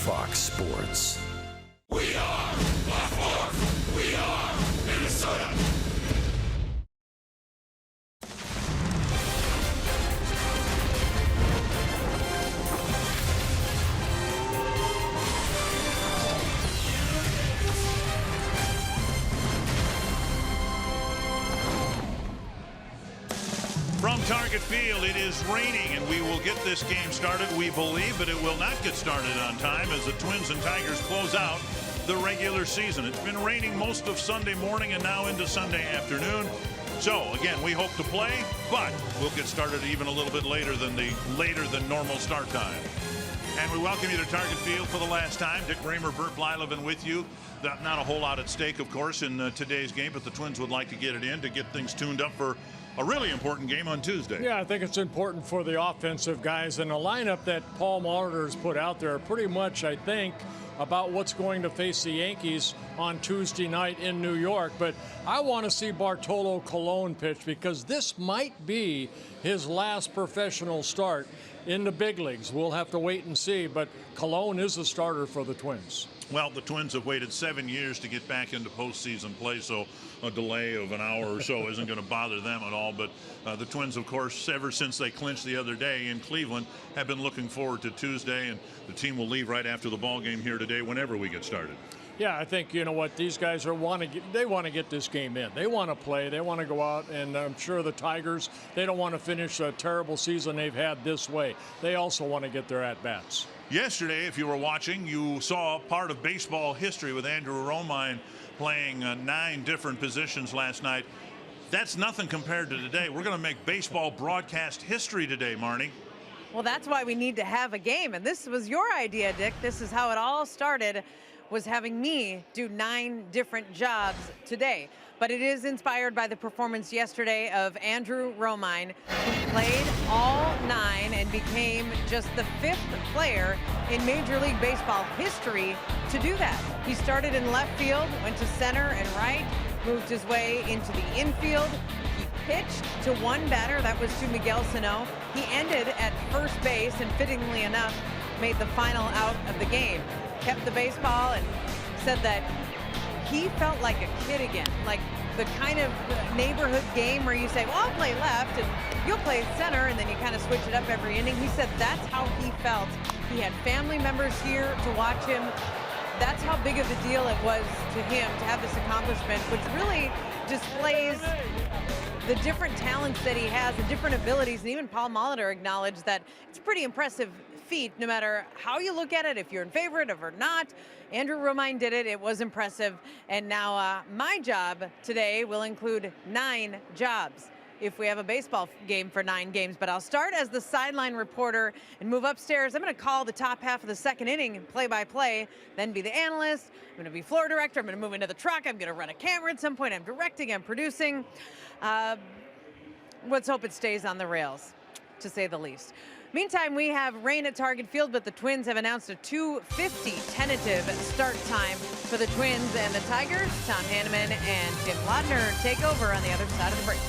Fox Sports. We are Baltimore. We are Minnesota. From Target Field, it is raining, and we will get this game started, we believe, but it will not get started on time as the Twins and Tigers close out the regular season. It's been raining most of Sunday morning and now into Sunday afternoon. So, again, we hope to play, but we'll get started even a little bit later than normal start time. And we welcome you to Target Field for the last time. Dick Raymer, Bert Blyleven with you. Not a whole lot at stake, of course, in today's game, but the Twins would like to get it in to get things tuned up for a really important game on Tuesday. Yeah, I think it's important for the offensive guys, and the lineup that Paul Molitor's put out there pretty much, I think, about what's going to face the Yankees on Tuesday night in New York. But I want to see Bartolo Colon pitch because this might be his last professional start in the big leagues. We'll have to wait and see, but Colon is the starter for the Twins. Well, the Twins have waited 7 years to get back into postseason play, so a delay of an hour or so isn't going to bother them at all. But the Twins, of course, ever since they clinched the other day in Cleveland, have been looking forward to Tuesday, and the team will leave right after the ball game here today whenever we get started. Yeah, I think, you know what, these guys want to get this game in. They want to play. They want to go out, and I'm sure the Tigers, they don't want to finish a terrible season they've had this way. They also want to get their at-bats. Yesterday, if you were watching, you saw part of baseball history with Andrew Romine playing 9 different positions last night. That's nothing compared to today. We're going to make baseball broadcast history today, Marnie. Well, that's why we need to have a game, and this was your idea, Dick. This is how it all started, was having me do 9 different jobs today. But it is inspired by the performance yesterday of Andrew Romine, who played all 9 and became just the 5th player in Major League Baseball history to do that. He started in left field, went to center and right, moved his way into the infield. He pitched to one batter, that was to Miguel Sano. He ended at first base and, fittingly enough, made the final out of the game. Kept the baseball and said that he felt like a kid again, like the kind of neighborhood game where you say, well, I'll play left and you'll play center, and then you kind of switch it up every inning. He said that's how he felt. He had family members here to watch him. That's how big of a deal it was to him to have this accomplishment, which really displays the different talents that he has, the different abilities, and even Paul Molitor acknowledged that it's a pretty impressive feat, no matter how you look at it, if you're in favor of it or not. Andrew Romine did it. It was impressive. And now my job today will include 9 jobs if we have a baseball game for 9 games. But I'll start as the sideline reporter and move upstairs. I'm going to call the top half of the second inning play-by-play, then be the analyst. I'm going to be floor director. I'm going to move into the truck. I'm going to run a camera at some point. I'm directing. I'm producing. Let's hope it stays on the rails, to say the least. Meantime, we have rain at Target Field, but the Twins have announced a 2:50 tentative start time for the Twins and the Tigers. Tom Hanneman and Tim Laudner take over on the other side of the break.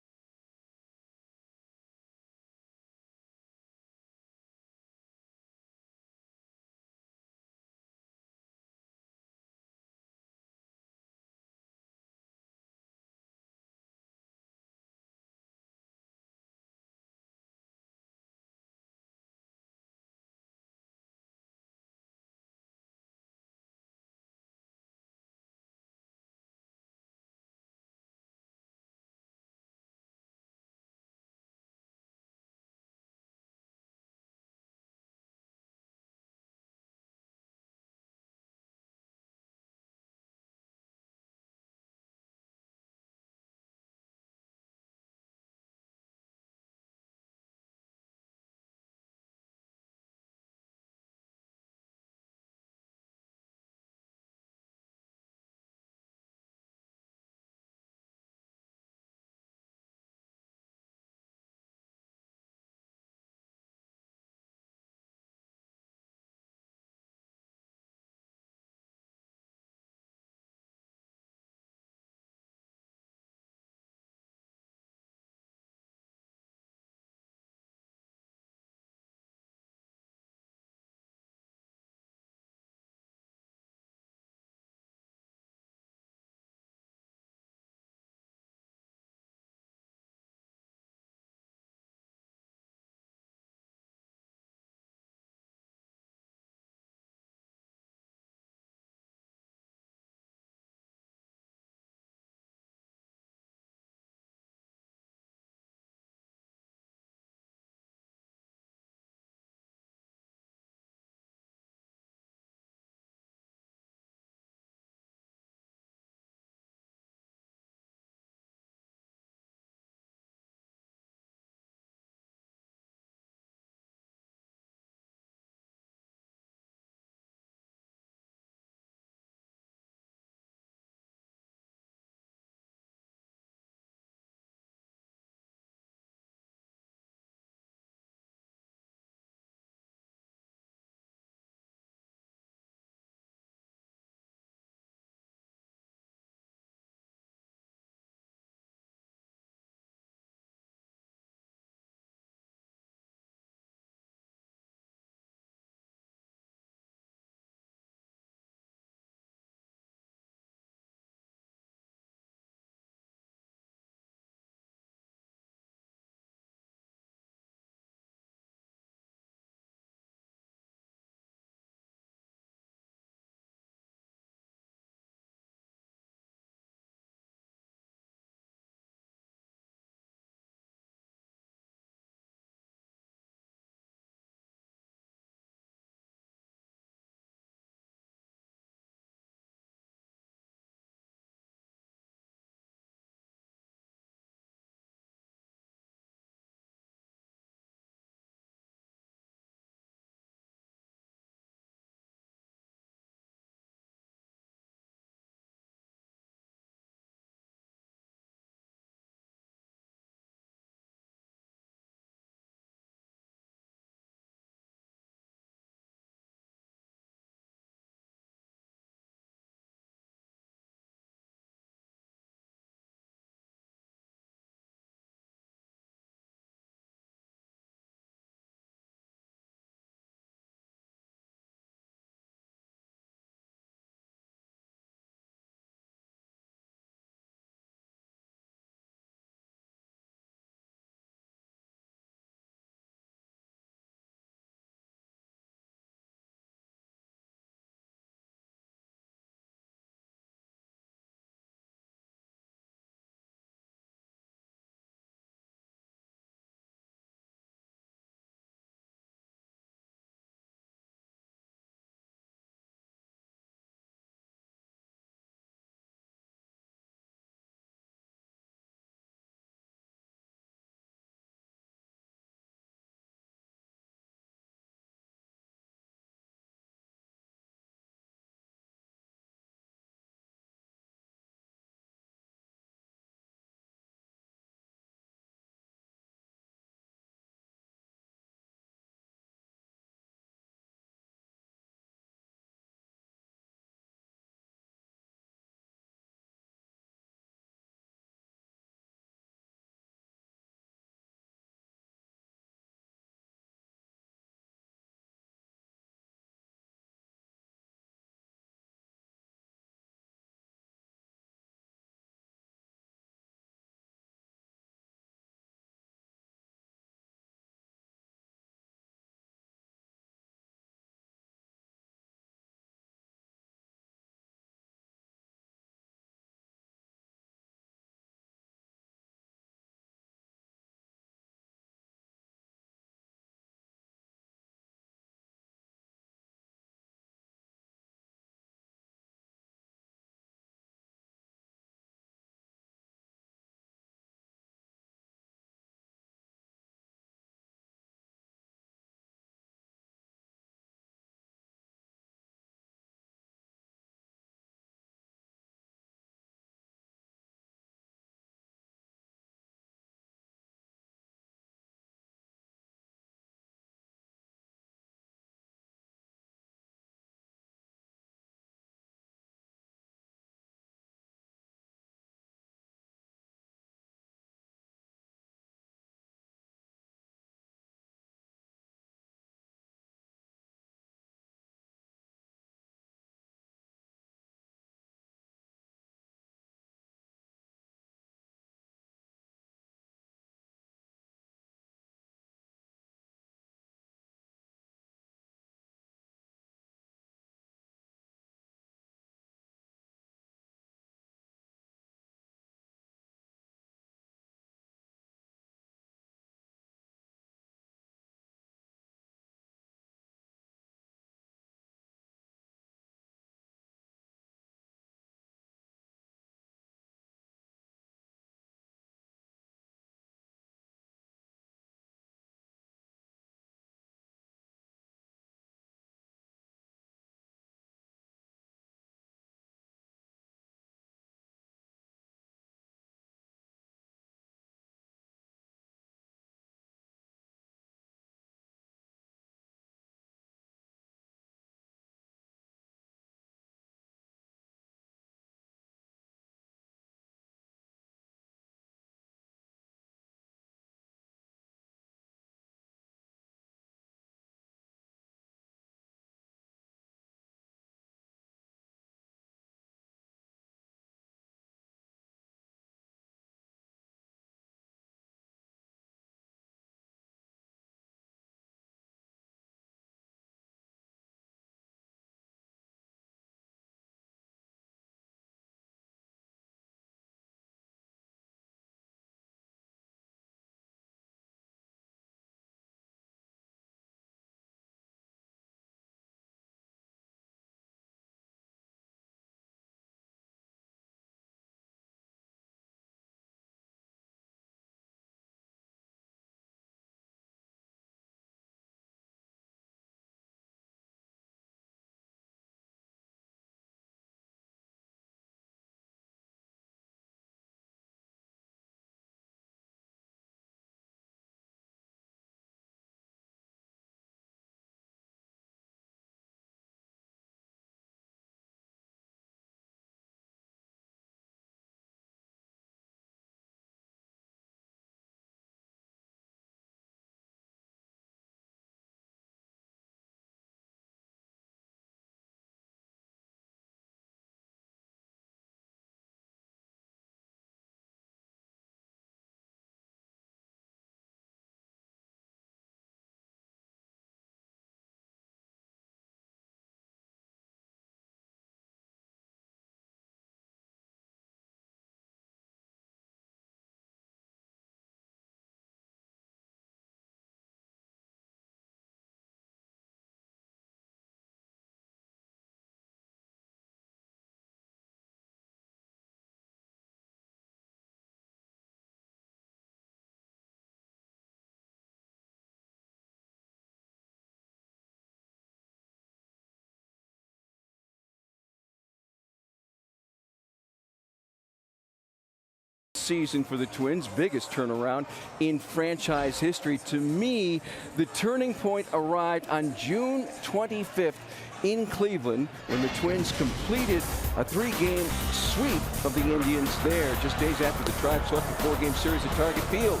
season for the Twins, biggest turnaround in franchise history. To me, the turning point arrived on June 25th in Cleveland when the Twins completed a 3-game sweep of the Indians there just days after the Tribe swept the 4-game series at Target Field.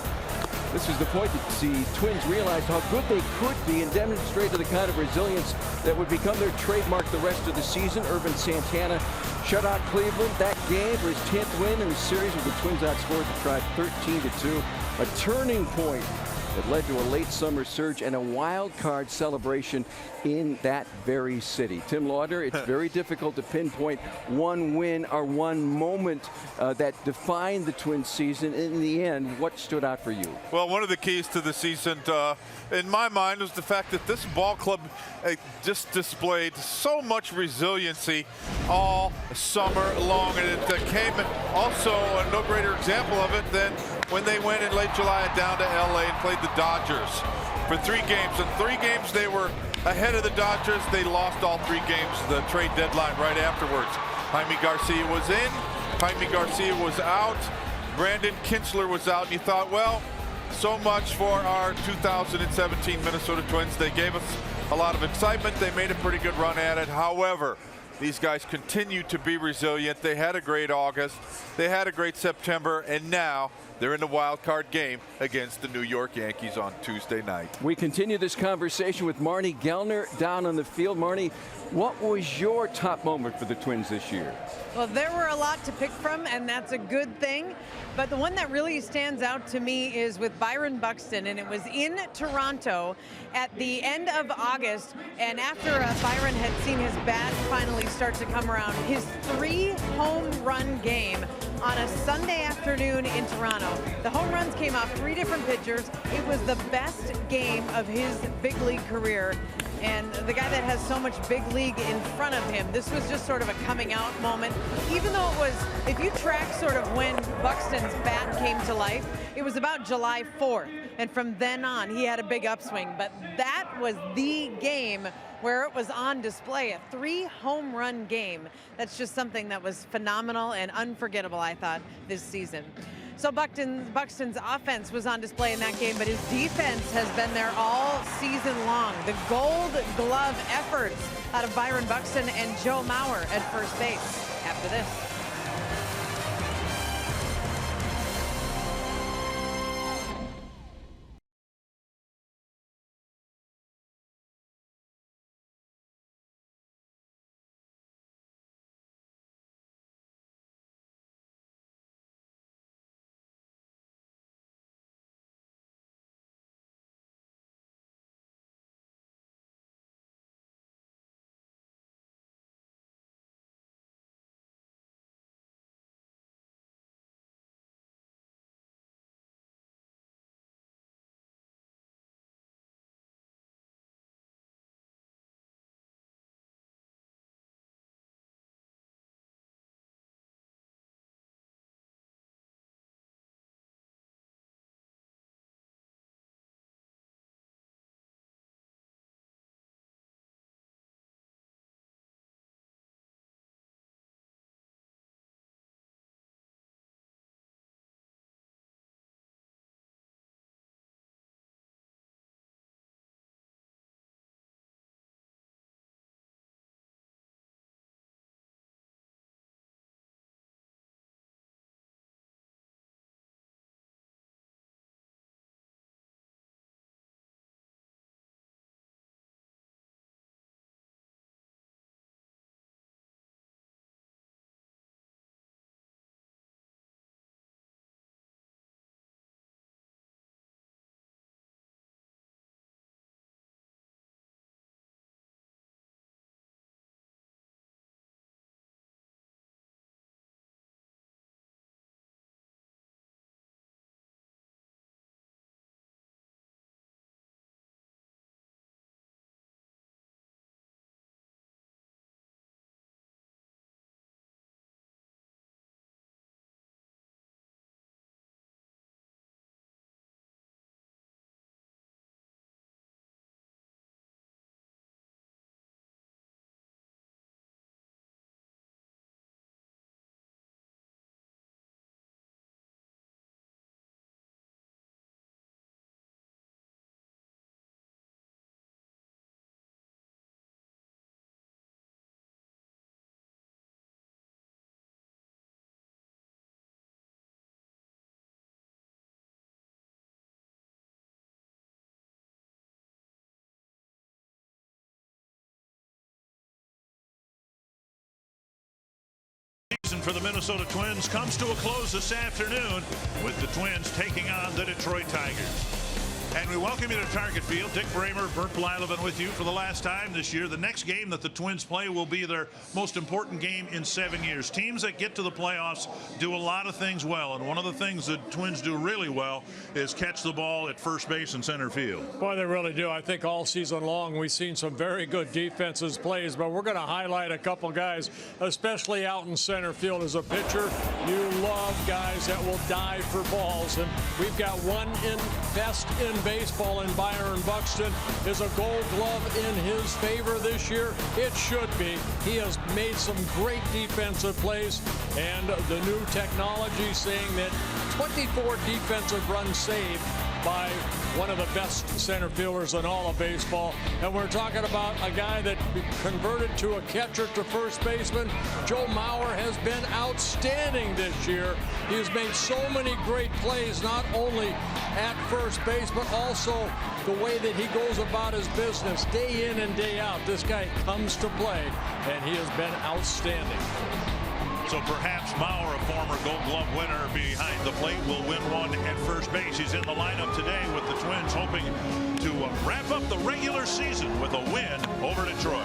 This is the point that the Twins realized how good they could be and demonstrated the kind of resilience that would become their trademark the rest of the season. Ervin Santana shut out Cleveland that game for his 10th win in the series, with the Twins outscored the Tribe 13-2. A turning point that led to a late summer surge and a wild card celebration in that very city. Tim Lauder, it's very difficult to pinpoint one win or one moment that defined the Twins season. In the end, what stood out for you? Well, one of the keys to the season, in my mind, was the fact that this ball club just displayed so much resiliency all summer long, and it came also no greater example of it than when they went in late July down to LA and played the Dodgers for 3 games. In 3 games they were ahead of the Dodgers. They lost all 3 games, the trade deadline right afterwards. Jaime Garcia was in, Jaime Garcia was out, Brandon Kintzler was out, and you thought, well, so much for our 2017 Minnesota Twins. They gave us a lot of excitement. They made a pretty good run at it. However, these guys continue to be resilient. They had a great August. They had a great September, and now they're in the wild card game against the New York Yankees on Tuesday night. We continue this conversation with Marnie Gellner down on the field. Marnie, what was your top moment for the Twins this year? Well, there were a lot to pick from, and that's a good thing. But the one that really stands out to me is with Byron Buxton, and it was in Toronto at the end of August. And after Byron had seen his bat finally start to come around, his 3-home run game on a Sunday afternoon in Toronto. The home runs came off 3 different pitchers. It was the best game of his big league career. And the guy that has so much big league in front of him, this was just sort of a coming out moment. Even though it was, if you track sort of when Buxton's bat came to life, it was about July 4th. And from then on, he had a big upswing. But that was the game where it was on display, a 3-home run game. That's just something that was phenomenal and unforgettable, I thought, this season. So Buxton's offense was on display in that game, but his defense has been there all season long. The Gold Glove efforts out of Byron Buxton and Joe Mauer at first base. After this. for the Minnesota Twins comes to a close this afternoon with the Twins taking on the Detroit Tigers. And we welcome you to Target Field. Dick Bramer, Bert Blyleven with you for the last time this year. The next game that the Twins play will be their most important game in 7 years. Teams that get to the playoffs do a lot of things well, and one of the things the Twins do really well is catch the ball at first base and center field. Boy, they really do. I think all season long we've seen some very good defensive plays, but we're going to highlight a couple guys, especially out in center field. As a pitcher, you love guys that will dive for balls, and we've got one best in baseball in Byron Buxton. Is a Gold Glove in his favor this year? It should be. He has made some great defensive plays, and the new technology saying that 24 defensive runs saved by one of the best center fielders in all of baseball. And we're talking about a guy that converted to a catcher to first baseman. Joe Mauer has been outstanding this year. He's made so many great plays, not only at first base, but also the way that he goes about his business day in and day out. This guy comes to play, and he has been outstanding. So perhaps Mauer, a former Gold Glove winner behind the plate, will win one at first base. He's in the lineup today with the Twins, hoping to wrap up the regular season with a win over Detroit.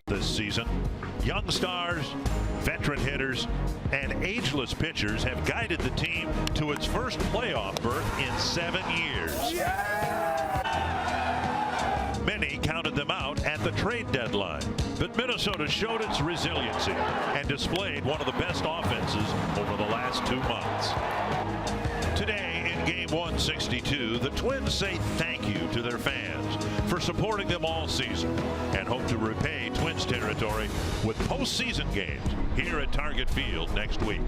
This season, young stars, veteran hitters, and ageless pitchers have guided the team to its first playoff berth in 7 years. Many counted them out at the trade deadline, but Minnesota showed its resiliency and displayed one of the best offenses over the last 2 months. Today in Game 162, the Twins say thank you to their fans for supporting them all season and hope to repay Twins territory with postseason games here at Target Field next week.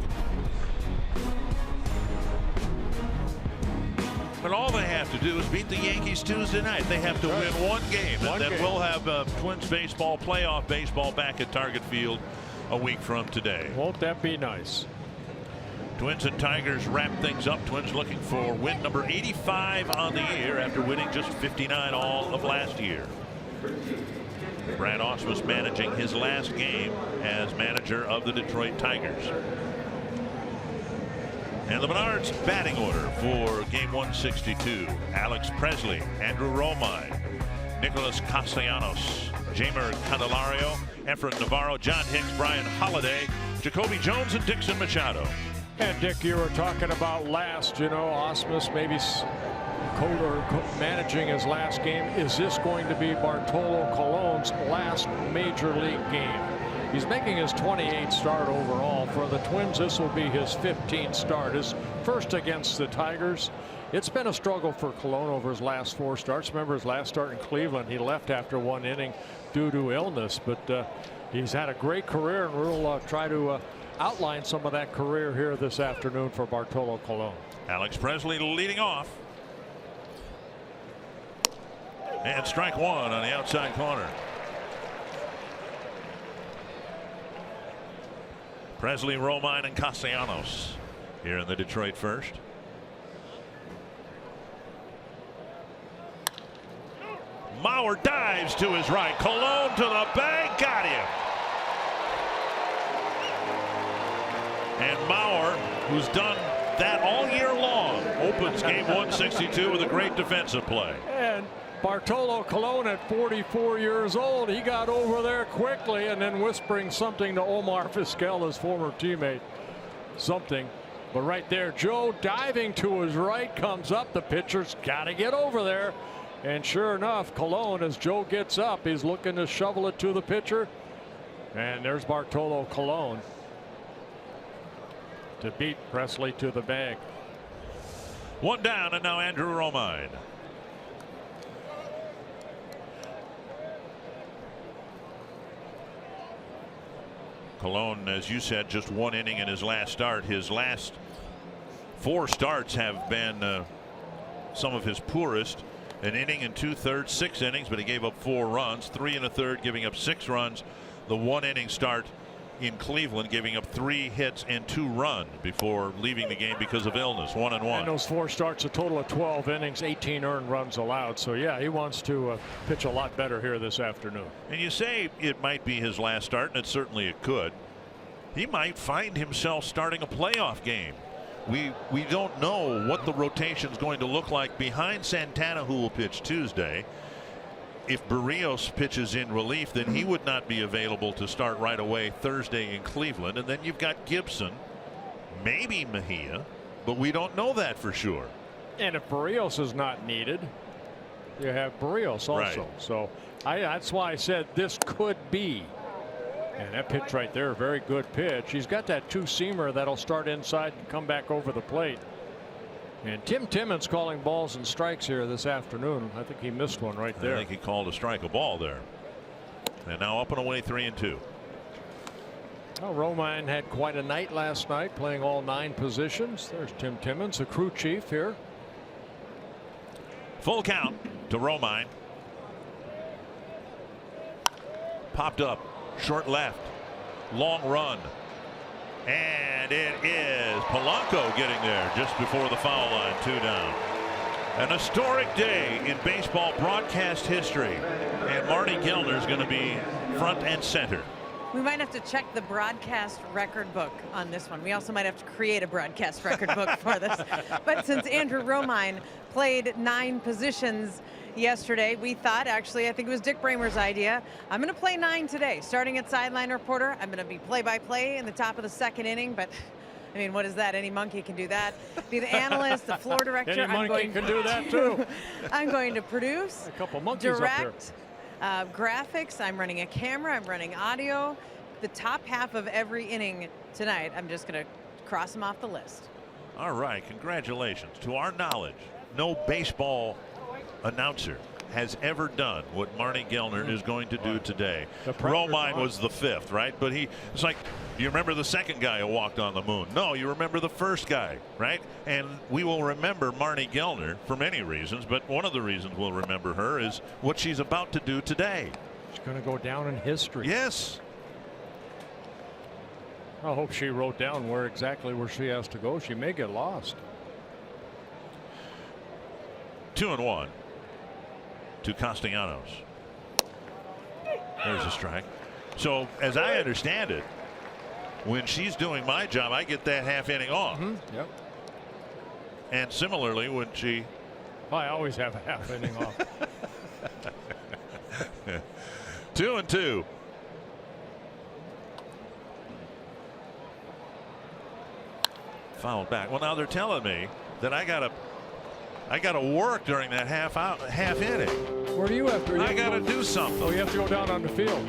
But all they have to do is beat the Yankees Tuesday night. They have to win one game, and then we'll have Twins baseball, playoff baseball, back at Target Field a week from today. Won't that be nice? Twins and Tigers wrap things up. Twins looking for win number 85 on the year after winning just 59 all of last year. Brad Ausmus managing his last game as manager of the Detroit Tigers. And the Menards batting order for Game 162. Alex Presley, Andrew Romine, Nicholas Castellanos, Jeimer Candelario, Efren Navarro, John Hicks, Brian Holiday, Jacoby Jones, and Dixon Machado. And Dick, you were talking about last, Ausmus maybe managing his last game. Is this going to be Bartolo Colon's last major league game? He's making his 28th start overall. For the Twins, this will be his 15th start. His first against the Tigers. It's been a struggle for Colon over his last 4 starts. Remember his last start in Cleveland, he left after 1 inning due to illness. But he's had a great career, and we'll try to outline some of that career here this afternoon for Bartolo Colon. Alex Presley leading off. And strike 1 on the outside corner. Presley, Romine, and Castellanos here in the Detroit first. Mauer dives to his right. Colon to the bag. Got him. And Mauer, who's done that all year long, opens Game 162 with a great defensive play. And Bartolo Colon at 44 years old, he got over there quickly, and then whispering something to Omar Vizquel, his former teammate. Something. But right there, Joe diving to his right, comes up. The pitcher's got to get over there. And sure enough, Colon, as Joe gets up, he's looking to shovel it to the pitcher. And there's Bartolo Colon to beat Presley to the bag. 1 down, and now Andrew Romine. Colon, as you said, just 1 inning in his last start. His last 4 starts have been some of his poorest. An inning and 2/3, 6 innings, but he gave up 4 runs, 3 1/3, giving up 6 runs. The 1 inning start in Cleveland, giving up 3 hits and 2 runs before leaving the game because of illness. 1-1. And those 4 starts, a total of 12 innings, 18 earned runs allowed. So yeah, he wants to pitch a lot better here this afternoon. And you say it might be his last start, and certainly it could. He might find himself starting a playoff game. We don't know what the rotation is going to look like behind Santana, who will pitch Tuesday. If Berríos pitches in relief, then he would not be available to start right away Thursday in Cleveland. And then you've got Gibson, maybe Mejia, but we don't know that for sure. And if Berríos is not needed, you have Berríos also. Right. So that's why I said this could be. And that pitch right there, very good pitch. He's got that 2-seamer that'll start inside and come back over the plate. And Tim Timmons calling balls and strikes here this afternoon. I think he missed one right there. I think he called a strike a ball there. And now up and away 3-2. Well, Romine had quite a night last night, playing all 9 positions. There's Tim Timmons, the crew chief here. Full count to Romine. Popped up. Short left. Long run. And it is Polanco getting there just before the foul line. 2 down. An historic day in baseball broadcast history. And Marty Gellner is going to be front and center. We might have to check the broadcast record book on this one. We also might have to create a broadcast record book for this. But since Andrew Romine played 9 positions yesterday, we thought, actually, I think it was Dick Bramer's idea, I'm going to play 9 today. Starting at sideline reporter, I'm going to be play-by-play in the top of the 2nd inning, but I mean, what is that? Any monkey can do that. Be the analyst, the floor director. Any monkey can do that too. I'm going to produce, a couple monkeys direct, graphics. I'm running a camera. I'm running audio. The top half of every inning tonight, I'm just going to cross them off the list. All right, congratulations. To our knowledge, no baseball announcer has ever done what Marty Gellner is going to do today. Romine was the 5th, right? But it's like, you remember the second guy who walked on the moon? No, you remember the first guy, right? And we will remember Marty Gellner for many reasons, but one of the reasons we'll remember her is what she's about to do today. She's going to go down in history. Yes. I hope she wrote down exactly where she has to go. She may get lost. 2-1 to Castellanos. There's a strike. So as I understand it, when she's doing my job, I get that half inning off. Yep. And similarly, when she. I always have a half inning off. 2-2. Fouled back. Well, now they're telling me that I gotta work during that half inning. Where do you have to? I gotta do something. Oh, you have to go down on the field.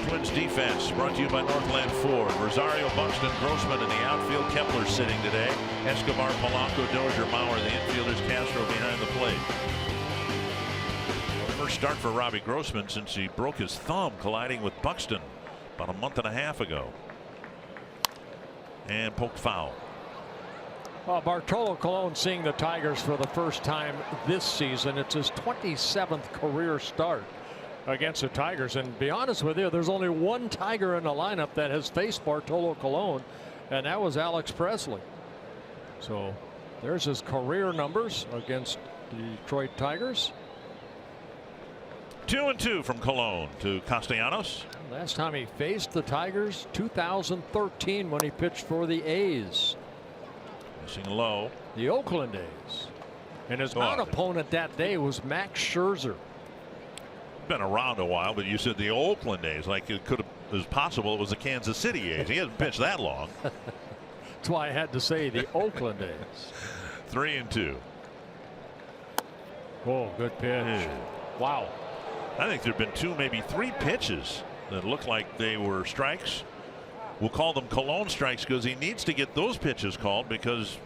Twins defense brought to you by Northland Ford. Rosario, Buxton, Grossman in the outfield. Kepler sitting today. Escobar, Polanco, Dozier, Mauer, the infielders. Castro behind the plate. First start for Robbie Grossman since he broke his thumb colliding with Buxton about a month and a half ago. And poked foul. Well, Bartolo Colon seeing the Tigers for the first time this season. It's his 27th career start against the Tigers. And to be honest with you, there's only one Tiger in the lineup that has faced Bartolo Colon, and that was Alex Presley. So there's his career numbers against the Detroit Tigers. 2-2 from Colon to Castellanos. Last time he faced the Tigers, 2013, when he pitched for the A's. Missing low. The Oakland A's. And his mount opponent that day was Max Scherzer. Been around a while, but you said the Oakland A's, like it was possible it was the Kansas City A's. He hasn't pitched that long. That's why I had to say the Oakland A's. 3-2. Oh, good pitch. Wow. I think there have been maybe three pitches that looked like they were strikes. We'll call them Colon strikes because he needs to get those pitches called, because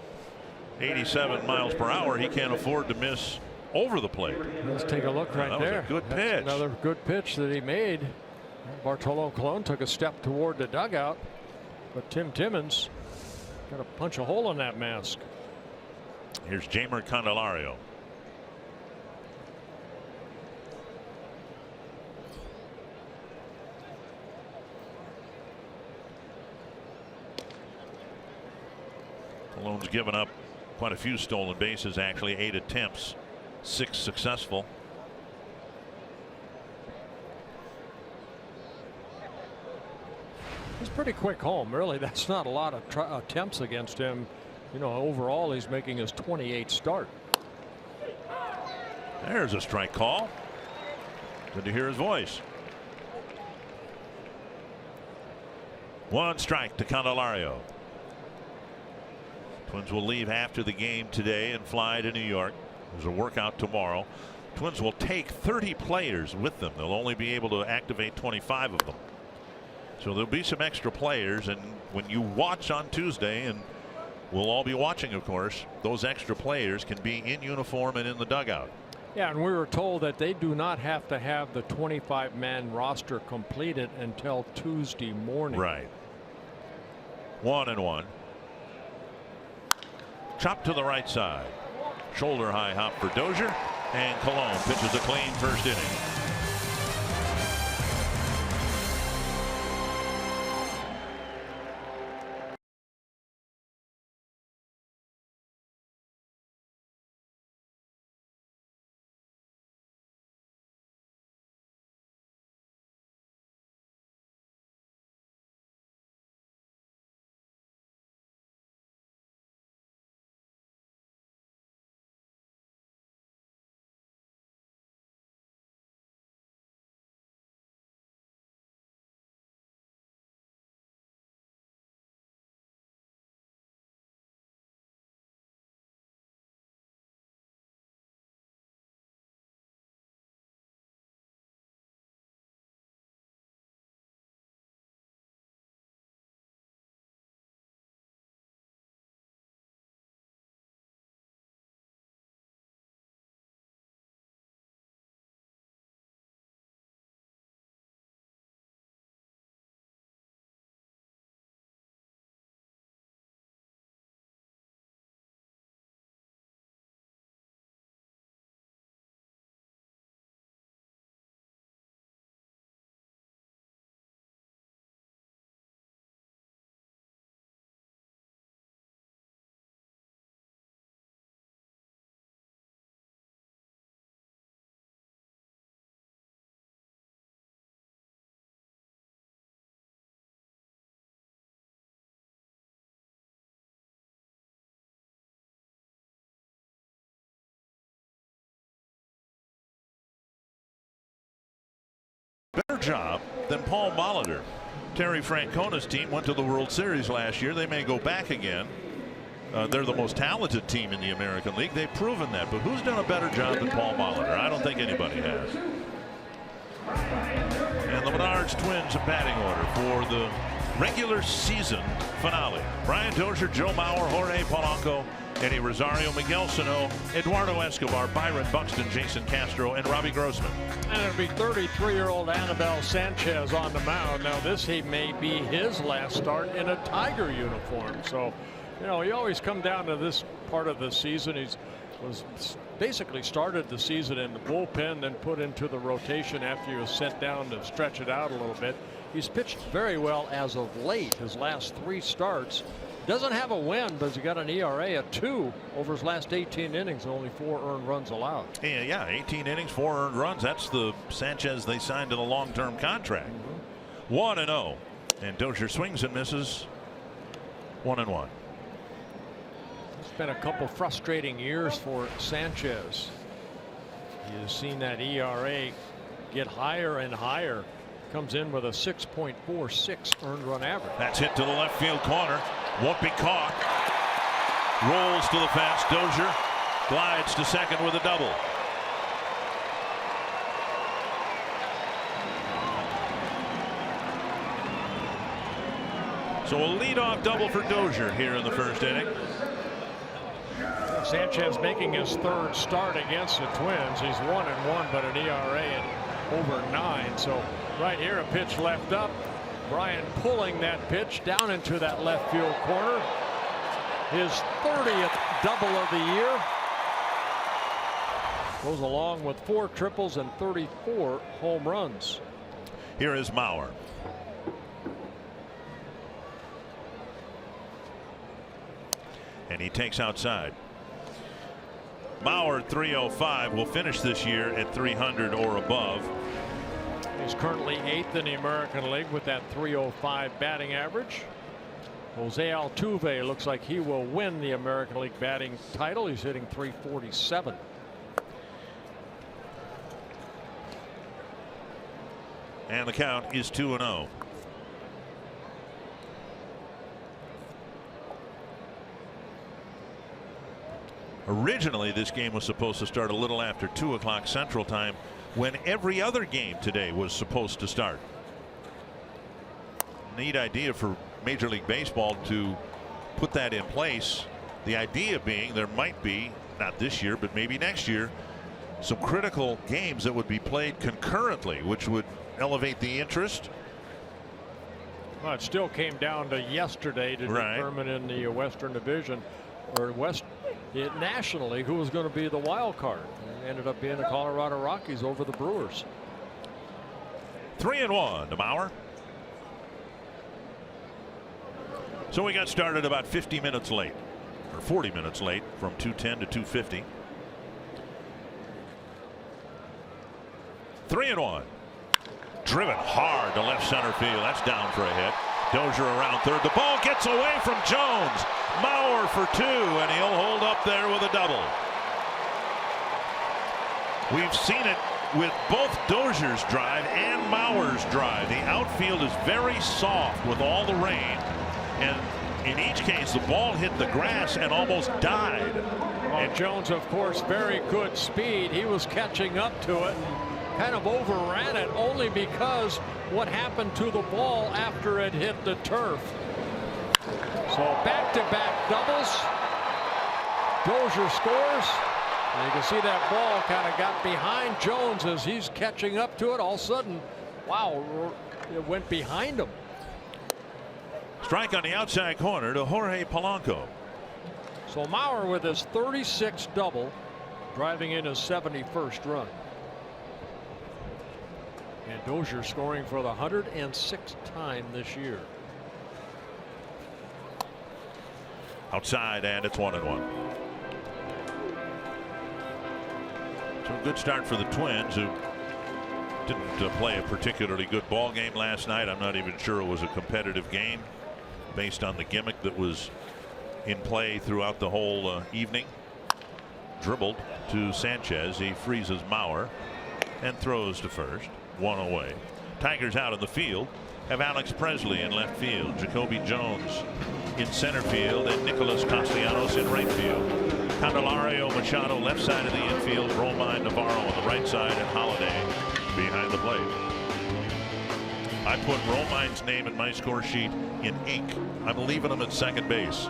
87 miles per hour, he can't afford to miss over the plate. Let's take a look right there. That was a good pitch. That's another good pitch that he made. Bartolo Colon took a step toward the dugout, but Tim Timmons got to punch a hole in that mask. Here's Jeimer Candelario. Colon's given up quite a few stolen bases, actually 8 attempts, 6 successful. He's pretty quick home, really. That's not a lot of attempts against him. You know, overall, he's making his 28th start. There's a strike call. Good to hear his voice. 1 strike to Candelario. Twins will leave after the game today and fly to New York. There's a workout tomorrow. Twins will take 30 players with them. They'll only be able to activate 25 of them. So there'll be some extra players, and when you watch on Tuesday, and we'll all be watching, of course, those extra players can be in uniform and in the dugout. Yeah, and we were told that they do not have to have the 25-man roster completed until Tuesday morning. Right. 1-1. Chop to the right side. Shoulder high hop for Dozier, and Colon pitches a clean first inning. job than Paul Molitor. Terry Francona's team went to the World Series last year. They may go back again. They're the most talented team in the American League. They've proven that. But who's done a better job than Paul Molitor? I don't think anybody has. And the Menards Twins in batting order for the regular season finale. Brian Dozier, Joe Mauer, Jorge Polanco, Eddie Rosario, Miguel Sano, Eduardo Escobar, Byron Buxton, Jason Castro, and Robbie Grossman. And it'll be 33-year-old Anabel Sanchez on the mound. Now this may be his last start in a Tiger uniform. So, you know, you always come down to this part of the season. Was basically started the season in the bullpen, then put into the rotation after he was sent down to stretch it out a little bit. He's pitched very well as of late. His last 3 starts. Doesn't have a win, but he's got an ERA of 2 over his last 18 innings, only 4 earned runs allowed. Yeah, 18 innings, 4 earned runs. That's the Sanchez they signed in a long-term contract. 1-0, and Dozier swings and misses. 1-1. It's been a couple frustrating years for Sanchez. He has seen that ERA get higher and higher. Comes in with a 6.46 earned run average. That's hit to the left field corner. Won't be caught. Rolls to the fence. Dozier glides to second with a double. So a leadoff double for Dozier here in the first inning. Sanchez making his 3rd start against the Twins. He's 1-1, but an ERA at over 9. So right here, a pitch left up. Brian pulling that pitch down into that left field corner. His 30th double of the year. Goes along with 4 triples and 34 home runs. Here is Mauer. And he takes outside. Mauer, 305, will finish this year at 300 or above. He's currently 8th in the American League with that 305 batting average. Jose Altuve looks like he will win the American League batting title. He's hitting 347. And the count is 2-0. Originally, this game was supposed to start a little after 2 o'clock Central Time, when every other game today was supposed to start. Neat idea for Major League Baseball to put that in place. The idea being there might be, not this year, but maybe next year, some critical games that would be played concurrently, which would elevate the interest. Well, it still came down to yesterday to determine in the Western Division or nationally who was going to be the wild card. It ended up being the Colorado Rockies over the Brewers. 3-1 to Mauer. So we got started about 50 minutes late, or 40 minutes late, from 2:10 to 2:50. 3-1. Driven hard to left center field. That's down for a hit. Dozier around third. The ball gets away from Jones. Mauer for 2, and he'll hold up there with a double. We've seen it with both Dozier's drive and Mauer's drive. The outfield is very soft with all the rain, and in each case the ball hit the grass and almost died. And Jones, of course, very good speed. He was catching up to it and kind of overran it only because what happened to the ball after it hit the turf. So back-to-back doubles. Dozier scores. And you can see that ball kind of got behind Jones as he's catching up to it. All of a sudden, wow, it went behind him. Strike on the outside corner to Jorge Polanco. So Mauer with his 36th double, driving in his 71st run. And Dozier scoring for the 106th time this year. Outside, and it's 1-1. So a good start for the Twins, who didn't play a particularly good ball game last night. I'm not even sure it was a competitive game based on the gimmick that was in play throughout the whole evening. Dribbled to Sanchez. He freezes Mauer and throws to first. 1 away. Tigers out in the field have Alex Presley in left field, Jacoby Jones in center field, and Nicholas Castellanos in right field. Candelario, Machado left side of the infield, Romine, Navarro on the right side, and Holiday behind the plate. I put Romine's name in my score sheet in ink. I'm leaving him at second base.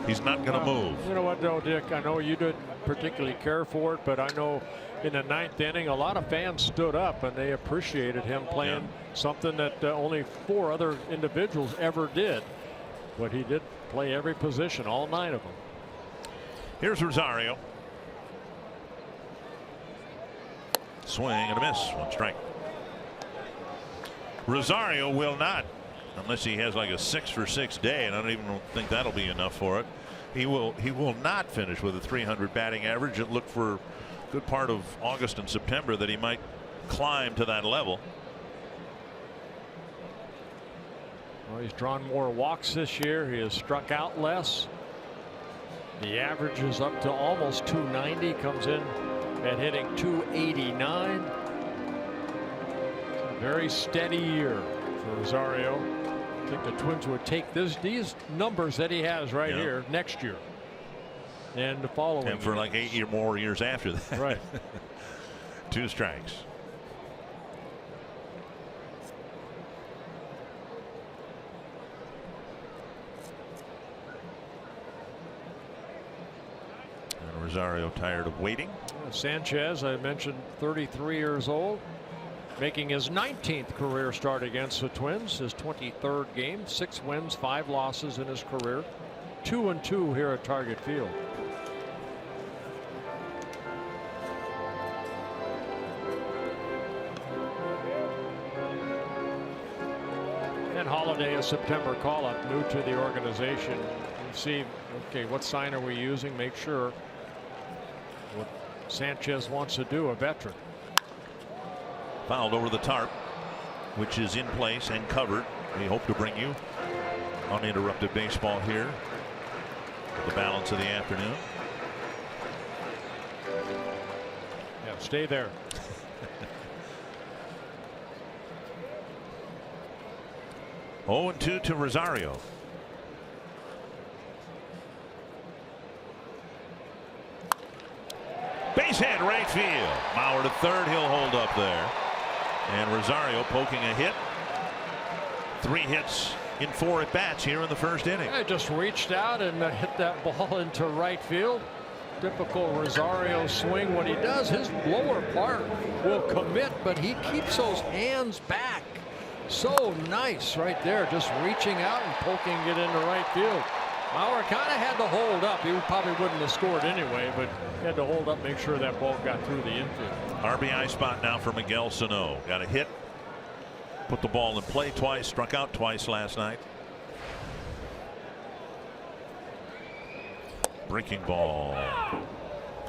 He's not going to move. You know what, though, Dick? I know you didn't particularly care for it, but I know in the 9th inning, a lot of fans stood up and they appreciated him playing something that only 4 other individuals ever did. But he did play every position, all 9 of them. Here's Rosario. Swing and a miss. 1 strike. Rosario will not, unless he has like a 6-for-6 day, and I don't even think that'll be enough for it. He will not finish with a 300 batting average. It looked for a good part of August and September that he might climb to that level. Well, he's drawn more walks this year. He has struck out less. The average is up to almost 290. Comes in at hitting 289. Very steady year for Rosario. I think the Twins would take these numbers that he has right here next year and the following and for years. like 8 more years after that. Right. 2 strikes. And Rosario tired of waiting. Sanchez, I mentioned, 33 years old, making his 19th career start against the Twins, his 23rd game, 6 wins, 5 losses in his career, 2-2 here at Target Field. And Holiday, a September call-up, new to the organization. You see, okay, what sign are we using? Make sure what Sanchez wants to do, a veteran. Fouled over the tarp, which is in place and covered. We hope to bring you uninterrupted baseball here for the balance of the afternoon. Yeah, stay there. 0-2 to Rosario. Base hit right field. Mauer to third. He'll hold up there. And Rosario poking a hit. 3 hits in 4 at bats here in the first inning. I just reached out and hit that ball into right field. Typical Rosario swing. What he does, his lower part will commit, but he keeps those hands back. So nice right there, just reaching out and poking it into right field. Mauer kind of had to hold up. He probably wouldn't have scored anyway, but he had to hold up, make sure that ball got through the infield. RBI spot now for Miguel Sano. Got a hit, put the ball in play twice, struck out twice last night. Breaking ball.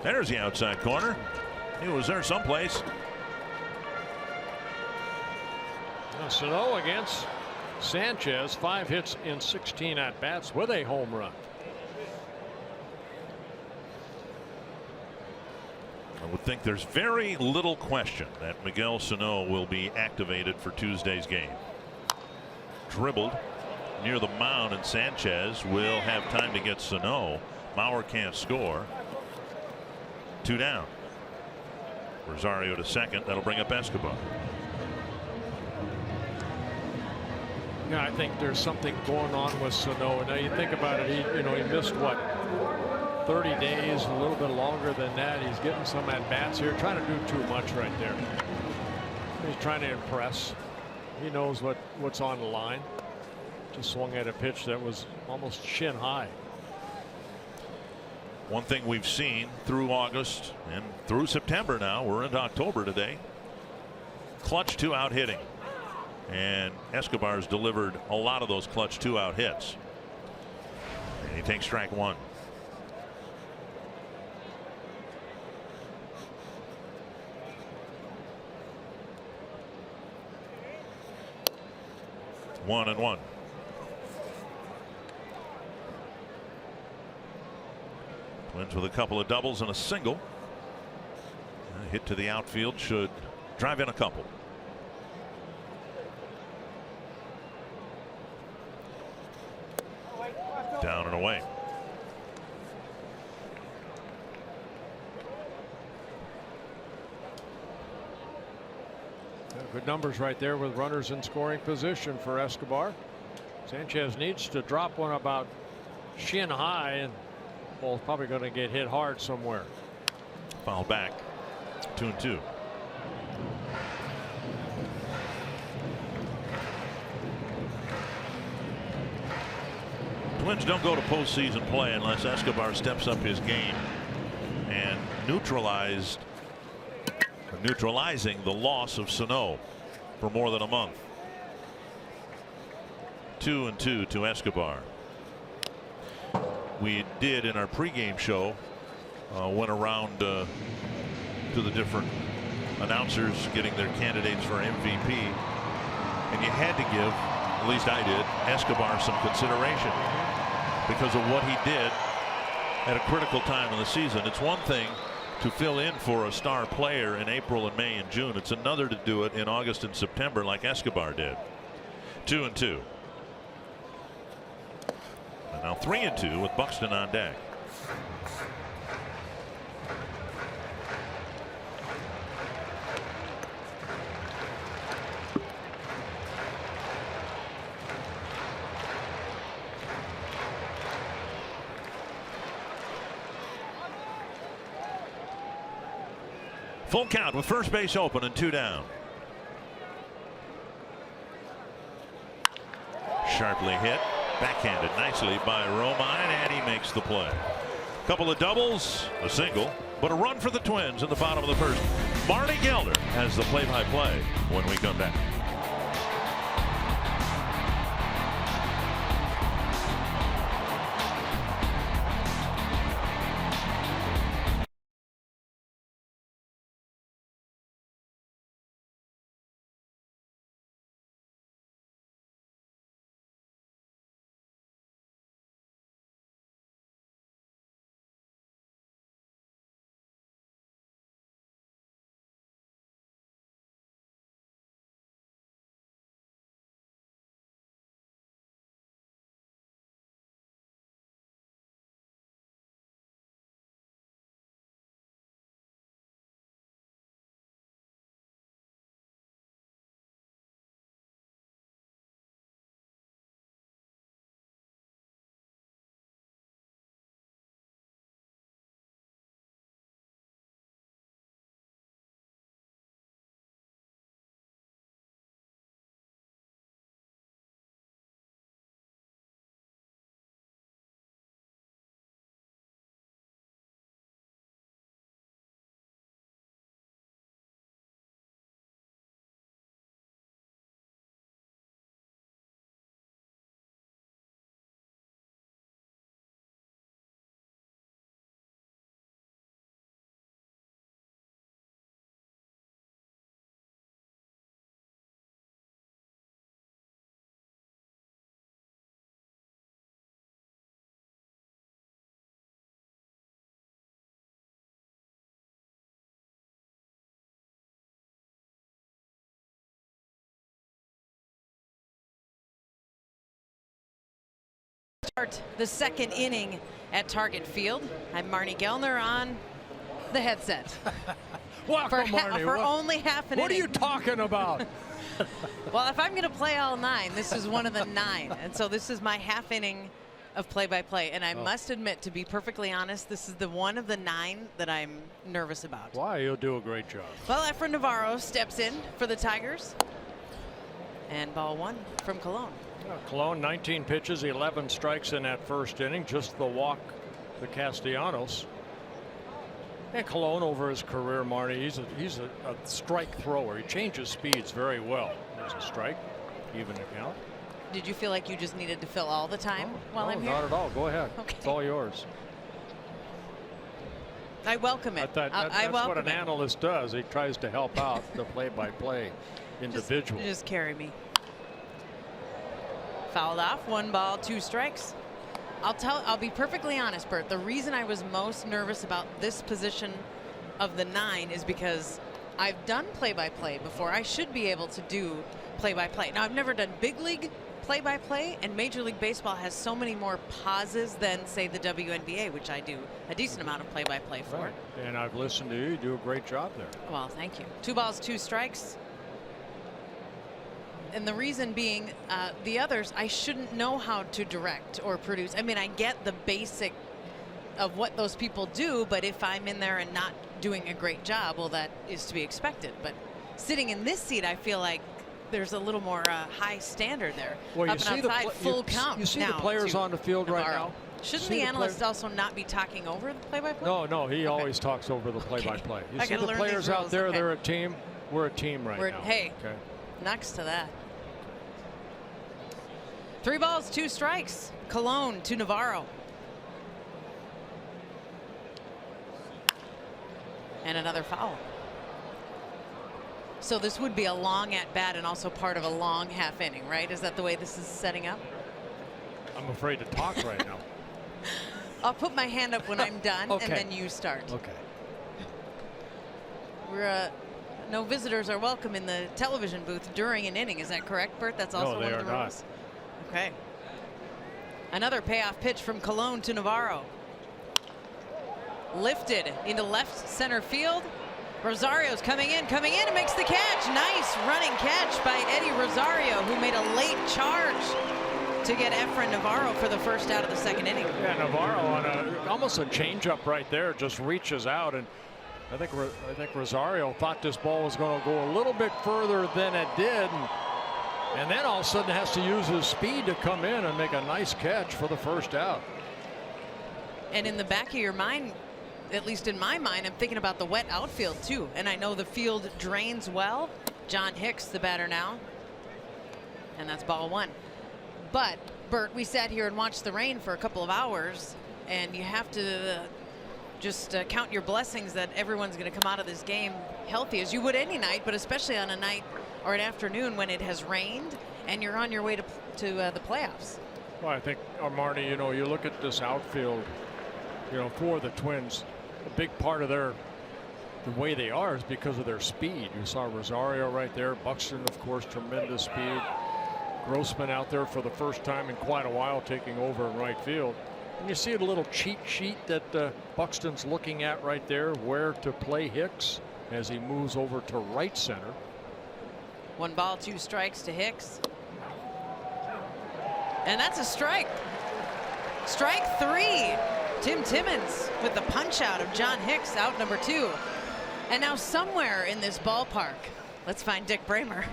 There's the outside corner. He was there someplace. Sano against Sanchez, 5 hits in 16 at bats with a home run. I would think there's very little question that Miguel Sano will be activated for Tuesday's game. Dribbled near the mound, and Sanchez will have time to get Sano. Mauer can't score. 2 down. Rosario to second. That'll bring up Escobar. Yeah, I think there's something going on with Sano. Now you think about it, he missed what, 30 days, a little bit longer than that. He's getting some at bats here, trying to do too much right there. He's trying to impress. He knows what's on the line. Just swung at a pitch that was almost shin high. One thing we've seen through August and through September now, we're into October today. Clutch 2-out hitting. And Escobar's delivered a lot of those clutch 2-out hits. And he takes strike 1. One and one. Twins with a couple of doubles and a single. A hit to the outfield should drive in a couple. away. Good numbers right there with runners in scoring position for Escobar. Sanchez needs to drop one about shin high, and ball's probably going to get hit hard somewhere. Foul back. 2-2. Twins don't go to postseason play unless Escobar steps up his game and neutralizing the loss of Sano for more than a month. 2-2 to Escobar. We did in our pregame show went around to the different announcers getting their candidates for MVP, and you had to give, at least I did, Escobar some consideration because of what he did at a critical time in the season. It's one thing to fill in for a star player in April and May and June. It's another to do it in August and September like Escobar did. 2-2. And now 3-2 with Buxton on deck. Full count with first base open and 2 down. Sharply hit, backhanded nicely by Romine, and he makes the play. Couple of doubles, a single, but a run for the Twins in the bottom of the first. Marty Gelder has the play-by-play when we come back. Start the second inning at Target Field. I'm Marnie Gellner on the headset. Welcome, Marnie. For only half an inning. What are you talking about? Well, if I'm going to play all 9, this is one of the 9. And so this is my half inning of play-by-play. And I must admit, to be perfectly honest, this is the one of the 9 that I'm nervous about. Why? You'll do a great job. Well, Efrain Navarro steps in for the Tigers. And ball 1 from Colon. Colon, 19 pitches, 11 strikes in that first inning, just the walk to Castellanos. And Colon, over his career, Marty, he's a strike thrower. He changes speeds very well. There's a strike, even to count. Did you feel like you just needed to fill all the time while I'm here? Not at all. Go ahead. Okay. It's all yours. I welcome it. That's what an analyst does. He tries to help out the play-by-play individual. Just carry me. Fouled off, 1 ball, 2 strikes. I'll be perfectly honest, Bert. The reason I was most nervous about this position of the 9 is because I've done play-by-play before. I should be able to do play-by-play. Now, I've never done big league play-by-play, and Major League Baseball has so many more pauses than, say, the WNBA, which I do a decent amount of play-by-play for. Right. And I've listened to you. You do a great job there. Well, thank you. 2 balls, 2 strikes. And the reason being, the others, I shouldn't know how to direct or produce. I mean, I get the basic of what those people do, but if I'm in there and not doing a great job, well, that is to be expected. But sitting in this seat, I feel like there's a little more high standard there. Well, Up and outside, full count. You see the now players to on the field right Navarro. now? Shouldn't See the the analyst player- also not be talking over the play-by-play? No, he always talks over the play-by-play. You I see gotta the learn players these out rules. there, Okay. they're a team. We're a team right now. Hey, Okay. next to that. 3 balls, 2 strikes. Cologne to Navarro. And another foul. So this would be a long at bat and also part of a long half inning, right? Is that the way this is setting up? I'm afraid to talk right now. I'll put my hand up when I'm done, Okay. and then you start. Okay. We're no visitors are welcome in the television booth during an inning. Is that correct, Bert? That's also No, one they of the are not. rules. Okay. Another payoff pitch from Cologne to Navarro. Lifted into left center field. Rosario's coming in and makes the catch. Nice running catch by Eddie Rosario, who made a late charge to get Efren Navarro for the first out of the 2nd inning. Yeah, Navarro on almost a changeup right there, just reaches out, and I think Rosario thought this ball was going to go a little bit further than it did, and then all of a sudden has to use his speed to come in and make a nice catch for the first out. And in the back of your mind, at least in my mind, I'm thinking about the wet outfield too. And I know the field drains well. John Hicks, the batter now. And that's ball 1. But, Bert, we sat here and watched the rain for a couple of hours, and you have to just count your blessings that everyone's going to come out of this game healthy, as you would any night, but especially on a night or an afternoon when it has rained and you're on your way to the playoffs. Well, I think, Marty, you look at this outfield, for the Twins, a big part of the way they are is because of their speed. You saw Rosario right there, Buxton, of course, tremendous speed. Grossman out there for the first time in quite a while, taking over in right field. And you see a little cheat sheet that Buxton's looking at right there, where to play Hicks as he moves over to right center. 1 ball, 2 strikes to Hicks. And that's a strike. Strike 3. Tim Timmons with the punch out of John Hicks, out number 2. And now somewhere in this ballpark, let's find Dick Bramer.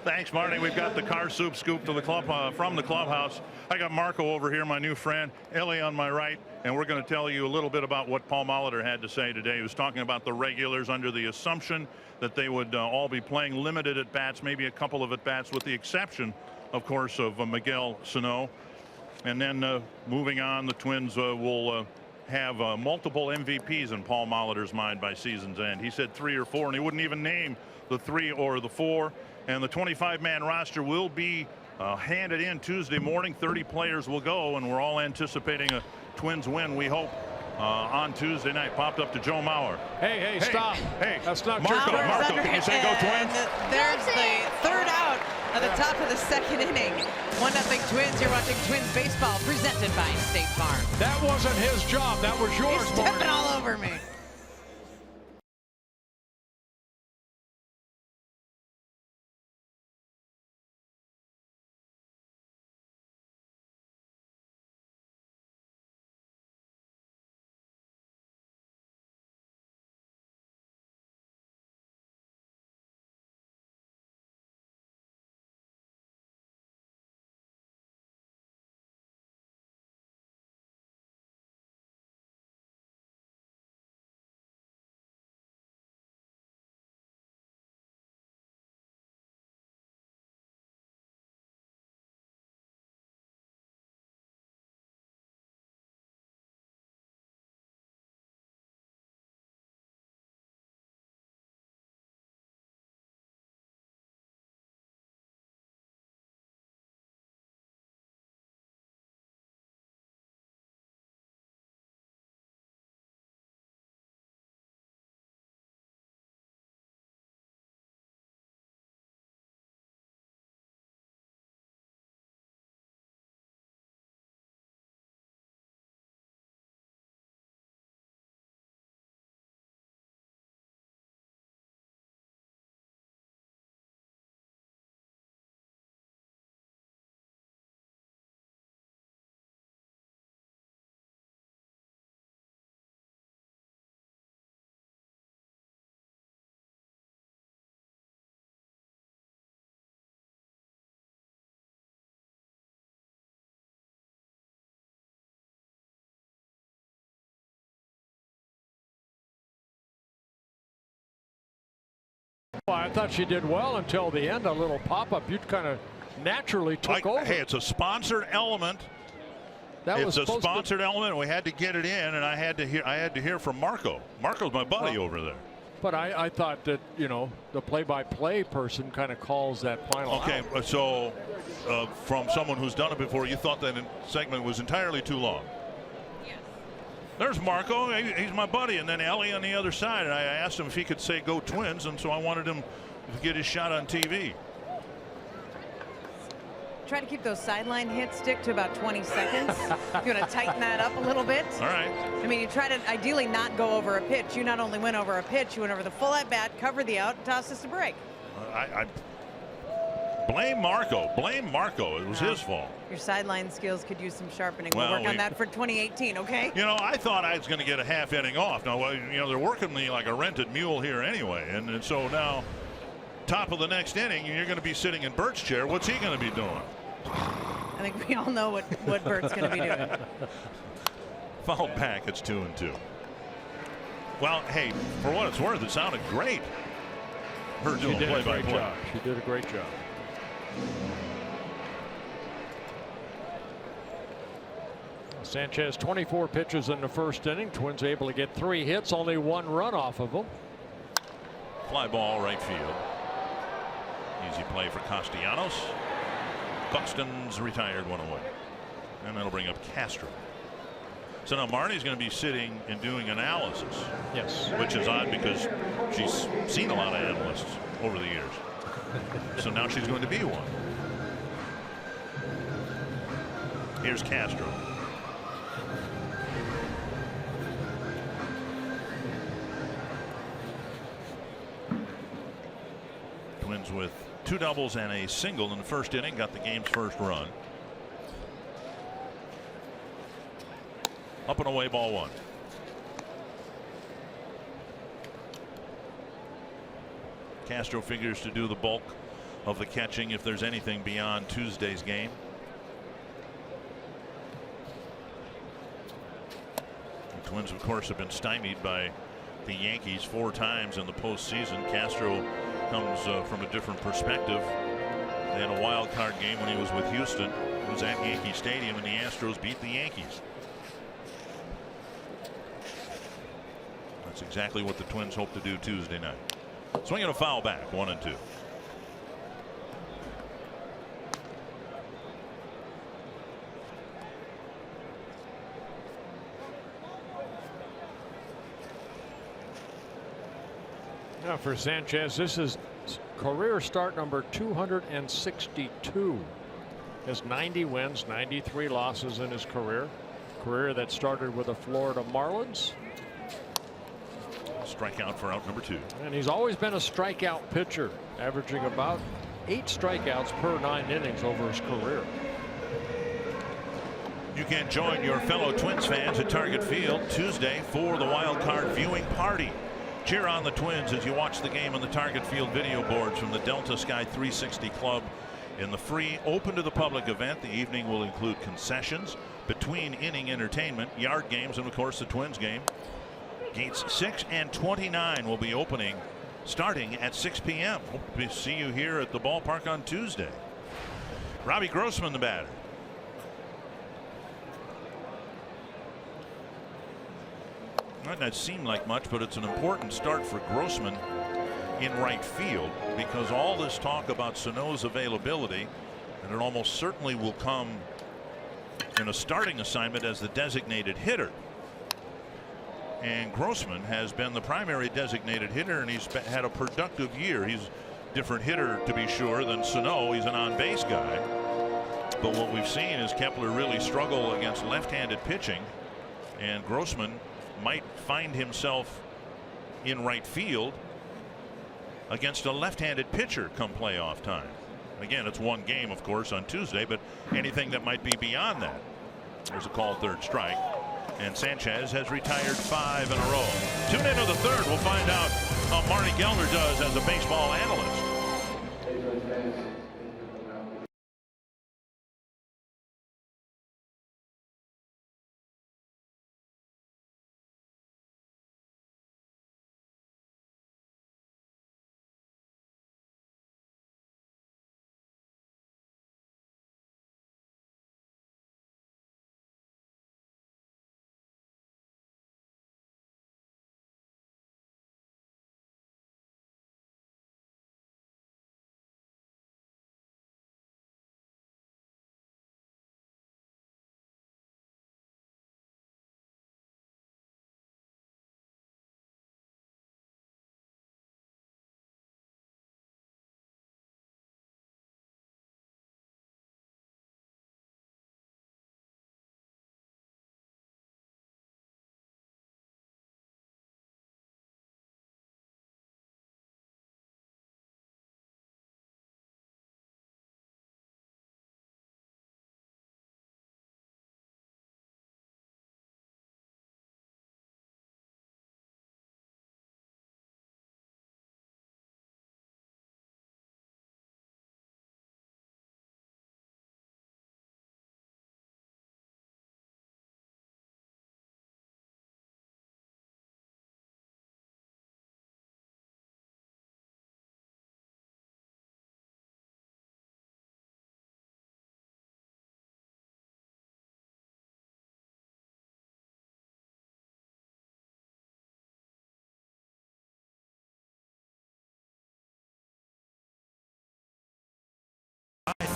Thanks, Marty. We've got the car soup scoop to the club from the clubhouse. I got Marco over here, my new friend, Ellie on my right, and we're going to tell you a little bit about what Paul Molitor had to say today. He was talking about the regulars under the assumption that they would all be playing limited at bats, maybe a couple of at bats, with the exception, of course, of Miguel Sano. And then moving on, the Twins will have multiple MVPs in Paul Molitor's mind by season's end. He said 3 or 4, and he wouldn't even name the 3 or the 4. And the 25-man roster will be handed in Tuesday morning. 30 players will go, and we're all anticipating a Twins win, we hope, on Tuesday night. Popped up to Joe Mauer. Hey, stop. Hey, that's not Marco, true. Marco, can you say go Twins? And there's the 3rd out of the top of the 2nd inning. 1-0 Twins. You're watching Twins baseball presented by State Farm. That wasn't his job. That was yours, He's Marty. stepping all over me. Well, I thought she did well until the end. A little pop-up. You kind of naturally took over. Hey, it's a sponsored element. It's a sponsored element. We had to get it in, and I had to hear from Marco. Marco's my buddy over there. But I thought that, you know, the play-by-play person kind of calls that final Okay, out. so from someone who's done it before, you thought that segment was entirely too long. Yes. There's Marco. He's my buddy. And then Ellie on the other side. And I asked him if he could say go Twins. And so I wanted him to get his shot on TV. Try to keep those sideline hits stick to about 20 seconds. You want to tighten that up a little bit. All right. I mean, you try to ideally not go over a pitch. You not only went over a pitch, you went over the full at bat, covered the out, and tossed us a break. I blame Marco. Blame Marco. It was his fault. Your sideline skills could use some sharpening. We'll Well, work on that for 2018, okay? You know, I thought I was going to get a half inning off. Now, you know, they're working me like a rented mule here anyway. And so now, top of the next inning, you're going to be sitting in Bert's chair. What's he going to be doing? I think we all know what Bert's going to be doing. Foul back. It's 2-2. Well, hey, for what it's worth, it sounded great. Her doing play-by-play. She did a great job. Sanchez 24 pitches in the first inning. Twins able to get 3 hits, only 1 run off of them. Fly ball right field. Easy play for Castellanos. Buxton's retired, 1 away. And that'll bring up Castro. So now Marnie's going to be sitting and doing analysis. Yes. Which is odd because she's seen a lot of analysts over the years. So now she's going to be one. Here's Castro. Twins with 2 doubles and a single in the first inning, got the game's first run. Up and away, ball 1. Castro figures to do the bulk of the catching if there's anything beyond Tuesday's game. The Twins, of course, have been stymied by the Yankees 4 times in the postseason. Castro comes from a different perspective. They had a wild card game when he was with Houston. It was at Yankee Stadium, and the Astros beat the Yankees. That's exactly what the Twins hope to do Tuesday night. Swinging a foul back, 1-2. Now for Sanchez, this is career start number 262. Has 90 wins, 93 losses in his career. Career that started with the Florida Marlins. Strikeout for out number 2. And he's always been a strikeout pitcher, averaging about 8 strikeouts per 9 innings over his career. You can join your fellow Twins fans at Target Field Tuesday for the wild card viewing party. Cheer on the Twins as you watch the game on the Target Field video boards from the Delta Sky 360 Club. In the free, open to the public event, the evening will include concessions, between inning entertainment, yard games, and of course the Twins game. Gates 6 and 29 will be opening starting at 6 p.m. Hope to see you here at the ballpark on Tuesday. Robbie Grossman, the batter. Might not seem like much, but it's an important start for Grossman in right field, because all this talk about Sano's availability, and it almost certainly will come in a starting assignment as the designated hitter. And Grossman has been the primary designated hitter, and he's had a productive year. He's a different hitter, to be sure, than Sano. He's an on-base guy. But what we've seen is Kepler really struggle against left-handed pitching, and Grossman might find himself in right field against a left-handed pitcher come playoff time. Again, it's one game, of course, on Tuesday, but anything that might be beyond that. There's a called 3rd strike. And Sanchez has retired 5 in a row. Tune into the 3rd. We'll find out how Marty Gelder does as a baseball analyst.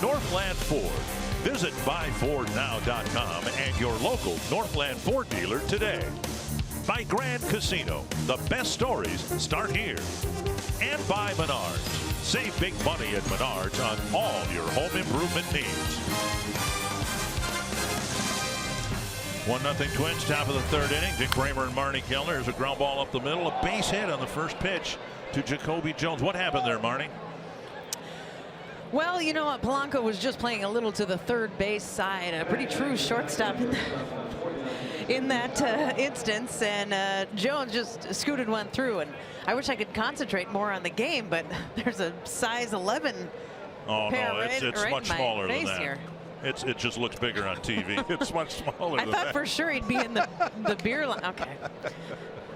Northland Ford. Visit buyfordnow.com and your local Northland Ford dealer today. By Grand Casino, the best stories start here. And by Menards. Save big money at Menards on all your home improvement needs. 1-0 Twins, top of the third inning. Dick Kramer and Marnie Kellner. There's a ground ball up the middle. A base hit on the first pitch to Jacoby Jones. What happened there, Marnie? Well, you know what? Polanco was just playing a little to the third base side. A pretty true shortstop in that instance. And Jones just scooted one through. And I wish I could concentrate more on the game, but there's a size 11 Oh, pair no, it's right much in smaller my than face that. here. It just looks bigger on TV. It's much smaller I than thought that. for sure he'd be in the beer line. Okay.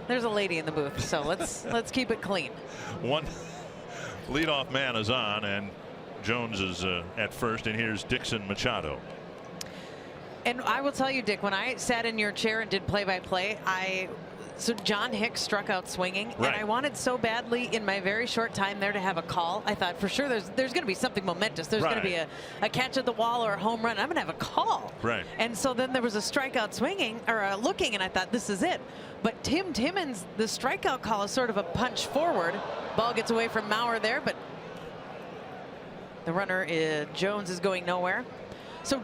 There's a lady in the booth, so let's keep it clean. One leadoff man is on, and Jones is at first, and here's Dixon Machado. And I will tell you, Dick, when I sat in your chair and did play-by-play, so John Hicks struck out swinging, Right. and I wanted so badly in my very short time there to have a call. I thought for sure there's going to be something momentous. There's going to be a catch at the wall or a home run. I'm going to have a call. Right. And so then there was a strikeout swinging or looking, and I thought this is it. But Tim Timmons, the strikeout call is sort of a punch forward. Ball gets away from Mauer there, but the runner Jones is going nowhere. So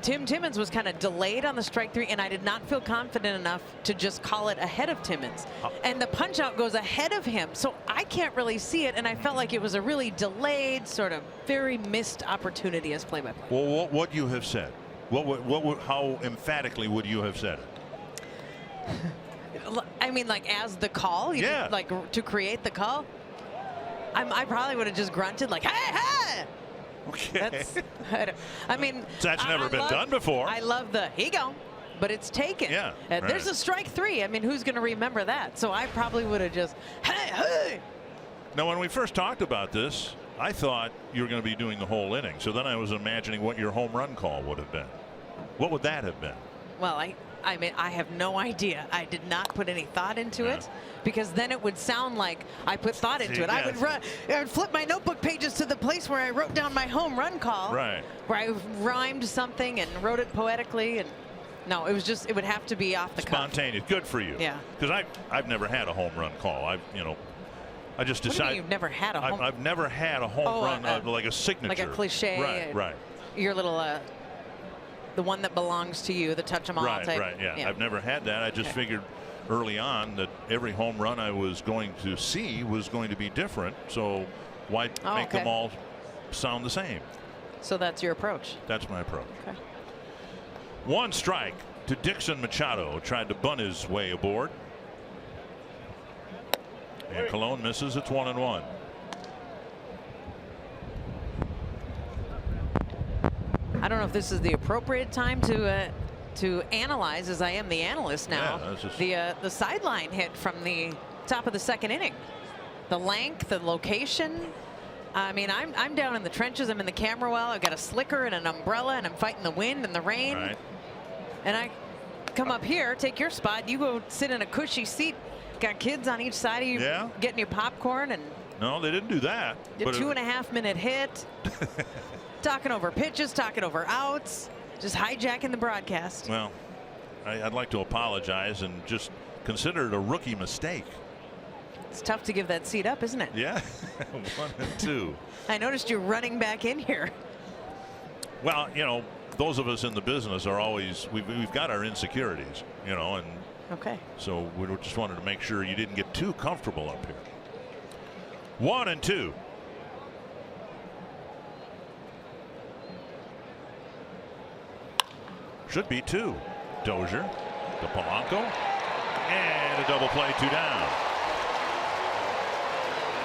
Tim Timmons was kind of delayed on the strike three, and I did not feel confident enough to just call it ahead of Timmons. And the punch out goes ahead of him, so I can't really see it, and I felt like it was a really delayed, sort of very missed opportunity as play-by-play. Well, what would you have said? How emphatically would you have said it? I mean, like as the call, Yeah. like to create the call. I probably would have just grunted like, hey, hey. Okay. I mean, That's never been done before. I love the he go, but it's taken. Yeah, There's right. a strike three. I mean, who's going to remember that? So I probably would have just, hey, hey. Now, when we first talked about this, I thought you were going to be doing the whole inning. So then I was imagining what your home run call would have been. What would that have been? Well, I mean, I have no idea. I did not put any thought into it, because then it would sound like I put thought into it. I would flip my notebook pages to the place where I wrote down my home run call. Right. Where I rhymed something and wrote it poetically, and no, it was just, it would have to be off the cuff. Spontaneous. Good for you. Yeah. Because I've never had a home run call. I just decided. What do you mean you've never had a home? I've never had a home run like a signature. Like a cliche. Right. Your little the one that belongs to you, the touch 'em all type. Right. Yeah. I've never had that. I just figured early on that every home run I was going to see was going to be different. So why make them all sound the same? So that's your approach. That's my approach. Okay. One strike to Dixon Machado. Tried to bunt his way aboard. And Colon misses. It's 1-1. I don't know if this is the appropriate time to analyze, as I am the analyst now, the sideline hit from the top of the second inning. The length, the location. I mean, I'm down in the trenches. I'm in the camera well. I've got a slicker and an umbrella, and I'm fighting the wind and the rain. Right. And I come up here, take your spot. You go sit in a cushy seat. Got kids on each side of you, getting your popcorn, and no, they didn't do that. A 2.5 minute hit. Talking over pitches, talking over outs, just hijacking the broadcast. Well, I'd like to apologize and just consider it a rookie mistake. It's tough to give that seat up, isn't it? Yeah. 1 and 2. I noticed you running back in here. Well, those of us in the business are always, we've got our insecurities, and okay. So we just wanted to make sure you didn't get too comfortable up here. 1 and 2. Should be 2. Dozier to Polanco, and a double play, 2 down.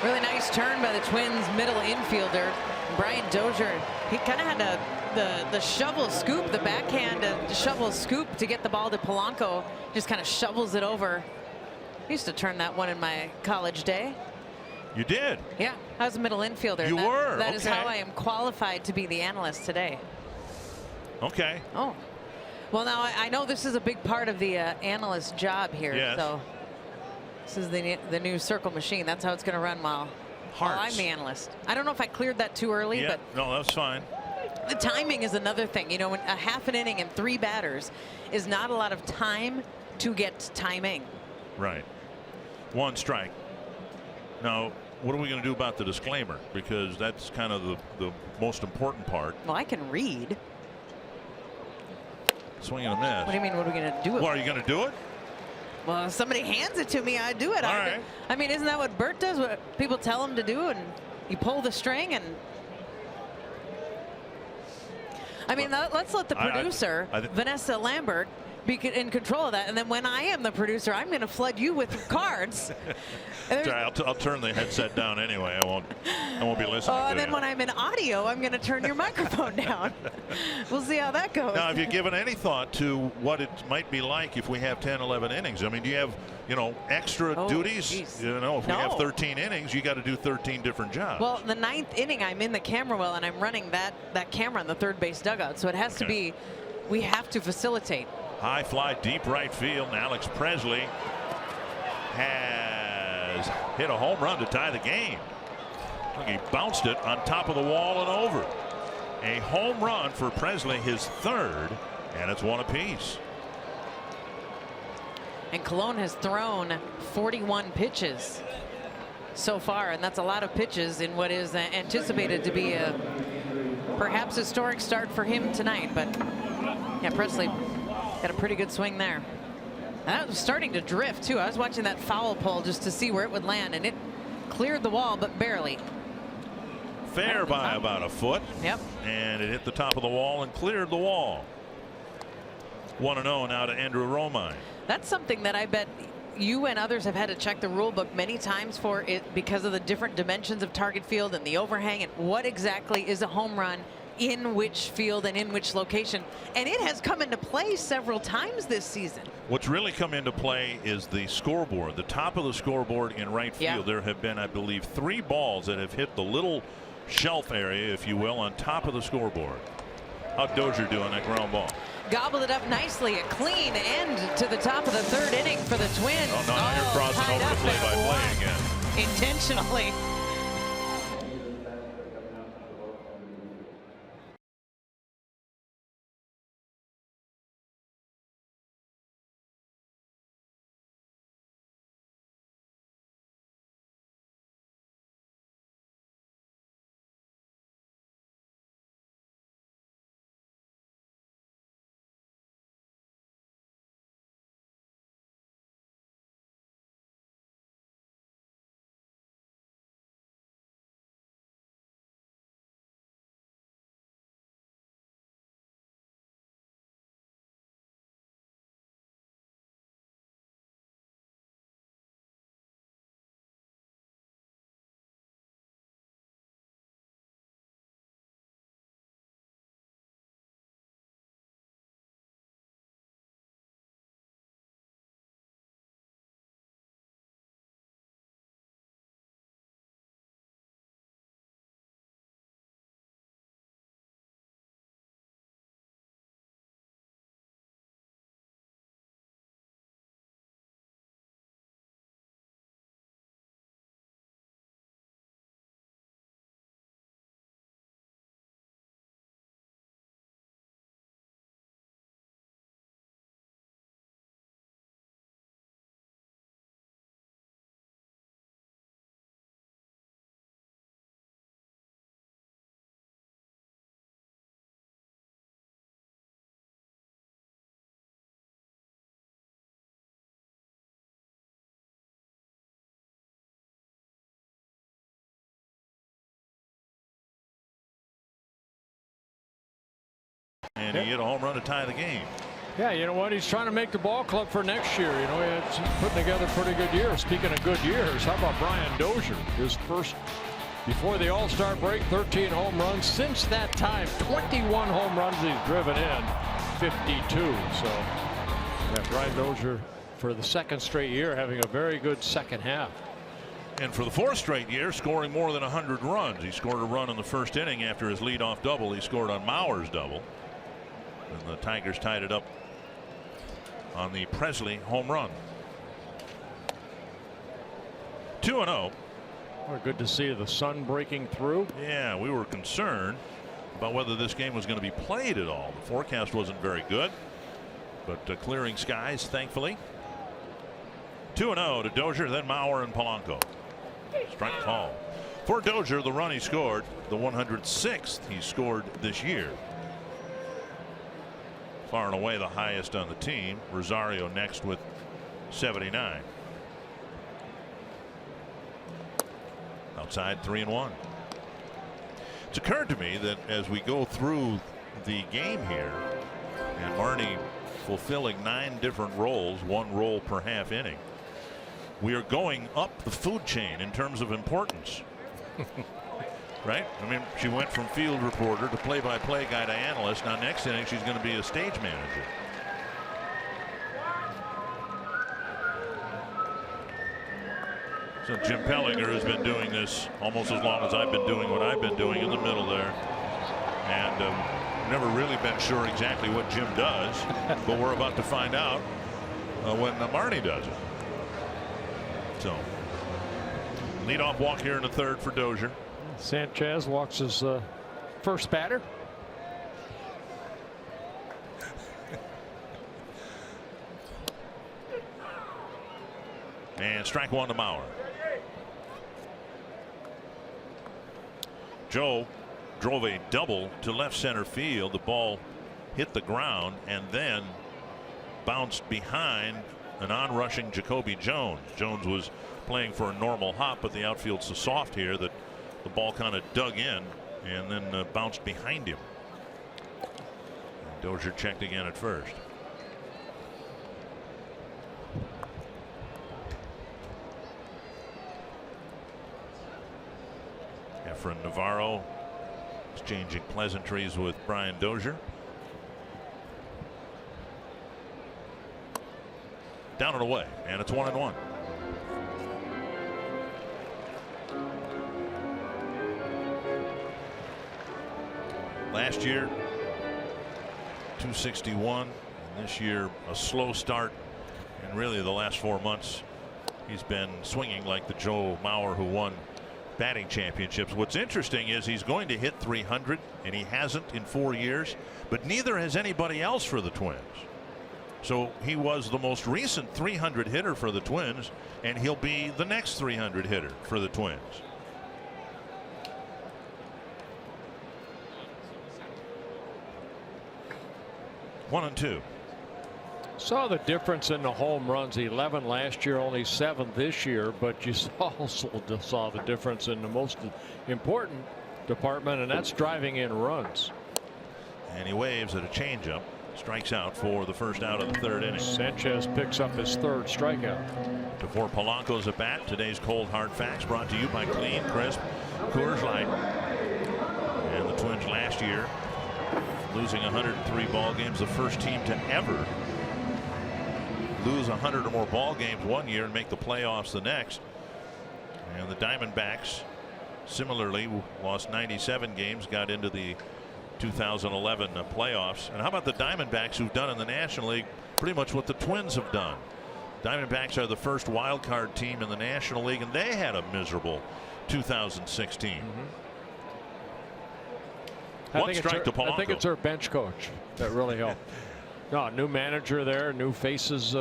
Really nice turn by the Twins middle infielder Brian Dozier. He kind of had the shovel scoop, the backhand shovel scoop to get the ball to Polanco. Just kind of shovels it over. I used to turn that one in my college day. You did? Yeah, I was a middle infielder. You were? That is how I am qualified to be the analyst today. Okay. Oh. Well, now I know this is a big part of the analyst job here. Yes. So this is the new circle machine. That's how it's going to run while I'm the analyst. I don't know if I cleared that too early, but no, that's fine. The timing is another thing. You know, when a half an inning and 3 batters is not a lot of time to get timing. Right. 1 strike. Now, what are we going to do about the disclaimer? Because that's kind of the most important part. Well, I can read. Swing and a miss. What do you mean, what are we going to do? Well, are you going to do it? Well, if somebody hands it to me, I do it. All right. I mean, isn't that what Bert does? What people tell him to do, and you pull the string, and I mean, let's let the producer, Vanessa Lambert, be in control of that. And then when I am the producer, I'm going to flood you with cards. Sorry, I'll turn the headset down anyway. I won't be listening. Oh, and then when I'm in audio, I'm going to turn your microphone down. We'll see how that goes. Now, have you given any thought to what it might be like if we have 10, 11 innings? I mean, do you have, extra duties? Geez. You know, if we have 13 innings, you got to do 13 different jobs. Well, the 9th inning, I'm in the camera well, and I'm running that camera in the third base dugout. So it has to be, we have to facilitate. High fly, deep right field, and Alex Presley has hit a home run to tie the game. Look, he bounced it on top of the wall and over. A home run for Presley, his 3rd, and it's 1 apiece. And Colon has thrown 41 pitches so far, and that's a lot of pitches in what is anticipated to be a perhaps historic start for him tonight. But yeah, Presley got a pretty good swing there. And that was starting to drift too. I was watching that foul pole just to see where it would land, and it cleared the wall, but barely. Fair by about a foot. Yep. And it hit the top of the wall and cleared the wall. 1-0 now to Andrew Romine. That's something that I bet you and others have had to check the rule book many times for it, because of the different dimensions of target field and the overhang and what exactly is a home run in which field and in which location. And it has come into play several times this season. What's really come into play is the scoreboard, the top of the scoreboard in right field. Yeah. There have been, I believe, 3 balls that have hit the little shelf area, if you will, on top of the scoreboard. How'd Dozier do on that ground ball? Gobbled it up nicely. A clean end to the top of the 3rd inning for the Twins. Oh, no, now you're crossing tied over up to play-by-play again. Intentionally. And he hit a home run to tie the game. Yeah, you know what? He's trying to make the ball club for next year. You know, he's putting together a pretty good year. Speaking of good years, how about Brian Dozier? His first, before the All-Star break, 13 home runs. Since that time, 21 home runs he's driven in, 52. So, yeah, Brian Dozier for the 2nd straight year having a very good second half. And for the 4th straight year, scoring more than 100 runs. He scored a run in the 1st inning after his leadoff double. He scored on Mauer's double. And the Tigers tied it up on the Presley home run. 2-0. Well, good to see the sun breaking through. Yeah, we were concerned about whether this game was going to be played at all. The forecast wasn't very good, but clearing skies, thankfully. 2-0 to Dozier, then Mauer and Polanco. Strike call. For Dozier, the run he scored, the 106th he scored this year. Far and away the highest on the team. Rosario next with 79. Outside 3-1. It's occurred to me that as we go through the game here, and Marnie fulfilling 9 different roles, 1 role per half inning, we are going up the food chain in terms of importance. Right? I mean, she went from field reporter to play-by-play guy to analyst. Now next inning she's going to be a stage manager. So Jim Pellinger has been doing this almost as long as I've been doing what I've been doing in the middle there, and never really been sure exactly what Jim does, but we're about to find out when Marnie does it. So leadoff walk here in the 3rd for Dozier. Sanchez walks his first batter. And strike 1 to Mauer. Joe drove a double to left center field. The ball hit the ground and then bounced behind an on-rushing Jacoby Jones. Jones was playing for a normal hop, but the outfield's so soft here that the ball kind of dug in and then bounced behind him. And Dozier checked again at first. Efren Navarro exchanging pleasantries with Brian Dozier. Down and away, and it's 1-1. Last year 261, and this year a slow start, and really the last 4 months he's been swinging like the Joe Mauer who won batting championships. What's interesting is he's going to hit 300, and he hasn't in 4 years, but neither has anybody else for the Twins. So he was the most recent 300 hitter for the Twins, and he'll be the next 300 hitter for the Twins. One and two. Saw the difference in the home runs. 11 last year, only 7 this year, but you also saw the difference in the most important department, and that's driving in runs. And he waves at a changeup. Strikes out for the first out of the 3rd inning. Sanchez picks up his 3rd strikeout. Before Polanco's at bat, today's cold hard facts brought to you by Clean, Crisp, Coors Light. And the Twins last year losing 103 ball games, the first team to ever lose 100 or more ball games one year and make the playoffs the next. And the Diamondbacks similarly lost 97 games, got into the 2011 playoffs. And how about the Diamondbacks, who've done in the National League pretty much what the Twins have done? Diamondbacks are the first wild card team in the National League, and they had a miserable 2016. One strike to Polanco. I think it's our bench coach that really helped. No, new manager there, new faces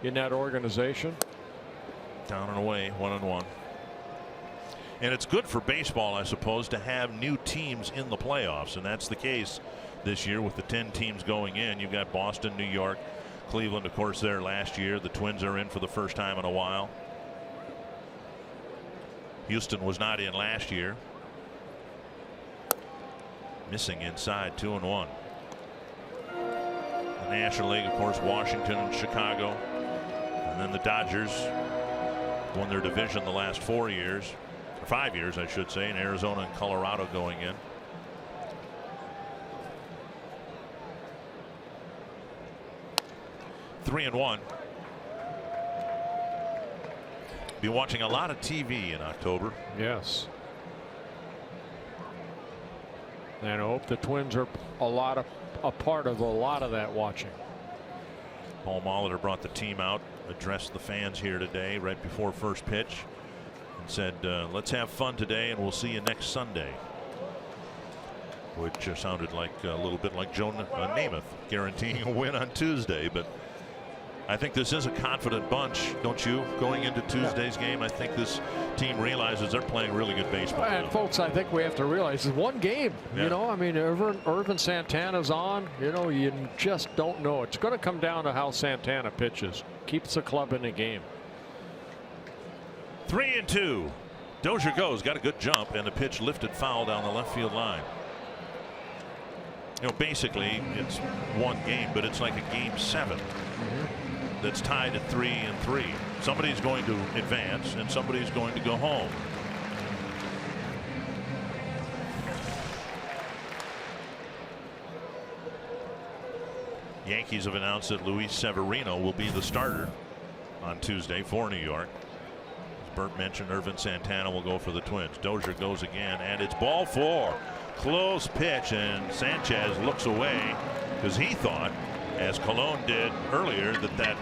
in that organization. Down and away, 1-1. And it's good for baseball, I suppose, to have new teams in the playoffs, and that's the case this year with the 10 teams going in. You've got Boston, New York, Cleveland, of course, there last year. The Twins are in for the first time in a while. Houston was not in last year. Missing inside, 2-1. The National League, of course, Washington and Chicago, and then the Dodgers won their division the last 4 years, or 5 years, I should say, and Arizona and Colorado going in. Three and one. Be watching a lot of TV in October. Yes. And I hope the Twins are a part of a lot of that watching. Paul Molitor brought the team out, addressed the fans here today right before first pitch, and said, let's have fun today and we'll see you next Sunday. which sounded like a little bit like Joe Namath guaranteeing a win on Tuesday. But I think this is a confident bunch, don't you? Going into Tuesday's game, I think this team realizes they're playing really good baseball. And folks, I think we have to realize it's one game. Yeah. You know, I mean, Ervin Santana's on. You know, you just don't know. It's going to come down to how Santana pitches. Keeps the club in the game. 3-2. Dozier goes, got a good jump, and the pitch lifted foul down the left field line. You know, basically, it's one game, but it's like a game 7. That's tied at 3-3. Somebody's going to advance and somebody's going to go home. Yankees have announced that Luis Severino will be the starter on Tuesday for New York. As Bert mentioned, Ervin Santana will go for the Twins. Dozier goes again, and it's ball 4. Close pitch, and Sanchez looks away because he thought, as Colon did earlier, that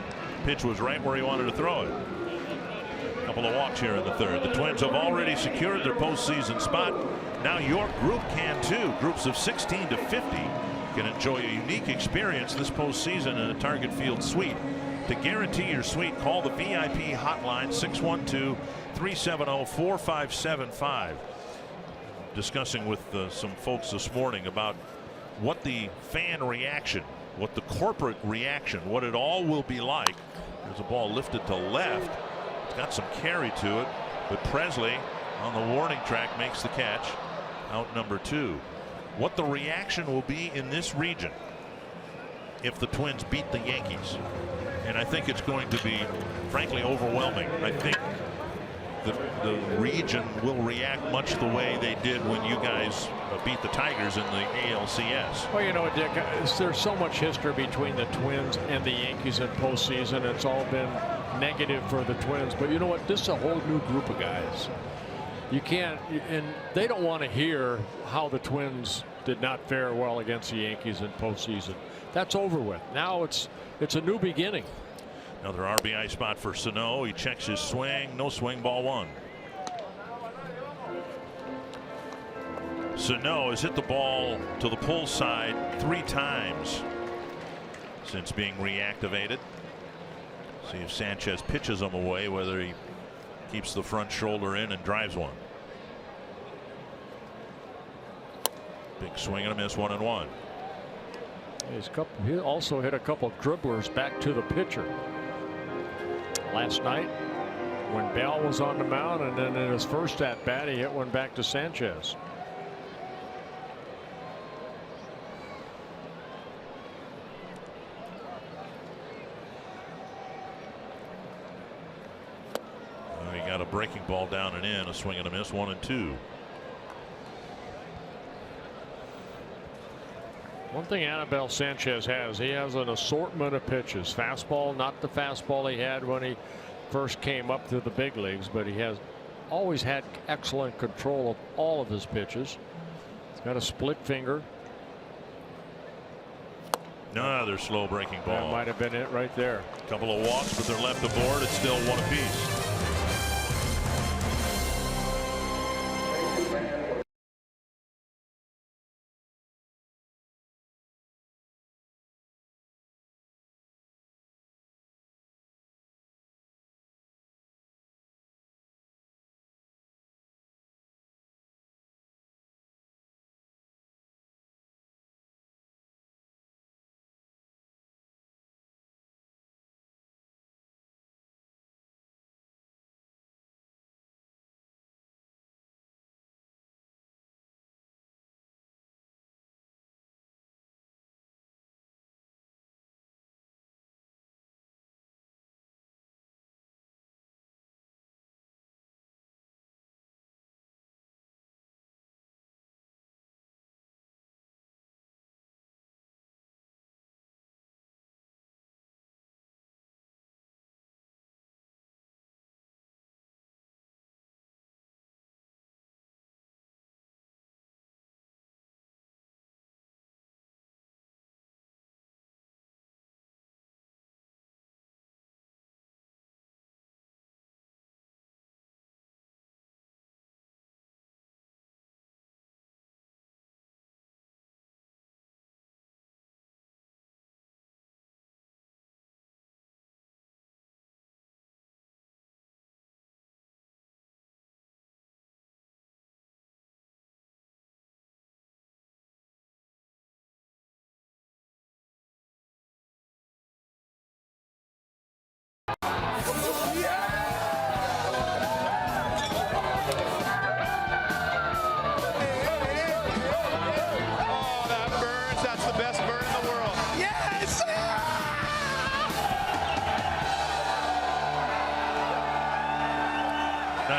pitch was right where he wanted to throw it. A couple of walks here in the 3rd. The Twins have already secured their postseason spot. Now your group can too. Groups of 16 to 50 can enjoy a unique experience this postseason in a Target Field suite. To guarantee your suite, call the VIP hotline 612-370-4575. Discussing with some folks this morning about what the fan reaction, what the corporate reaction, what it all will be like. There's a ball lifted to left. It's got some carry to it, but Presley on the warning track makes the catch. Out number 2. What the reaction will be in this region if the Twins beat the Yankees. And I think it's going to be, frankly, overwhelming. I think the region will react much the way they did when you guys beat the Tigers in the ALCS. Well, you know, Dick, there's so much history between the Twins and the Yankees in postseason. It's all been negative for the Twins. But you know what? This is a whole new group of guys. You can't, and they don't want to hear how the Twins did not fare well against the Yankees in postseason. That's over with. Now it's a new beginning. Another RBI spot for Sano. He checks his swing. No swing, ball 1. Sano has hit the ball to the pull side 3 times since being reactivated. See if Sanchez pitches him away, whether he keeps the front shoulder in and drives one. Big swing and a miss, 1-1. He also hit a couple of dribblers back to the pitcher last night when Bell was on the mound, and then in his first at bat he hit one back to Sanchez. He got a breaking ball down and in, a swing and a miss, 1-2. One thing Anabel Sanchez has, he has an assortment of pitches. Fastball, not the fastball he had when he first came up to the big leagues, but he has always had excellent control of all of his pitches. He's got a split finger. Another slow breaking ball. That might have been it right there. A couple of walks, but they're left aboard. It's still 1 apiece.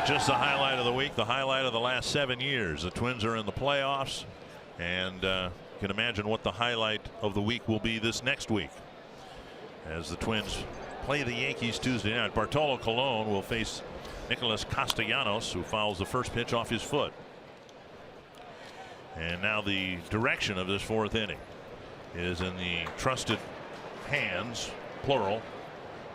not just the highlight of the week, the highlight of the last 7 years. The Twins are in the playoffs, and you can imagine what the highlight of the week will be this next week as the Twins play the Yankees Tuesday night. Bartolo Colon will face Nicholas Castellanos, who fouls the first pitch off his foot. And now the direction of this 4th inning is in the trusted hands, plural,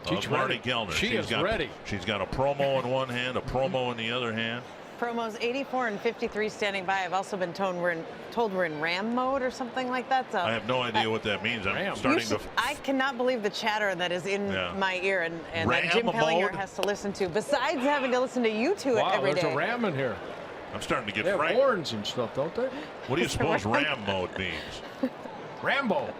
of Marty Gellner. She's ready. She's got a promo in one hand, a promo in the other hand. Promos 84 and 53 standing by. I've also been told we're in Ram mode or something like that. So I have no idea what that means. I'm starting to. I cannot believe the chatter that is in my ear and that Ram Jim Pellinger mode? has to listen to. Besides having to listen to you two every day. There's a Ram in here. I'm starting to get They have frightened. horns and stuff, don't they? What do you suppose Ram mode means? Rambo.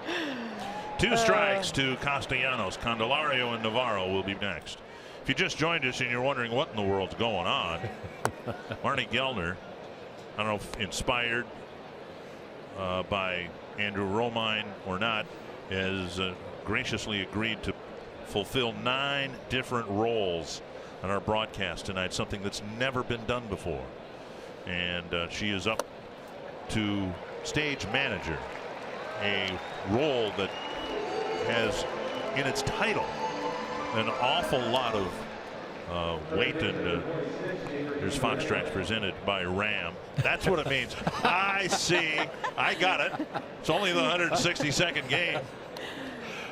2 strikes to Castellanos. Candelario and Navarro will be next. If you just joined us and you're wondering what in the world's going on, Marty Gellner, I don't know if inspired by Andrew Romine or not, has graciously agreed to fulfill 9 different roles on our broadcast tonight, something that's never been done before. And she is up to stage manager, a role that has in its title an awful lot of weight. And there's Fox Tracks presented by Ram. That's what it means. I see. I got it. It's only the 162nd game.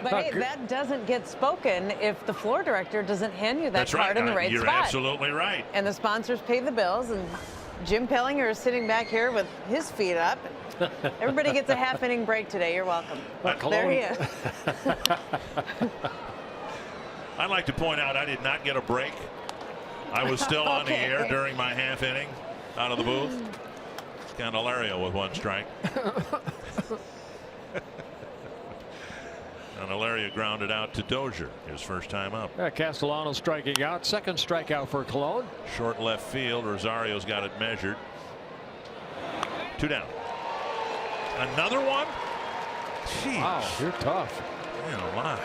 But hey, that doesn't get spoken if the floor director doesn't hand you that That's card right. in the right You're spot. absolutely right. And the sponsors pay the bills, and Jim Pellinger is sitting back here with his feet up. Everybody gets a half-inning break today. You're welcome. There he is. I'd like to point out I did not get a break. I was still on the air during my half inning out of the booth. Candelario with 1 strike. Candelario grounded out to Dozier, his first time up. Yeah, Castellanos striking out. 2nd strikeout for Colon. Short left field. Rosario's got it measured. 2 down. Another one? Jeez. Wow, you're tough. Man alive.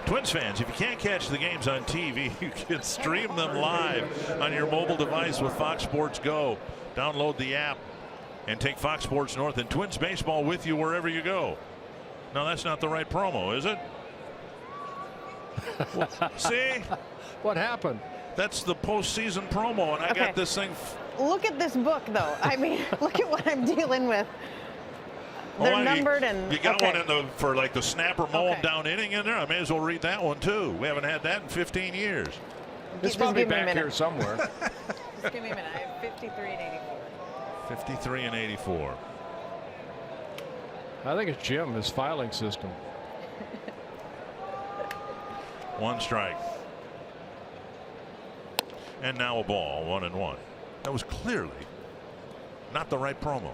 Twins fans, if you can't catch the games on TV, you can stream them live on your mobile device with Fox Sports Go. Download the app and take Fox Sports North and Twins baseball with you wherever you go. No, that's not the right promo, is it? Well, see? What happened? That's the postseason promo, and I got this thing. Look at this book, though. I mean, look at what I'm dealing with. They're numbered and you got one in the for like the snapper mowing down inning in there. I may as well read that one too. We haven't had that in 15 years. It's probably back here somewhere. Just give me a minute. I have 53 and 84. 53 and 84. I think it's Jim, his filing system. 1 strike. And now a ball, 1-1. That was clearly not the right promo.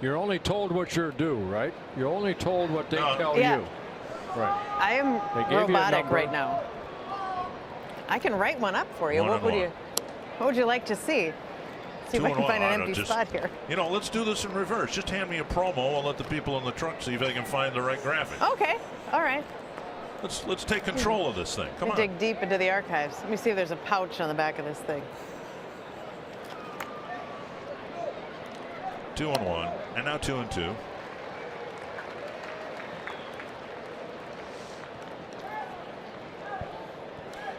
You're only told what you're due, right? You're only told what they tell you. Right. I am robotic right now. I can write one up for you. What would you like to see? See if I can find an empty spot here. You know, let's do this in reverse. Just hand me a promo and let the people in the truck see if they can find the right graphic. Okay. All right. Let's take control of this thing. Come on. Dig deep into the archives. Let me see if there's a pouch on the back of this thing. 2-1, and now 2-2.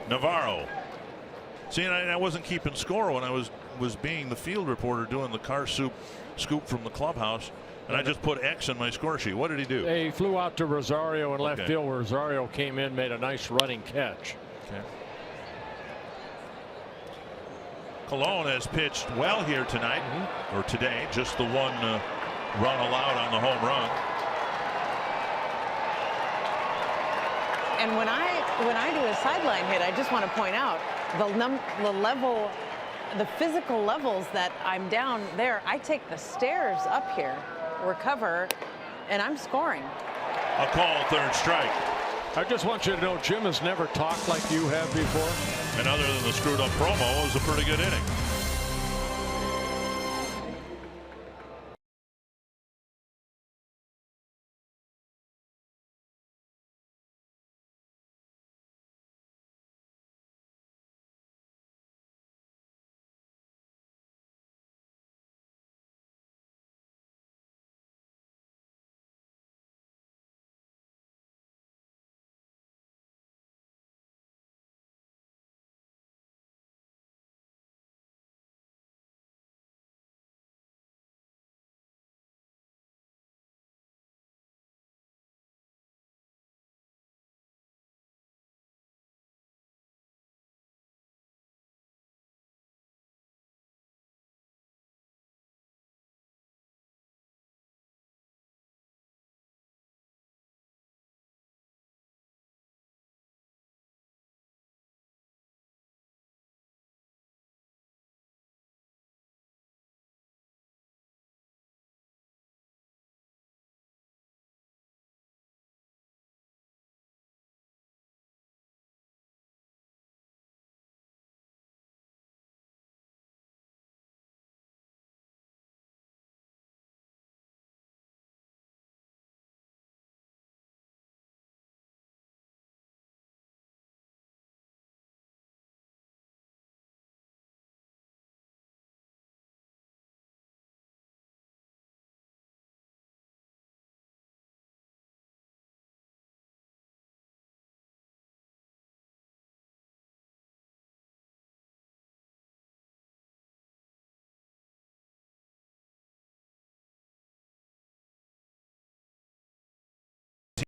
Navarro. See, and I wasn't keeping score when I was being the field reporter doing the car scoop from the clubhouse, and I just put X in my score sheet. What did he do? They flew out to Rosario in left field. Where Rosario came in, made a nice running catch. Okay. Colon has pitched well here tonight, or today, just the 1 run allowed on the home run. And when I do a sideline hit, I just want to point out the physical levels that I'm down there. I take the stairs up here, recover, and I'm scoring. A call, 3rd strike. I just want you to know Jim has never talked like you have before. And other than the screwed up promo, it was a pretty good inning.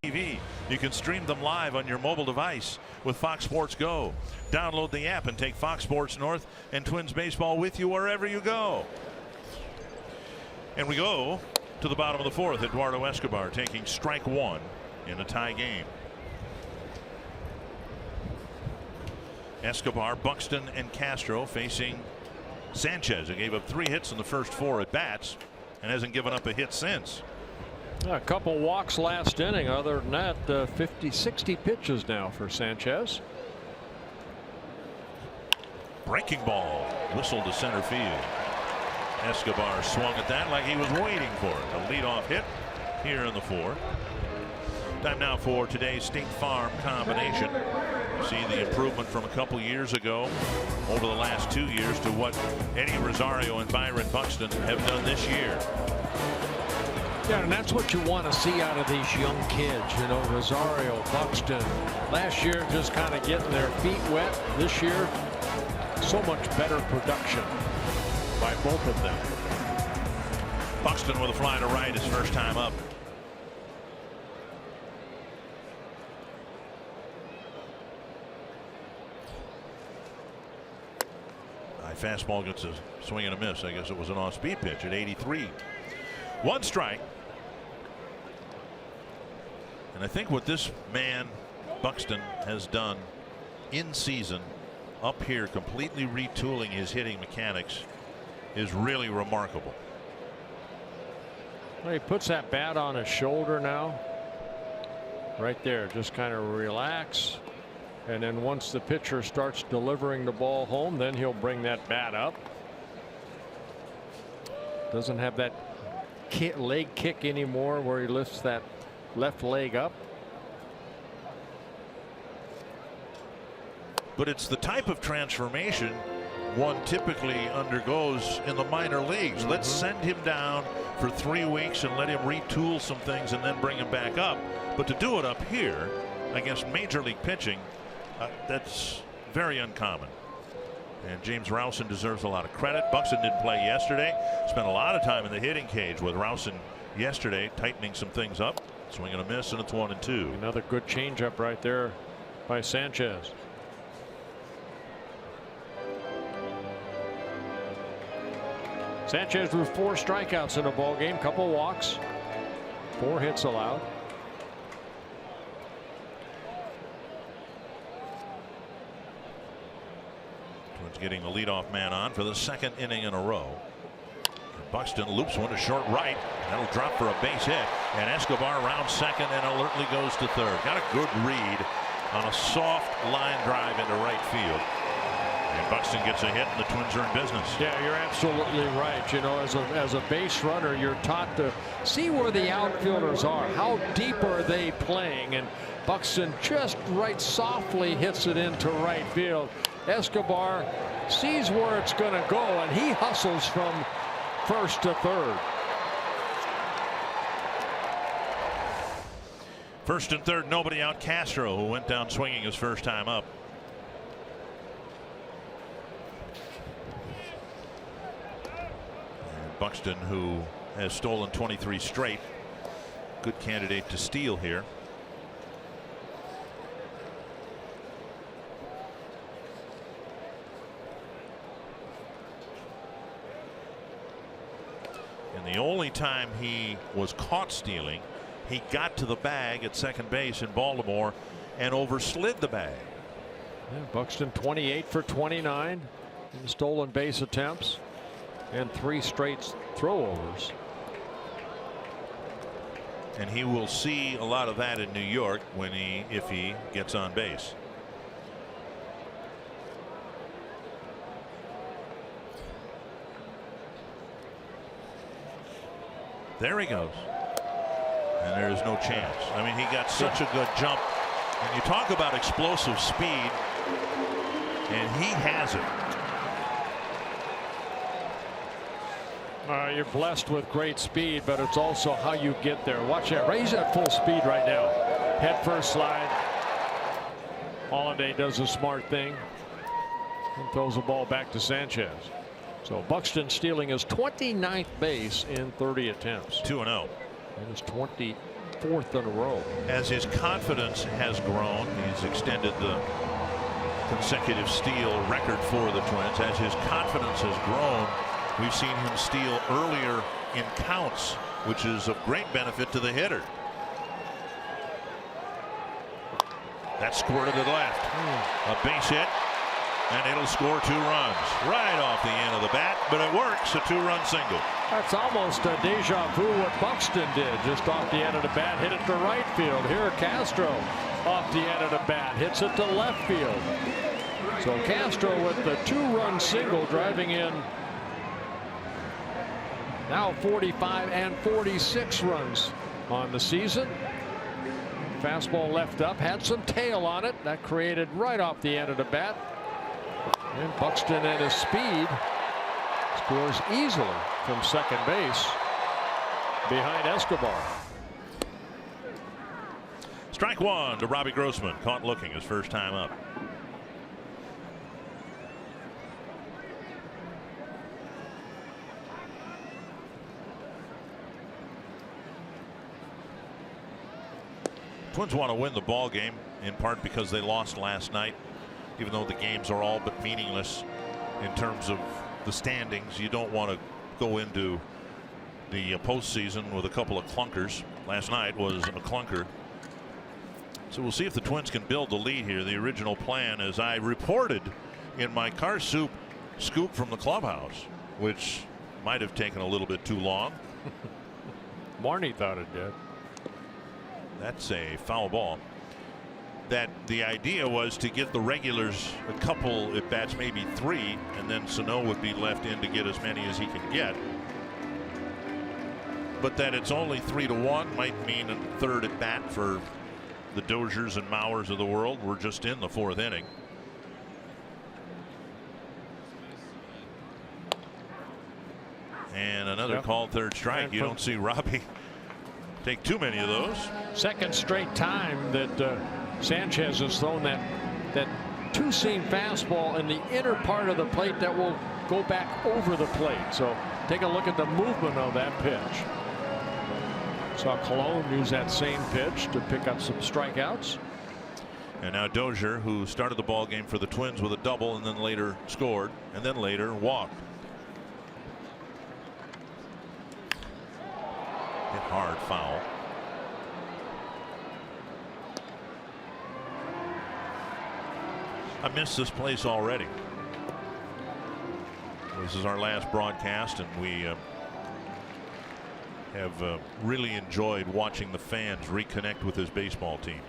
TV. You can stream them live on your mobile device with Fox Sports Go. Download the app and take Fox Sports North and Twins baseball with you wherever you go. And we go to the bottom of the fourth. Eduardo Escobar taking strike one in a tie game. Escobar, Buxton, and Castro facing Sanchez, who gave up 3 hits in the first 4 at bats and hasn't given up a hit since. A couple walks last inning. Other than that, 50-60 pitches now for Sanchez. Breaking ball whistled to center field. Escobar swung at that like he was waiting for it. A leadoff hit here in the 4th. Time now for today's State Farm combination. See the improvement from a couple years ago over the last 2 years to what Eddie Rosario and Byron Buxton have done this year. Yeah, and that's what you want to see out of these young kids. You know, Rosario, Buxton. Last year just kind of getting their feet wet. This year, so much better production by both of them. Buxton with a fly to right his first time up. Fastball gets a swing and a miss. I guess it was an off-speed pitch at 83. 1 strike. And I think what this man Buxton has done in season up here, completely retooling his hitting mechanics, is really remarkable. Well, he puts that bat on his shoulder now. Right there, just kind of relax. And then once the pitcher starts delivering the ball home, then he'll bring that bat up. Doesn't have that leg kick anymore where he lifts that left leg up. But it's the type of transformation one typically undergoes in the minor leagues. Let's send him down for 3 weeks and let him retool some things and then bring him back up. But to do it up here against major league pitching, that's very uncommon. And James Rowson deserves a lot of credit. Buxton didn't play yesterday. Spent a lot of time in the hitting cage with Rowson yesterday, tightening some things up. Swing and a miss, and it's 1-2. Another good changeup right there by Sanchez. Sanchez with 4 strikeouts in a ball game, couple walks, 4 hits allowed. Getting the leadoff man on for the 2nd inning in a row. Buxton loops one to short right. That'll drop for a base hit. And Escobar rounds second and alertly goes to third. Got a good read on a soft line drive into right field. And Buxton gets a hit and the Twins are in business. Yeah, you're absolutely right. You know, as a base runner, you're taught to see where the outfielders are. How deep are they playing? And Buxton just right softly hits it into right field. Escobar sees where it's going to go, and he hustles from first to third. First and third, nobody out. Castro, who went down swinging his first time up. And Buxton, who has stolen 23 straight. Good candidate to steal here. The only time he was caught stealing, he got to the bag at second base in Baltimore and overslid the bag. Yeah, Buxton 28 for 29 in stolen base attempts and 3 straight throwovers. And he will see a lot of that in New York when if he gets on base. There he goes. And there is no chance. I mean, he got such a good jump. And you talk about explosive speed, and he has it. You're blessed with great speed, but it's also how you get there. Watch that. He's at full speed right now. Head first slide. Holiday does a smart thing and throws the ball back to Sanchez. So Buxton stealing his 29th base in 30 attempts. 2-0. And his 20 4th in a row. As his confidence has grown, he's extended the consecutive steal record for the Twins. As his confidence has grown, we've seen him steal earlier in counts, which is of great benefit to the hitter. That squirted to left. A base hit, and it'll score 2 runs right off the end of the bat, but it works. A 2-run single. That's almost a deja vu what Buxton did, just off the end of the bat, hit it to right field. Here Castro off the end of the bat, hits it to left field. So Castro with the 2-run single, driving in now 45 and 46 runs on the season. Fastball left up, had some tail on it. That created right off the end of the bat. And Buxton at his speed scores easily from second base behind Escobar. Strike 1 to Robbie Grossman, caught looking his first time up. Twins want to win the ball game, in part because they lost last night. Even though the games are all but meaningless in terms of the standings, you don't want to go into the postseason with a couple of clunkers. Last night was a clunker. So we'll see if the Twins can build the lead here. The original plan, as I reported in my car soup scoop from the clubhouse, which might have taken a little bit too long. Marnie thought it did. That's a foul ball. That the idea was to get the regulars a couple at bats, maybe 3, and then Sano would be left in to get as many as he can get. But that it's only 3-1 might mean a 3rd at bat for the Doziers and Mauers of the world. We're just in the 4th inning. And another called 3rd strike. You don't see Robbie take too many of those. Second straight time that Sanchez has thrown that 2-seam fastball in the inner part of the plate that will go back over the plate. So take a look at the movement of that pitch. Saw Cologne use that same pitch to pick up some strikeouts. And now Dozier, who started the ball game for the Twins with a double and then later scored and then later walked. Hit hard, foul. I miss this place already. This is our last broadcast, and we have really enjoyed watching the fans reconnect with this baseball team.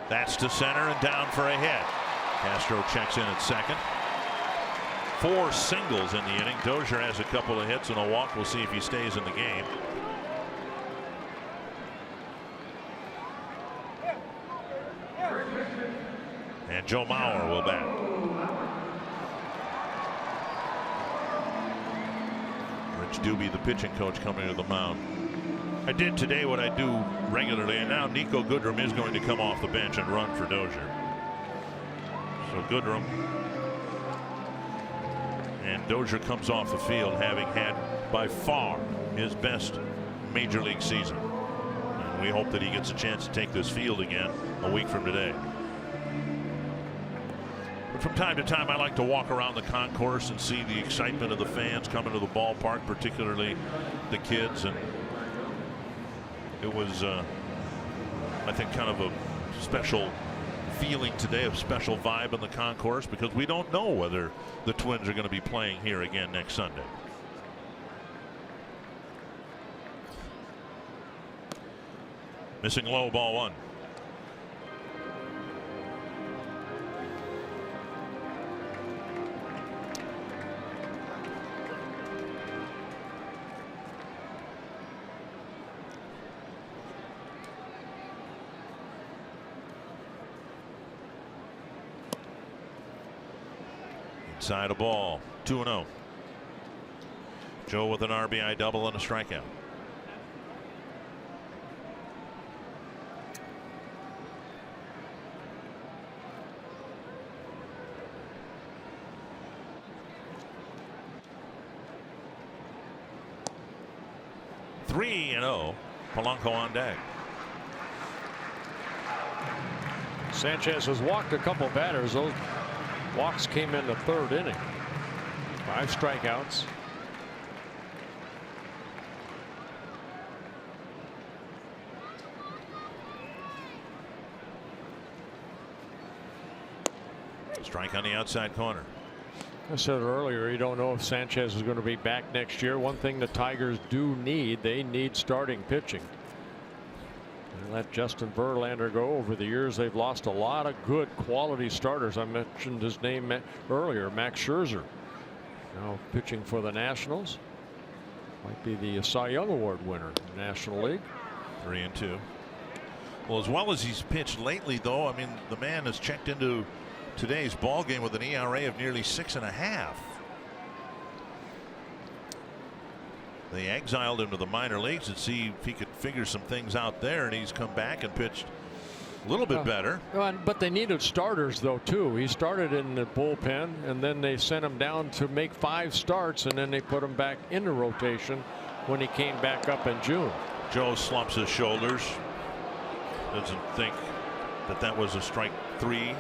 That's to center and down for a hit. Castro checks in at second. 4 singles in the inning. Dozier has a couple of hits and a walk. We'll see if he stays in the game. And Joe Mauer will bat. Rich Doobie, the pitching coach, coming to the mound. I did today what I do regularly, and now Nico Goodrum is going to come off the bench and run for Dozier. So Goodrum and Dozier comes off the field having had by far his best major league season. And we hope that he gets a chance to take this field again a week from today. But from time to time, I like to walk around the concourse and see the excitement of the fans coming to the ballpark, particularly the kids. And it was, I think, kind of a special feeling today, a special vibe in the concourse, because we don't know whether the Twins are going to be playing here again next Sunday. Missing low, ball 1. Inside a ball, 2-0. Joe with an RBI double and a strikeout. 3-0. Polanco on deck. Sanchez has walked a couple batters. Those walks came in the 3rd inning. 5 strikeouts. Strike on the outside corner. I said earlier, you don't know if Sanchez is going to be back next year. One thing the Tigers do need, they need starting pitching. They let Justin Verlander go. Over the years, they've lost a lot of good quality starters. I mentioned his name earlier, Max Scherzer. Now pitching for the Nationals. Might be the Cy Young Award winner in the National League. 3-2. Well, as well as he's pitched lately, though, I mean, the man has checked into today's ball game with an ERA of nearly 6.5. They exiled him to the minor leagues to see if he could figure some things out there, and he's come back and pitched a little bit better. But they needed starters, though, too. He started in the bullpen, and then they sent him down to make 5 starts, and then they put him back into rotation when he came back up in June. Joe slumps his shoulders. Doesn't think that was a strike 3.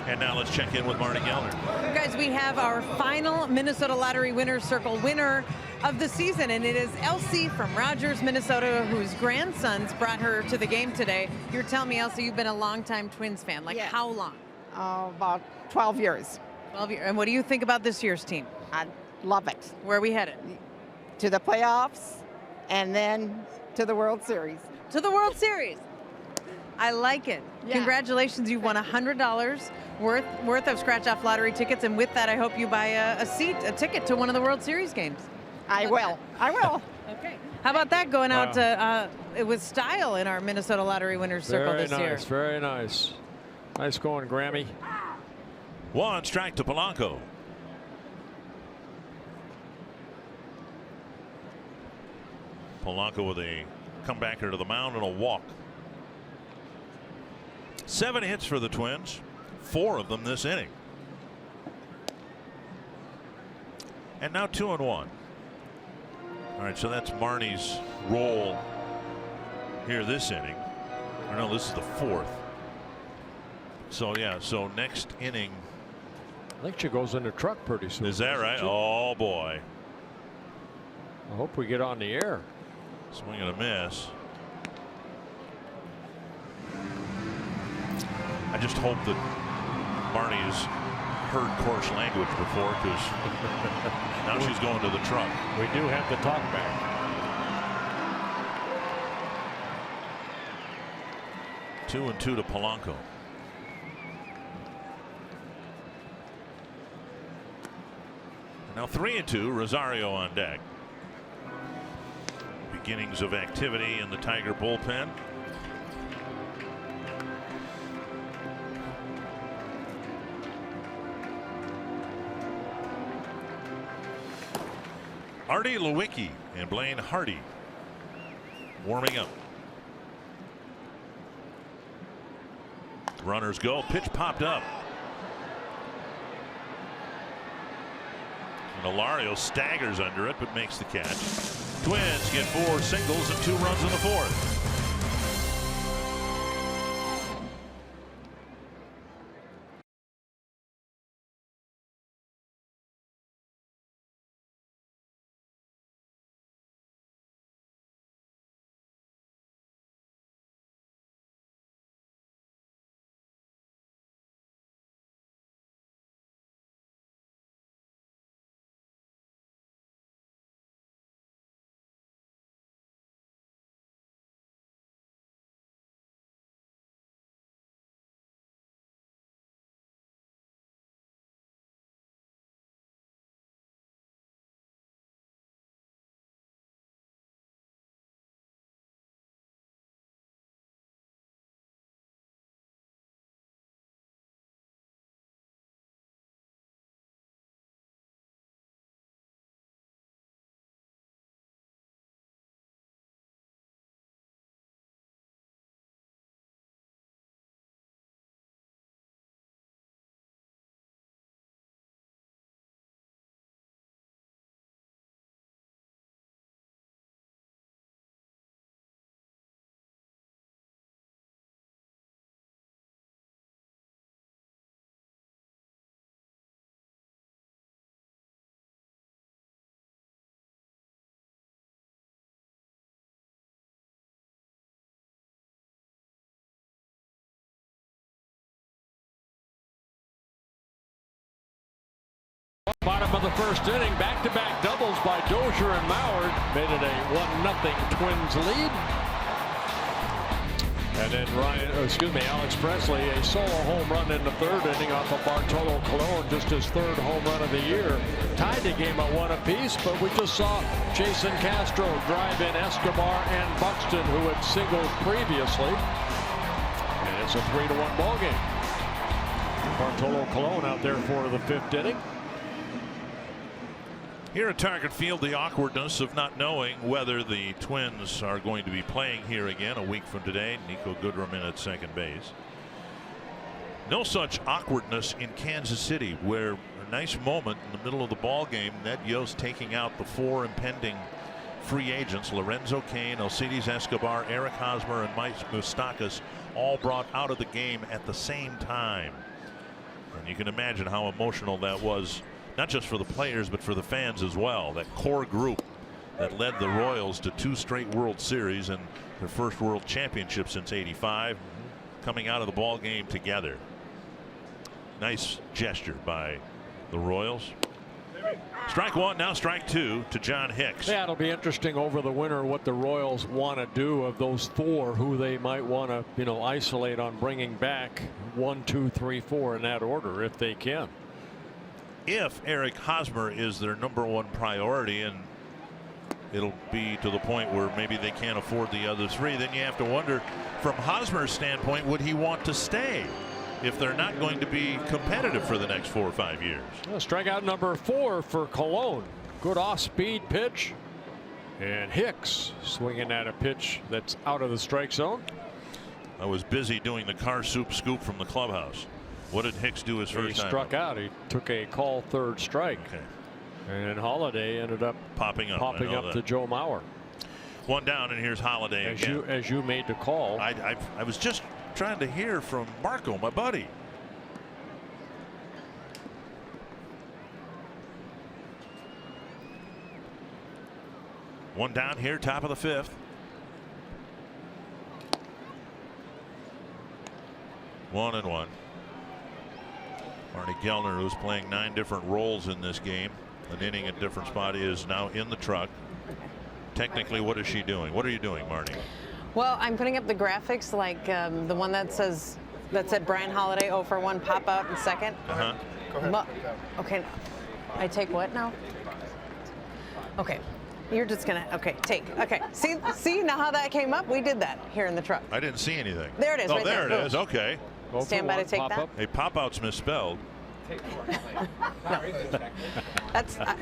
And now let's check in with Marty Gellner. Guys, we have our final Minnesota Lottery Winners Circle winner of the season, and it is Elsie from Rogers, Minnesota, whose grandsons brought her to the game today. You're telling me, Elsie, you've been a longtime Twins fan. Like, Yes. how long? About 12 years. 12 years. And what do you think about this year's team? I love it. Where are we headed? To the playoffs and then to the World Series. To the World Series. I like it. Yeah. Congratulations, you've won $100 worth of scratch-off lottery tickets, and with that, I hope you buy a ticket to one of the World Series games. I will. Okay. How about that, going out with style in our Minnesota Lottery Winners Circle this year? Very nice. Nice going, Grammy. 1 strike to Polanco. Polanco with a comebacker to the mound and a walk. 7 hits for the Twins, 4 of them this inning. And now 2-1. All right, so that's Marnie's role here this inning. Or no, this is the 4th. So yeah, so next inning. I think she goes in the truck pretty soon. Is that right? Oh boy. I hope we get on the air. Swing and a miss. I just hope that Marnie has heard coarse language before, because now she's going to the truck. We do have the talk back. 2-2 to Polanco. Now 3-2, Rosario on deck. Beginnings of activity in the Tiger bullpen. Artie Lewicki and Blaine Hardy warming up. Runners go. Pitch popped up. Candelario staggers under it but makes the catch. Twins get 4 singles and 2 runs in the 4th. bottom of the first inning. Back-to-back doubles by Dozier and Mauer made it a 1-0 Twins lead. And then Alex Presley, a solo home run in the third inning off of Bartolo Colon, just his third home run of the year. Tied the game at 1 apiece, but we just saw Jason Castro drive in Escobar and Buxton, who had singled previously. And it's a 3-1 ball game. Bartolo Colon out there for the 5th inning. Here at Target Field, the awkwardness of not knowing whether the Twins are going to be playing here again a week from today. Nico Goodrum in at second base. No such awkwardness in Kansas City, where a nice moment in the middle of the ball game, Ned Yost taking out the 4 impending free agents, Lorenzo Cain, Alcides Escobar, Eric Hosmer, and Mike Moustakas, all brought out of the game at the same time. And you can imagine how emotional that was, not just for the players, but for the fans as well. That core group that led the Royals to 2 straight World Series and their first World Championship since '85, coming out of the ball game together. Nice gesture by the Royals. Strike 1, now strike 2 to John Hicks. Yeah, it'll be interesting over the winter what the Royals want to do of those 4, who they might want to, isolate on bringing back 1, 2, 3, 4 in that order if they can. If Eric Hosmer is their #1 priority, and it'll be to the point where maybe they can't afford the other 3, then you have to wonder, from Hosmer's standpoint, would he want to stay if they're not going to be competitive for the next 4 or 5 years? Strikeout number 4 for Colon. Good off-speed pitch. And Hicks swinging at a pitch that's out of the strike zone. I was busy doing the car soup scoop from the clubhouse. What did Hicks do his first time? He struck out. He took a call third strike. Okay. And then Holiday ended up popping up to Joe Mauer. 1 down, and here's Holiday again. As you made the call. I was just trying to hear from Marco, my buddy. One down here, top of the 5th. 1-1. Arnie Gellner, who's playing 9 different roles in this game, an inning at a different spot, is now in the truck. Technically, what is she doing? What are you doing, Marnie? Well, I'm putting up the graphics, like the one that said Brian Holiday 0 for 1 pop out in second. Go ahead. Okay. I take what now? Okay. You're just gonna take. Okay. See now how that came up? We did that here in the truck. I didn't see anything. There it is. Oh, right there it is. Okay. Stand by to take that. A pop out's misspelled. No. That's down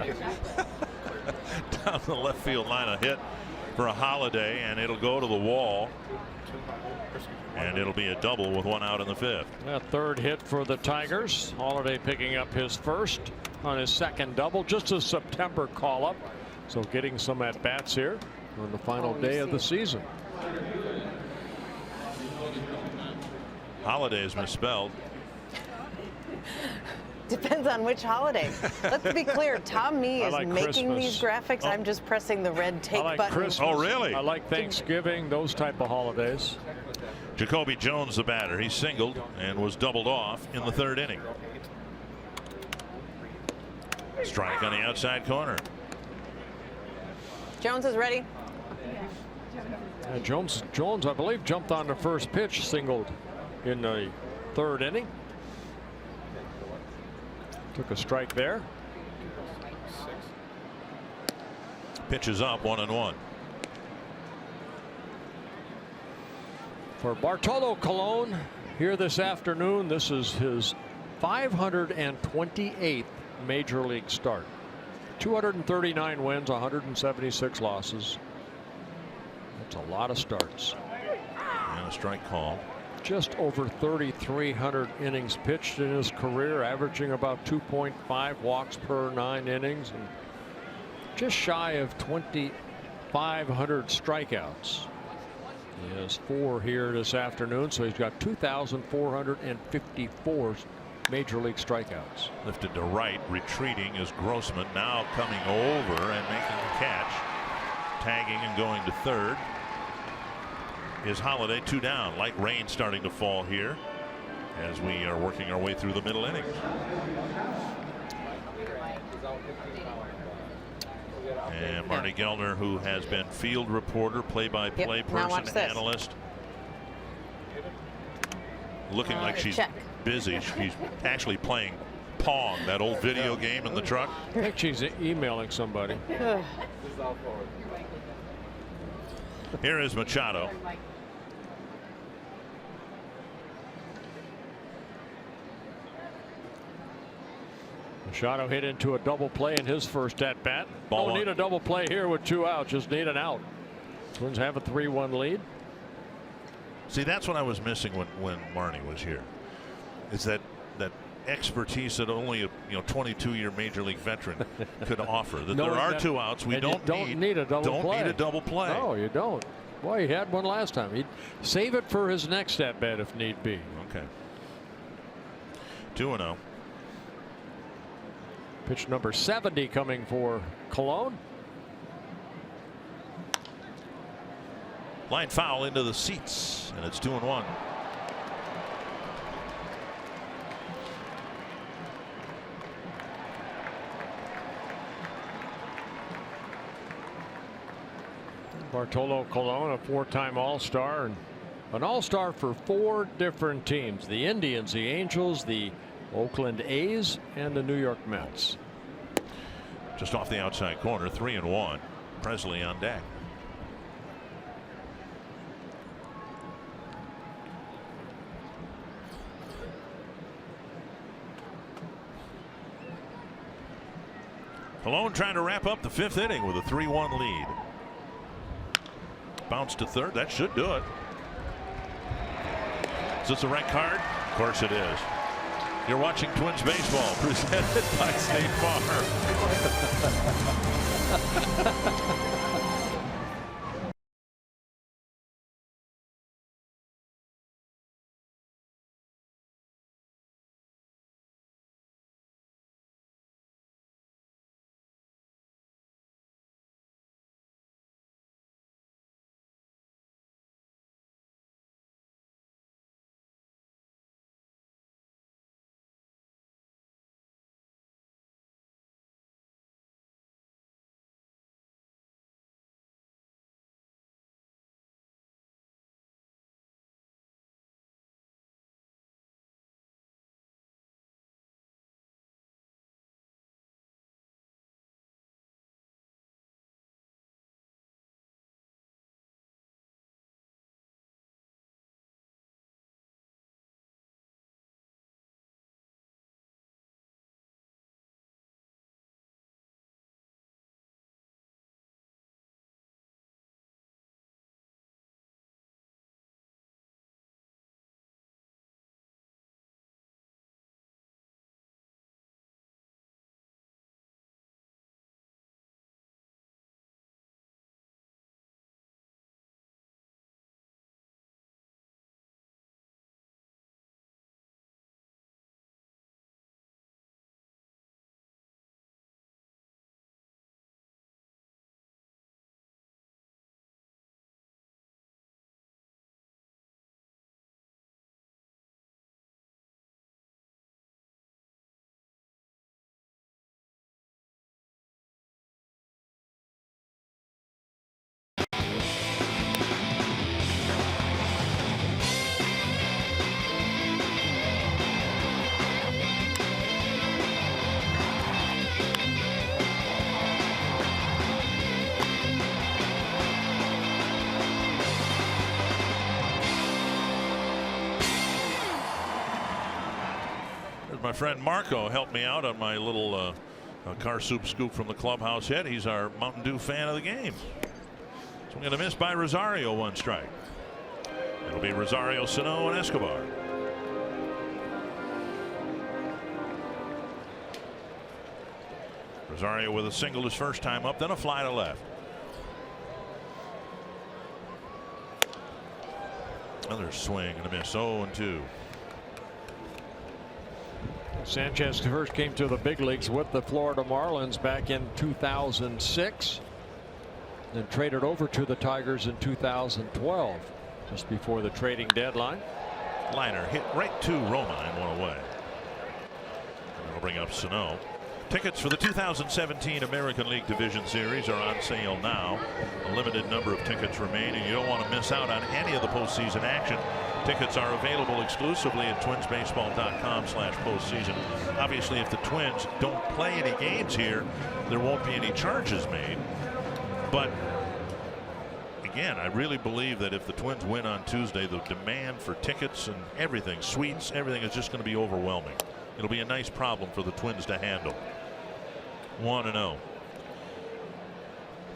the left field line, a hit for a Holiday, and it'll go to the wall. And it'll be a double with 1 out in the 5th. A third hit for the Tigers. Holiday picking up his first on his 2nd double, just a September call up. So getting some at bats here on the final day of the season. Holiday is misspelled. depends on which holiday. Let's be clear. Tom Mee is like making Christmas. these graphics. I'm just pressing the red take button. Christmas. Oh, really? I like Thanksgiving, those type of holidays. Jacoby Jones, the batter. He singled and was doubled off in the 3rd inning. Strike on the outside corner. Jones is ready. Jones, I believe, jumped on the first pitch, singled in the 3rd inning. Took a strike there. Pitch is up, 1-1. For Bartolo Colon here this afternoon, this is his 528th major league start. 239 wins, 176 losses. That's a lot of starts. And a strike call. Just over 3,300 innings pitched in his career, averaging about 2.5 walks per 9 innings, and just shy of 2,500 strikeouts. He has 4 here this afternoon, so he's got 2,454 major league strikeouts. Lifted to right, retreating is Grossman, now coming over and making the catch. Tagging and going to 3rd is Holiday. 2 down. Light rain starting to fall here as we are working our way through the middle innings. And Marty Gellner, who has been field reporter, play-by-play person, analyst. Looking like she's busy. She's actually playing Pong, that old video game in the truck. I think she's emailing somebody. Here is Machado. Machado hit into a double play in his first at bat. Ball Don't need a double play here with 2 outs. Just need an out. Twins have a 3-1 lead. See, that's what I was missing when Marnie was here. Is that expertise that only a 22-year major league veteran could offer. That there are 2 outs. We don't need a double play. Need a double play. No, you don't. Boy, he had one last time. He'd save it for his next at bat if need be. Okay. 2-0. Pitch number 70 coming for Cologne. Line foul into the seats, and it's 2-1. Bartolo Colon, a 4-time All-Star, and an All-Star for 4 different teams: the Indians, the Angels, the Oakland A's, and the New York Mets. Just off the outside corner, 3-1. Presley on deck. Colon trying to wrap up the 5th inning with a 3-1 lead. Bounce to third. That should do it. Is this the right card? Of course it is. You're watching Twins baseball, presented by State Farm. My friend Marco helped me out on my little car soup scoop from the clubhouse head. He's our Mountain Dew fan of the game. So I'm going to miss by Rosario, 1 strike. It'll be Rosario, Sano, and Escobar. Rosario with a single his first time up, then a fly to left. Another swing and a miss. 0-2. Sanchez first came to the big leagues with the Florida Marlins back in 2006, then traded over to the Tigers in 2012, just before the trading deadline. Liner hit right to Roma and 1 away. And we'll bring up Sano. Tickets for the 2017 American League Division Series are on sale now. A limited number of tickets remain, and you don't want to miss out on any of the postseason action. Tickets are available exclusively at twinsbaseball.com/postseason. Obviously, if the Twins don't play any games here, there won't be any charges made. But again, I really believe that if the Twins win on Tuesday, the demand for tickets and everything, suites, everything is just going to be overwhelming. It'll be a nice problem for the Twins to handle. 1-0.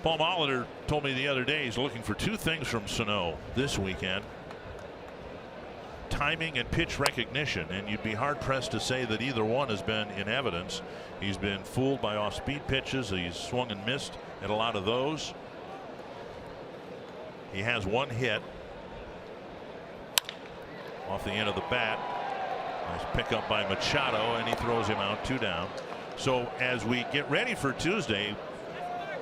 Paul Molitor told me the other day he's looking for two things from Sano this weekend: timing and pitch recognition, and you'd be hard pressed to say that either one has been in evidence. He's been fooled by off-speed pitches. He's swung and missed at a lot of those. He has one hit off the end of the bat. Nice pickup by Machado, and he throws him out, 2 down. So as we get ready for Tuesday,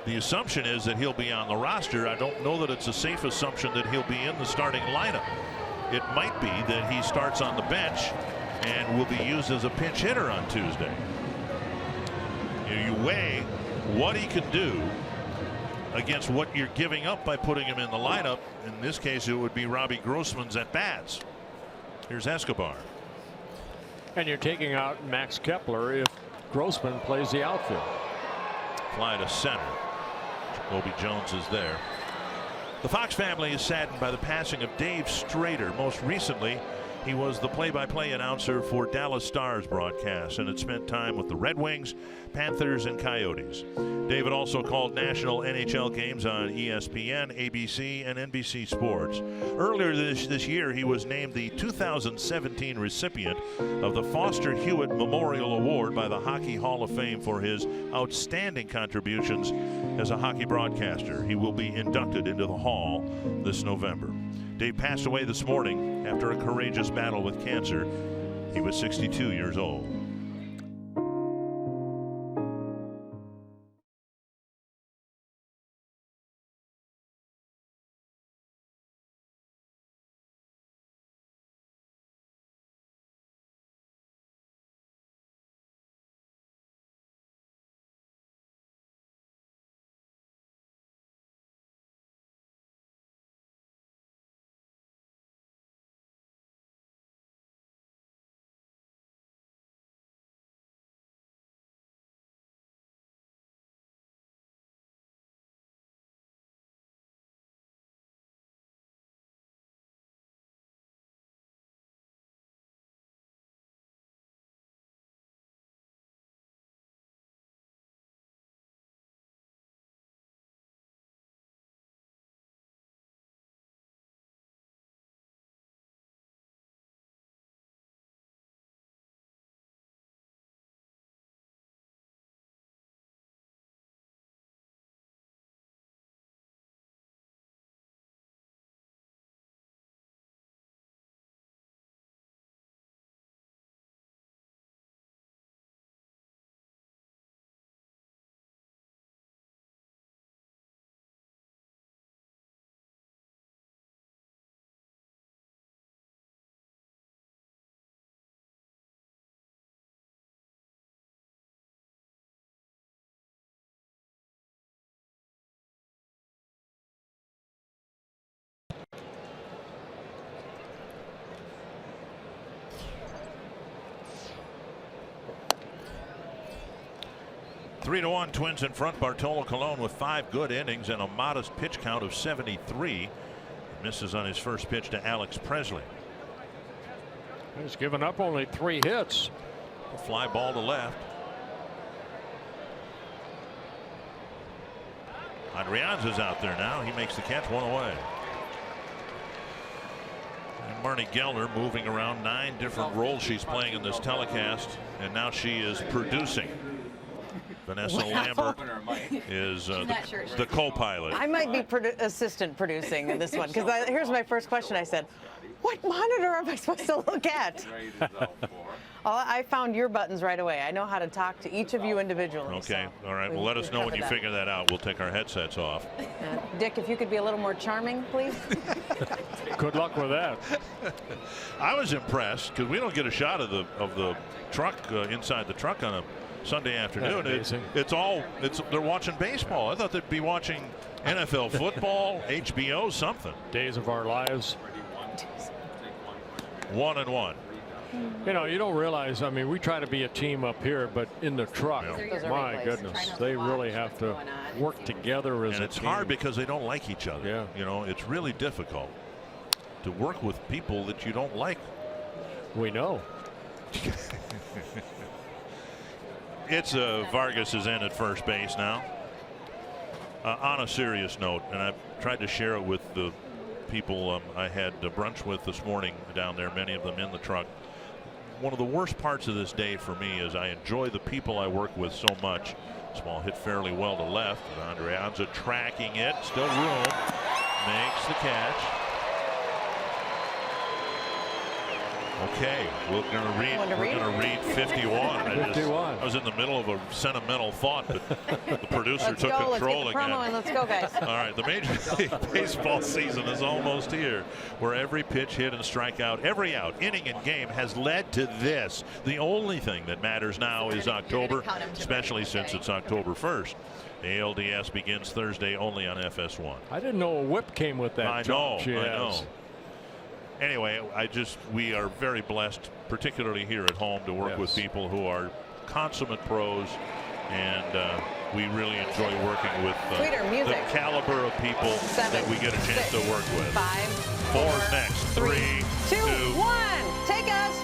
the assumption is that he'll be on the roster. I don't know that it's a safe assumption that he'll be in the starting lineup. It might be that he starts on the bench and will be used as a pinch hitter on Tuesday. You weigh what he can do against what you're giving up by putting him in the lineup. In this case, it would be Robbie Grossman's at bats. Here's Escobar. And you're taking out Max Kepler if Grossman plays the outfield. Fly to center. Jacoby Jones is there. The Fox family is saddened by the passing of Dave Strader. Most recently, he was the play-by-play announcer for Dallas Stars broadcasts and had spent time with the Red Wings, Panthers, and Coyotes. David also called national NHL games on ESPN, ABC, and NBC Sports. Earlier this year, he was named the 2017 recipient of the Foster Hewitt Memorial Award by the Hockey Hall of Fame for his outstanding contributions as a hockey broadcaster. He will be inducted into the Hall this November. Dave passed away this morning after a courageous battle with cancer. He was 62 years old. Three to 1, Twins in front. Bartolo Colon with 5 good innings and a modest pitch count of 73. Misses on his first pitch to Alex Presley. He's given up only 3 hits. A fly ball to left. Adrianza's out there now. He makes the catch, 1 away. And Marnie Gellner moving around, 9 different roles she's playing in this telecast, and now she is producing. Vanessa Lambert is the co-pilot. I might be assistant producing in this one, because here's my first question. I said, what monitor am I supposed to look at? I found your buttons right away. I know how to talk to each of you individually. Okay. So all right. Well, let us know when you figure that out. We'll take our headsets off. Dick, if you could be a little more charming, please. Good luck with that. I was impressed because we don't get a shot of the truck inside the truck on a Sunday afternoon. Amazing. They're watching baseball. I thought they'd be watching NFL football, HBO, something. Days of our lives. 1-1. You know, you don't realize, I mean, we try to be a team up here, but in the truck, my goodness, they really have to work together as a team. And it's hard because they don't like each other. Yeah. You know, it's really difficult to work with people that you don't like. We know. It's Vargas is in at first base now. On a serious note, and I've tried to share it with the people I had brunch with this morning down there, many of them in the truck. One of the worst parts of this day for me is I enjoy the people I work with so much. Small hit fairly well to left. And Andre Anza tracking it. Still room. Makes the catch. Okay, we're going to read 51. I was in the middle of a sentimental thought, but the producer took control again. And let's go, guys. All right, the Major League Baseball season is almost here, where every pitch hit and strikeout, every out, inning and game has led to this. The only thing that matters now is October, especially since it's October 1st. ALDS begins Thursday only on FS1. I didn't know a whip came with that. I know. Anyway, we are very blessed, particularly here at home, to work with people who are consummate pros, and we really enjoy working with the caliber of people that we get a chance to work with. 5, 4 next. 3, 2, 1. Take us.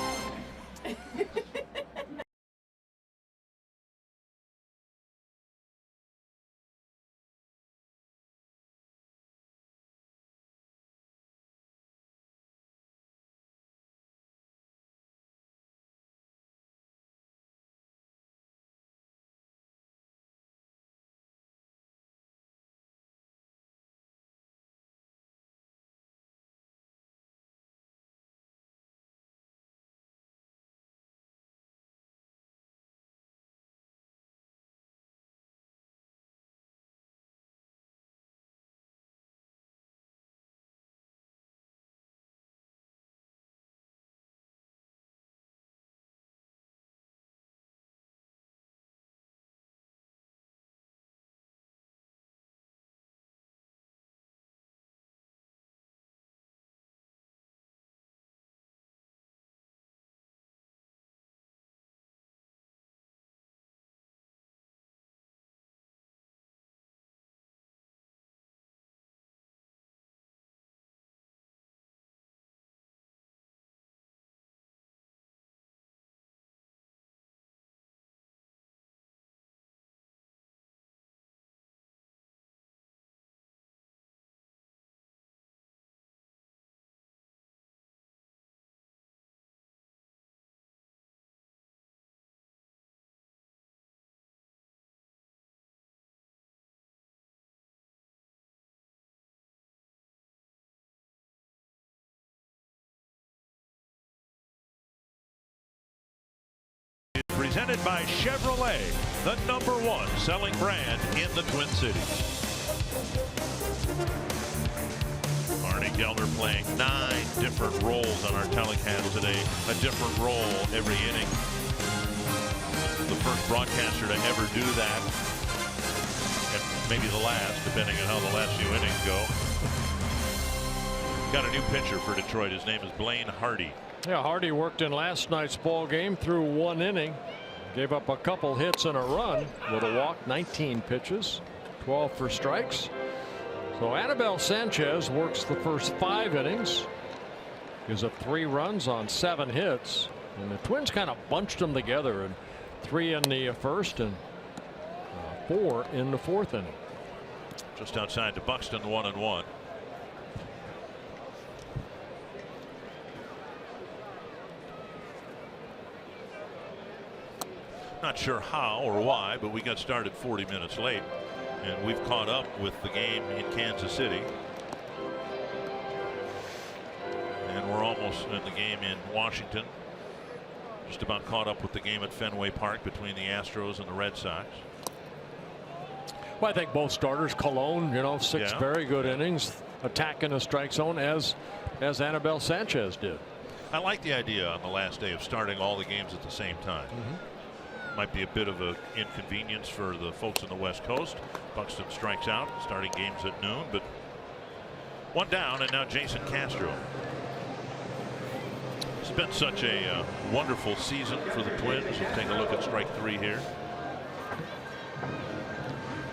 Presented by Chevrolet, the #1 selling brand in the Twin Cities. Arnie Gelder playing 9 different roles on our telecast today. A different role every inning. The first broadcaster to ever do that. And maybe the last, depending on how the last few innings go. Got a new pitcher for Detroit. His name is Blaine Hardy. Yeah, Hardy worked in last night's ball game through 1 inning. Gave up a couple hits and a run with a walk, 19 pitches, 12 for strikes. So Anabel Sanchez works the first 5 innings. Gives up 3 runs on 7 hits. And the Twins kind of bunched them together, and 3 in the first and 4 in the 4th inning. Just outside to Buxton, 1-1. Not sure how or why, but we got started 40 minutes late, and we've caught up with the game in Kansas City, and we're almost in the game in Washington. Just about caught up with the game at Fenway Park between the Astros and the Red Sox. Well, I think both starters, Colon, 6 very good innings, attacking the strike zone as Anabel Sanchez did. I like the idea on the last day of starting all the games at the same time. might be a bit of an inconvenience for the folks on the West Coast. Buxton strikes out, starting games at noon, but one down, and now Jason Castro. It's been such a wonderful season for the Twins. We'll take a look at strike 3 here.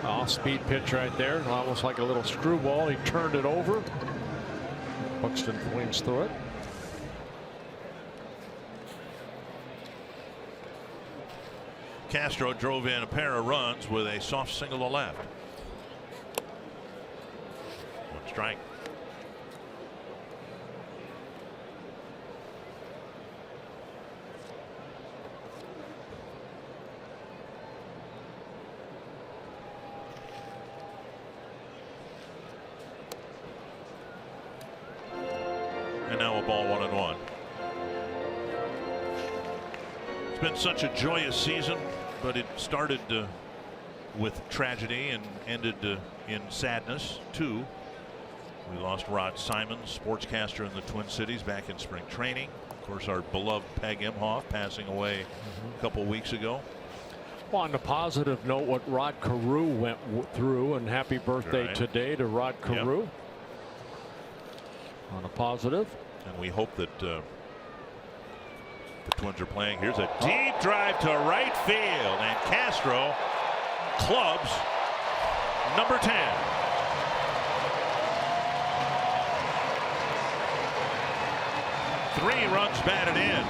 Off-speed pitch right there, almost like a little screwball. He turned it over. Buxton flings through it. Castro drove in a pair of runs with a soft single to left. One strike. And now a ball 1-1. It's been such a joyous season, but it started with tragedy and ended in sadness too. We lost Rod Simons, sportscaster in the Twin Cities, back in spring training. Of course, our beloved Peg Imhoff passing away a couple weeks ago. Well, on a positive note, what Rod Carew went through, and happy birthday today to Rod Carew. Yep. On a positive. And we hope that the Twins are playing. Here's a deep drive to right field, and Castro clubs number 10. Three runs batted in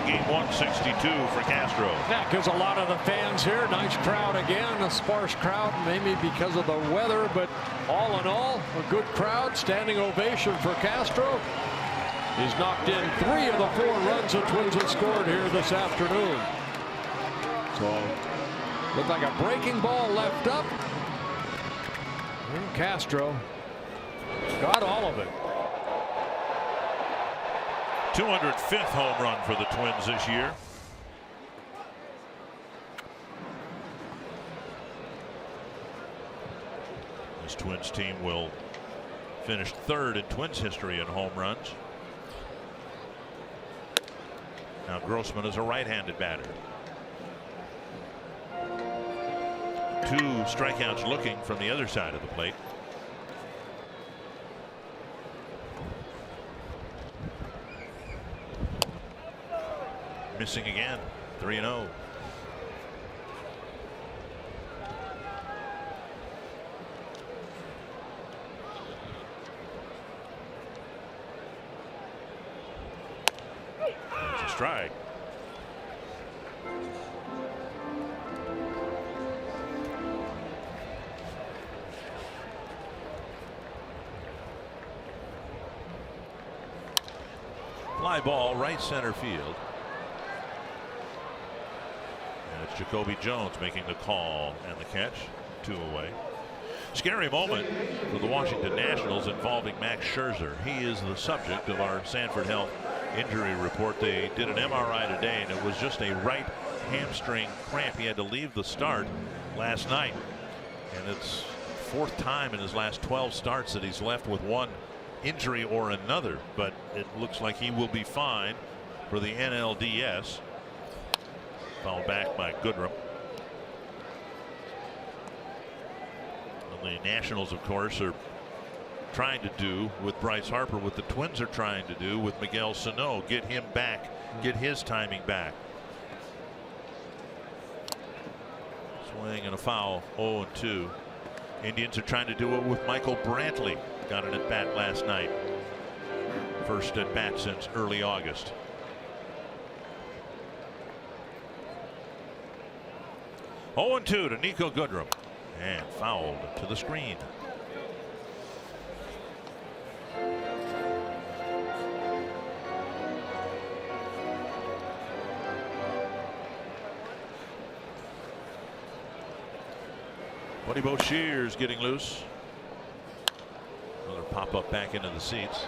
game 162 for Castro. That gives a lot of the fans here. Nice crowd again, a sparse crowd, maybe because of the weather, but all in all, a good crowd. Standing ovation for Castro. He's knocked in 3 of the 4 runs the Twins have scored here this afternoon. So, looked like a breaking ball left up. And Castro got all of it. 205th home run for the Twins this year. This Twins team will finish 3rd in Twins history in home runs. Now Grossman is a right-handed batter. 2 strikeouts looking from the other side of the plate. Missing again. 3-0. That's a strike. Fly ball, right center field. It's Jacoby Jones making the call and the catch. 2 away. Scary moment for the Washington Nationals involving Max Scherzer. He is the subject of our Sanford Health injury report. They did an MRI today, and it was just a right hamstring cramp. He had to leave the start last night, and it's 4th time in his last 12 starts that he's left with one injury or another, but it looks like he will be fine for the NLDS. Fouled back by Goodrum. And the Nationals, of course, are trying to do with Bryce Harper what the Twins are trying to do with Miguel Sano. Get him back. Get his timing back. Swing and a foul. 0-2. Indians are trying to do it with Michael Brantley. Got an at bat last night. First at bat since early August. 0-2 to Nico Goodrum, and fouled to the screen. Buddy Boshear's getting loose. Another pop up back into the seats.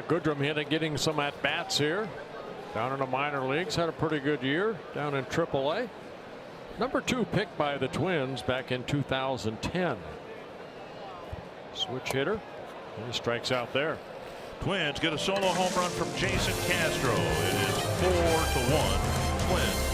Goodrum getting some at bats here. Down in the minor leagues, had a pretty good year down in AAA. Number 2 pick by the Twins back in 2010. Switch hitter, and he strikes out there. Twins get a solo home run from Jason Castro. It is 4-1 Twins.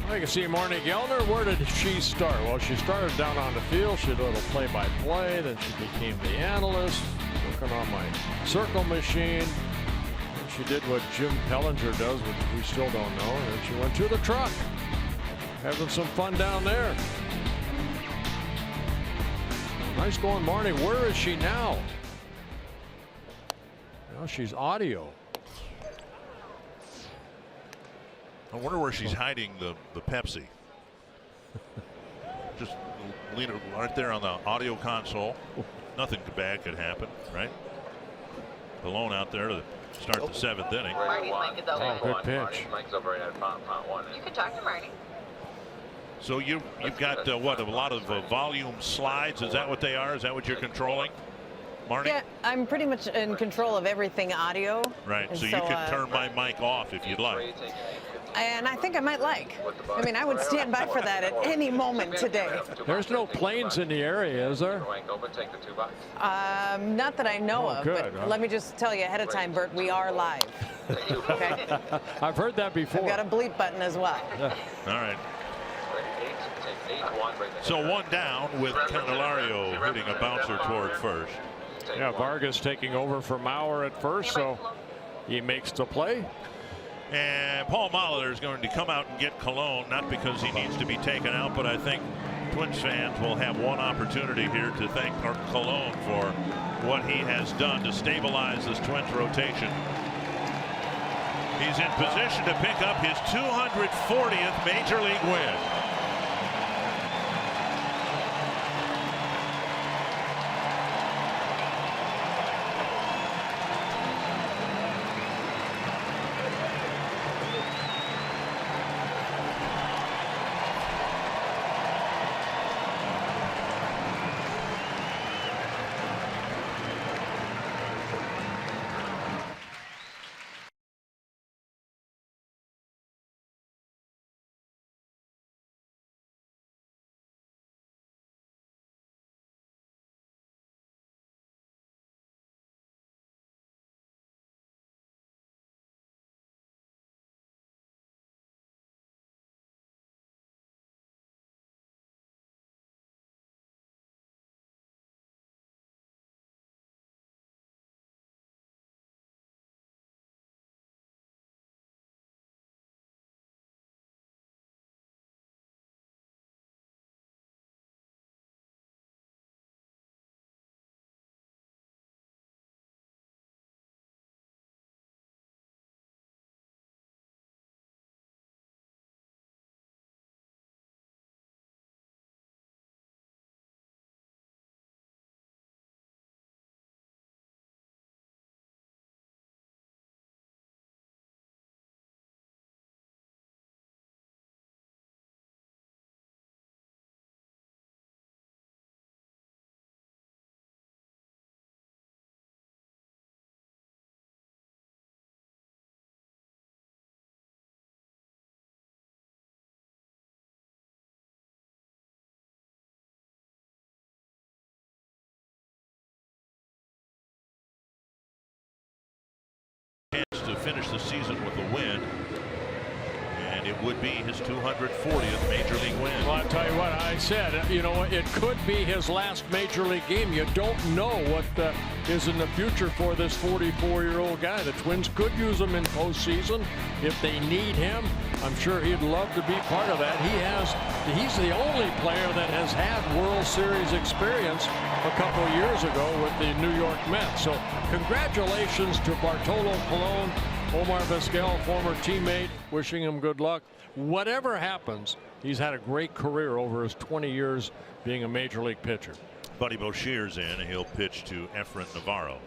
I can see Marnie Gellner. Where did she start? Well, she started down on the field. She did a little play-by-play. Then she became the analyst, working on my circle machine. And she did what Jim Pellinger does, which we still don't know. And then she went to the truck, having some fun down there. Nice going, Marnie. Where is she now? Now she's audio. I wonder where she's hiding the Pepsi. Just lean her right there on the audio console. Nothing bad could happen, right? Alone out there to start the 7th inning. Oh, good pitch. You can talk to Marty. So you've got what, a lot of volume slides? Is that what they are? Is that what you're controlling, Marty? Yeah, I'm pretty much in control of everything audio. Right. So you can turn my mic off if you'd like. And I think I might like. I mean, I would stand by for that at any moment today. There's no planes in the area, is there? Not that I know of, good, but huh? let me just tell you ahead of time, Bert, we are live. Okay? I've heard that before. I've got a bleep button as well. All right. So one down with Candelario hitting a bouncer toward first. Yeah, Vargas taking over for Mauer at first, so he makes the play. And Paul Molitor is going to come out and get Colon, not because he needs to be taken out, but I think Twins fans will have one opportunity here to thank Colon for what he has done to stabilize this Twins rotation. He's in position to pick up his 240th Major League win. finish the season with a win. And it would be his 240th Major League win. Well, I'll tell you what, I said, you know, it could be his last Major League game. You don't know what is in the future for this 44-year-old guy. The Twins could use him in postseason if they need him. I'm sure he'd love to be part of that. He's the only player that has had World Series experience a couple of years ago with the New York Mets. So congratulations to Bartolo Colon, Omar Vizquel, former teammate, wishing him good luck. Whatever happens, he's had a great career over his 20 years being a Major League pitcher. Buddy Bouchier's in, and he'll pitch to Efren Navarro.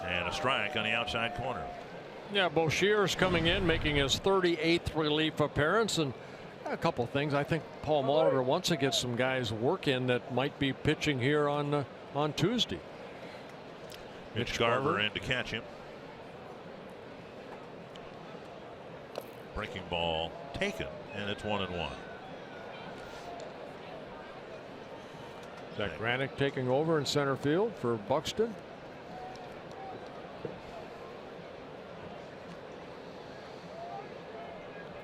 And a strike on the outside corner. Yeah, Bouchier's coming in, making his 38th relief appearance, and a couple of things. I think Paul Molitor wants to get some guys work in that might be pitching here on Tuesday. Mitch Garver in to catch him. Breaking ball taken, and it's 1-1. Zach Granick taking over in center field for Buxton.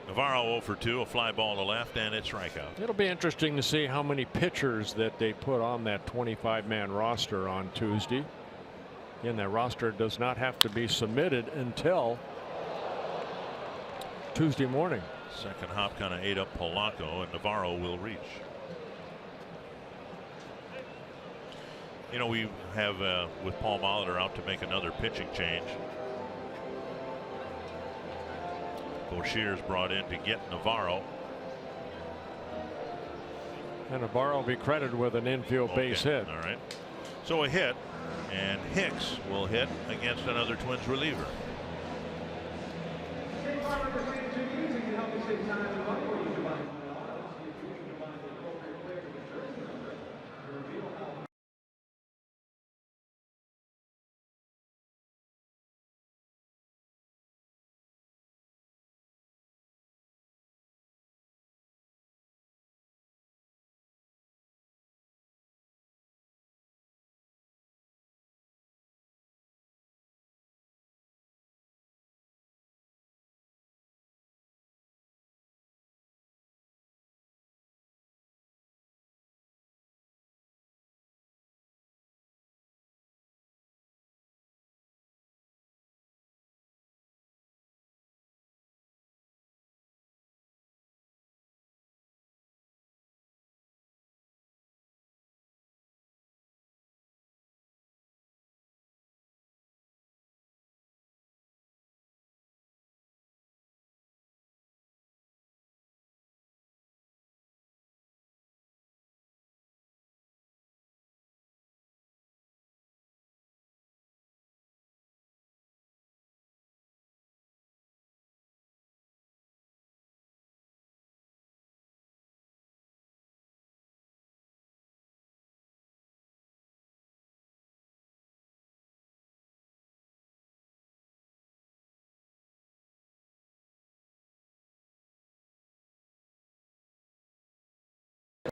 Navarro 0 for 2, a fly ball to left, and it's strikeout. It'll be interesting to see how many pitchers that they put on that 25-man roster on Tuesday. Again, that roster does not have to be submitted until Tuesday morning. Second hop kind of ate up Polanco, and Navarro will reach. You know, we have with Paul Molitor out to make another pitching change. Bouchier's brought in to get Navarro. And Navarro will be credited with an infield base hit. All right. So a hit, and Hicks will hit against another Twins reliever.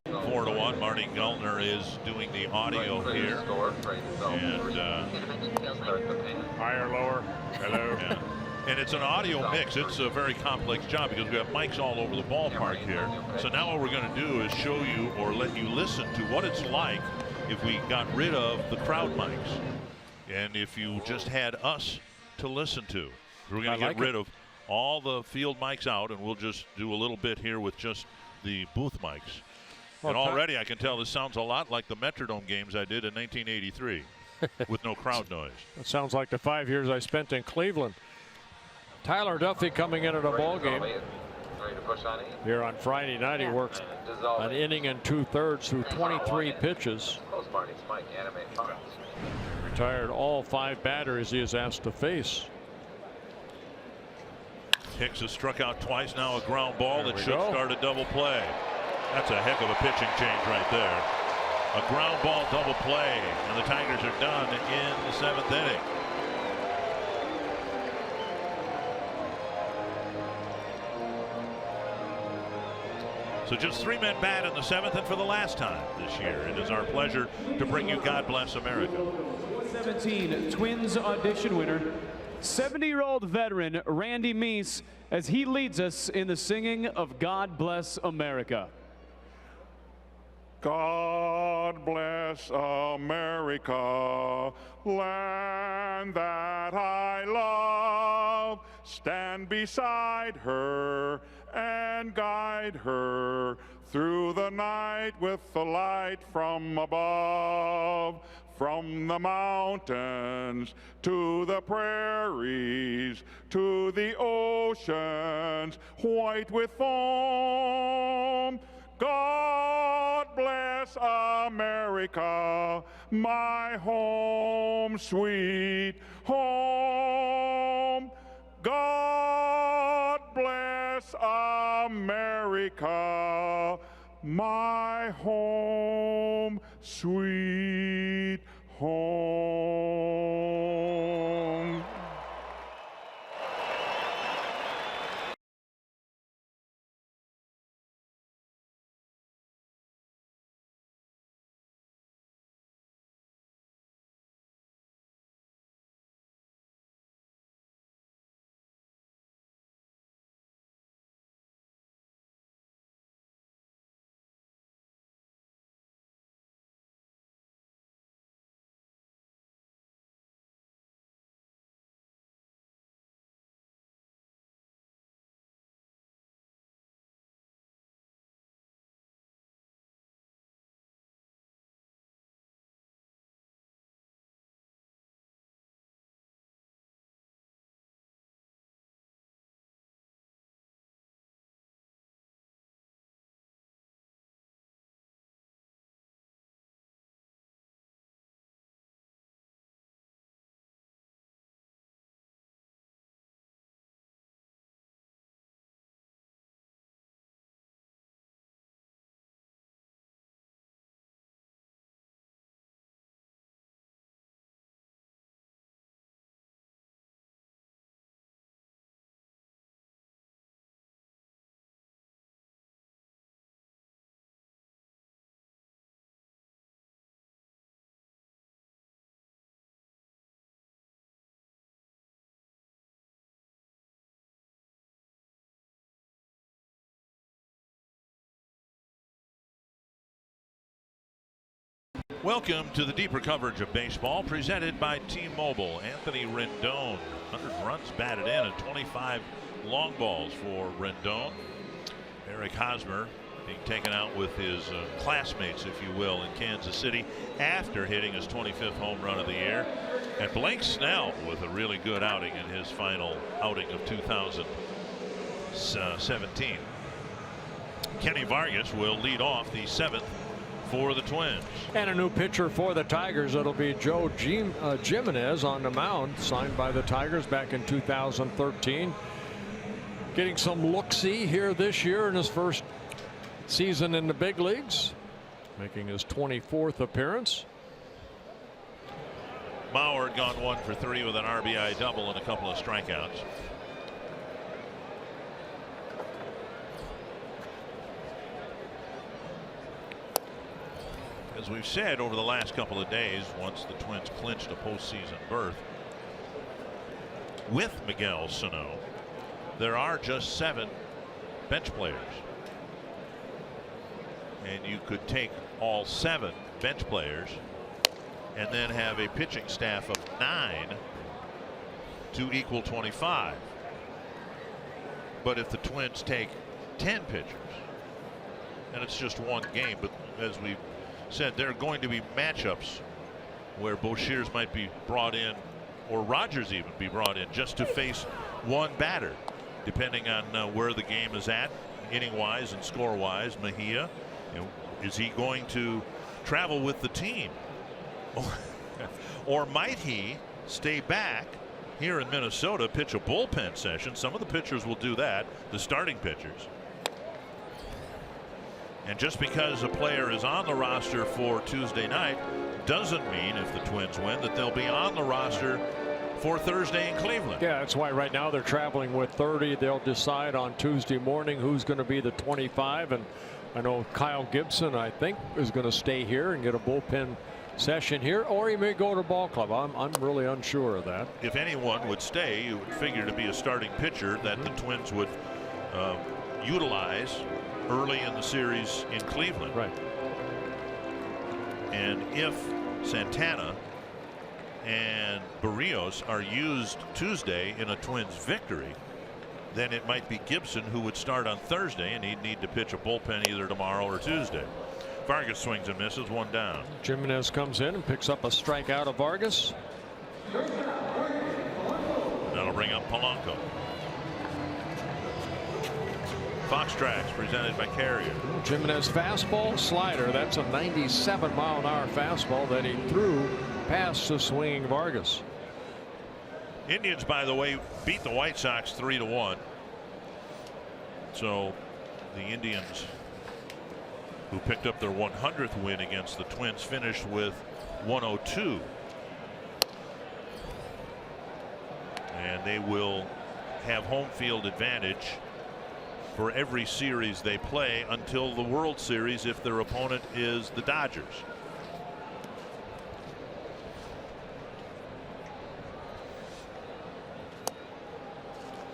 So 4-1. Marty Geltner is doing the audio here. And higher, lower, hello. Yeah. And it's an audio mix. It's a very complex job because we have mics all over the ballpark here. So now what we're going to do is show you or let you listen to what it's like if we got rid of the crowd mics and if you just had us to listen to. We're going to get rid of all the field mics out, and we'll just do a little bit here with just the booth mics. And already I can tell this sounds a lot like the Metrodome games I did in 1983 with no crowd noise. That sounds like the 5 years I spent in Cleveland. Tyler Duffy coming in at a ball game here on Friday night. He works an inning and 2/3 through 23 pitches. Retired all 5 batters he is asked to face. Hicks has struck out twice now. A ground ball that should start a double play. That's a heck of a pitching change right there. A ground ball double play, and the Tigers are done in the 7th inning. So just 3 men bat in the 7th, and for the last time this year, it is our pleasure to bring you God Bless America. 17 Twins audition winner, 70-year-old veteran Randy Meese, as he leads us in the singing of God Bless America. God bless America, land that I love. Stand beside her and guide her through the night with the light from above. From the mountains to the prairies to the oceans white with foam. God bless America, my home, sweet home. God bless America, my home, sweet home. Welcome to the deeper coverage of baseball presented by T-Mobile. Anthony Rendon, 100 runs batted in and 25 long balls for Rendon. Eric Hosmer being taken out with his classmates, if you will, in Kansas City after hitting his 25th home run of the year. And Blake Snell with a really good outing in his final outing of 2017. Kenny Vargas will lead off the 7th for the Twins. And a new pitcher for the Tigers. It'll be Joe Jimenez on the mound, signed by the Tigers back in 2013. Getting some look-see here this year in his first season in the big leagues, making his 24th appearance. Bauer had gone 1 for 3 with an RBI double and a couple of strikeouts. As we've said over the last couple of days, once the Twins clinched a postseason berth with Miguel Sano, there are just 7 bench players. And you could take all 7 bench players and then have a pitching staff of 9 to equal 25. But if the Twins take 10 pitchers, and it's just one game, but as we said, there are going to be matchups where Boshiers might be brought in, or Rogers even be brought in, just to face one batter, depending on where the game is at, inning wise and score wise. Mejia, is he going to travel with the team, or might he stay back here in Minnesota, pitch a bullpen session? Some of the pitchers will do that, the starting pitchers. And just because a player is on the roster for Tuesday night doesn't mean, if the Twins win, that they'll be on the roster before Thursday in Cleveland. Yeah, that's why right now they're traveling with 30. They'll decide on Tuesday morning who's going to be the 25. And I know Kyle Gibson, I think, is going to stay here and get a bullpen session here, or he may go to ball club. I'm really unsure of that. If anyone would stay, you would figure to be a starting pitcher that the Twins would utilize early in the series in Cleveland. Right. And if Santana and Barrios are used Tuesday in a Twins victory, then it might be Gibson who would start on Thursday, and he'd need to pitch a bullpen either tomorrow or Tuesday. Vargas swings and misses, one down. Jimenez comes in and picks up a strikeout of Vargas. That'll bring up Polanco. Fox Tracks presented by Carrier. Jimenez fastball, slider. That's a 97-mile-an-hour fastball that he threw past the swinging Vargas. Indians, by the way, beat the White Sox 3-1. So the Indians, who picked up their 100th win against the Twins, finished with 102. And they will have home field advantage for every series they play until the World Series if their opponent is the Dodgers.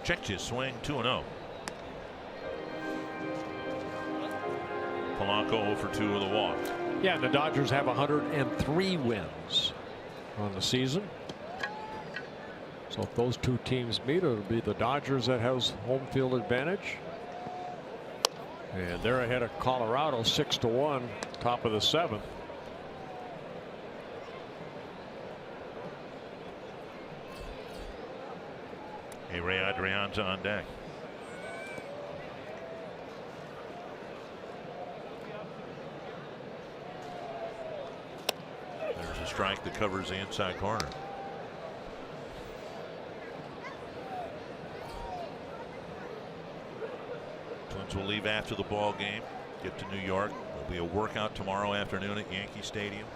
Check his swing, 2-0. Polanco 0 for 2 with a walk. Yeah, the Dodgers have 103 wins on the season. So if those two teams meet, it'll be the Dodgers that has home field advantage. And they're ahead of Colorado 6-1, top of the 7th. Hey, Ray Adrianza on deck. There's a strike that covers the inside corner. Twins will leave after the ball game, get to New York. There'll be a workout tomorrow afternoon at Yankee Stadium.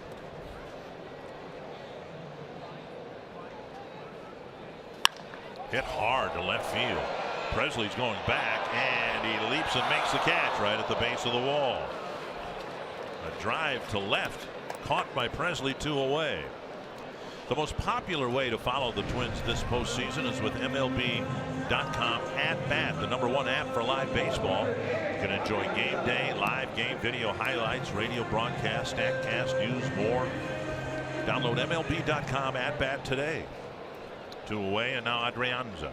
Hit hard to left field. Presley's going back, and he leaps and makes the catch right at the base of the wall. A drive to left, caught by Presley, 2 away. The most popular way to follow the Twins this postseason is with MLB.com at bat, the #1 app for live baseball. You can enjoy game day, live game video highlights, radio broadcast, StatCast, news, more. Download MLB.com at bat today. 2 away, and now Adrianza.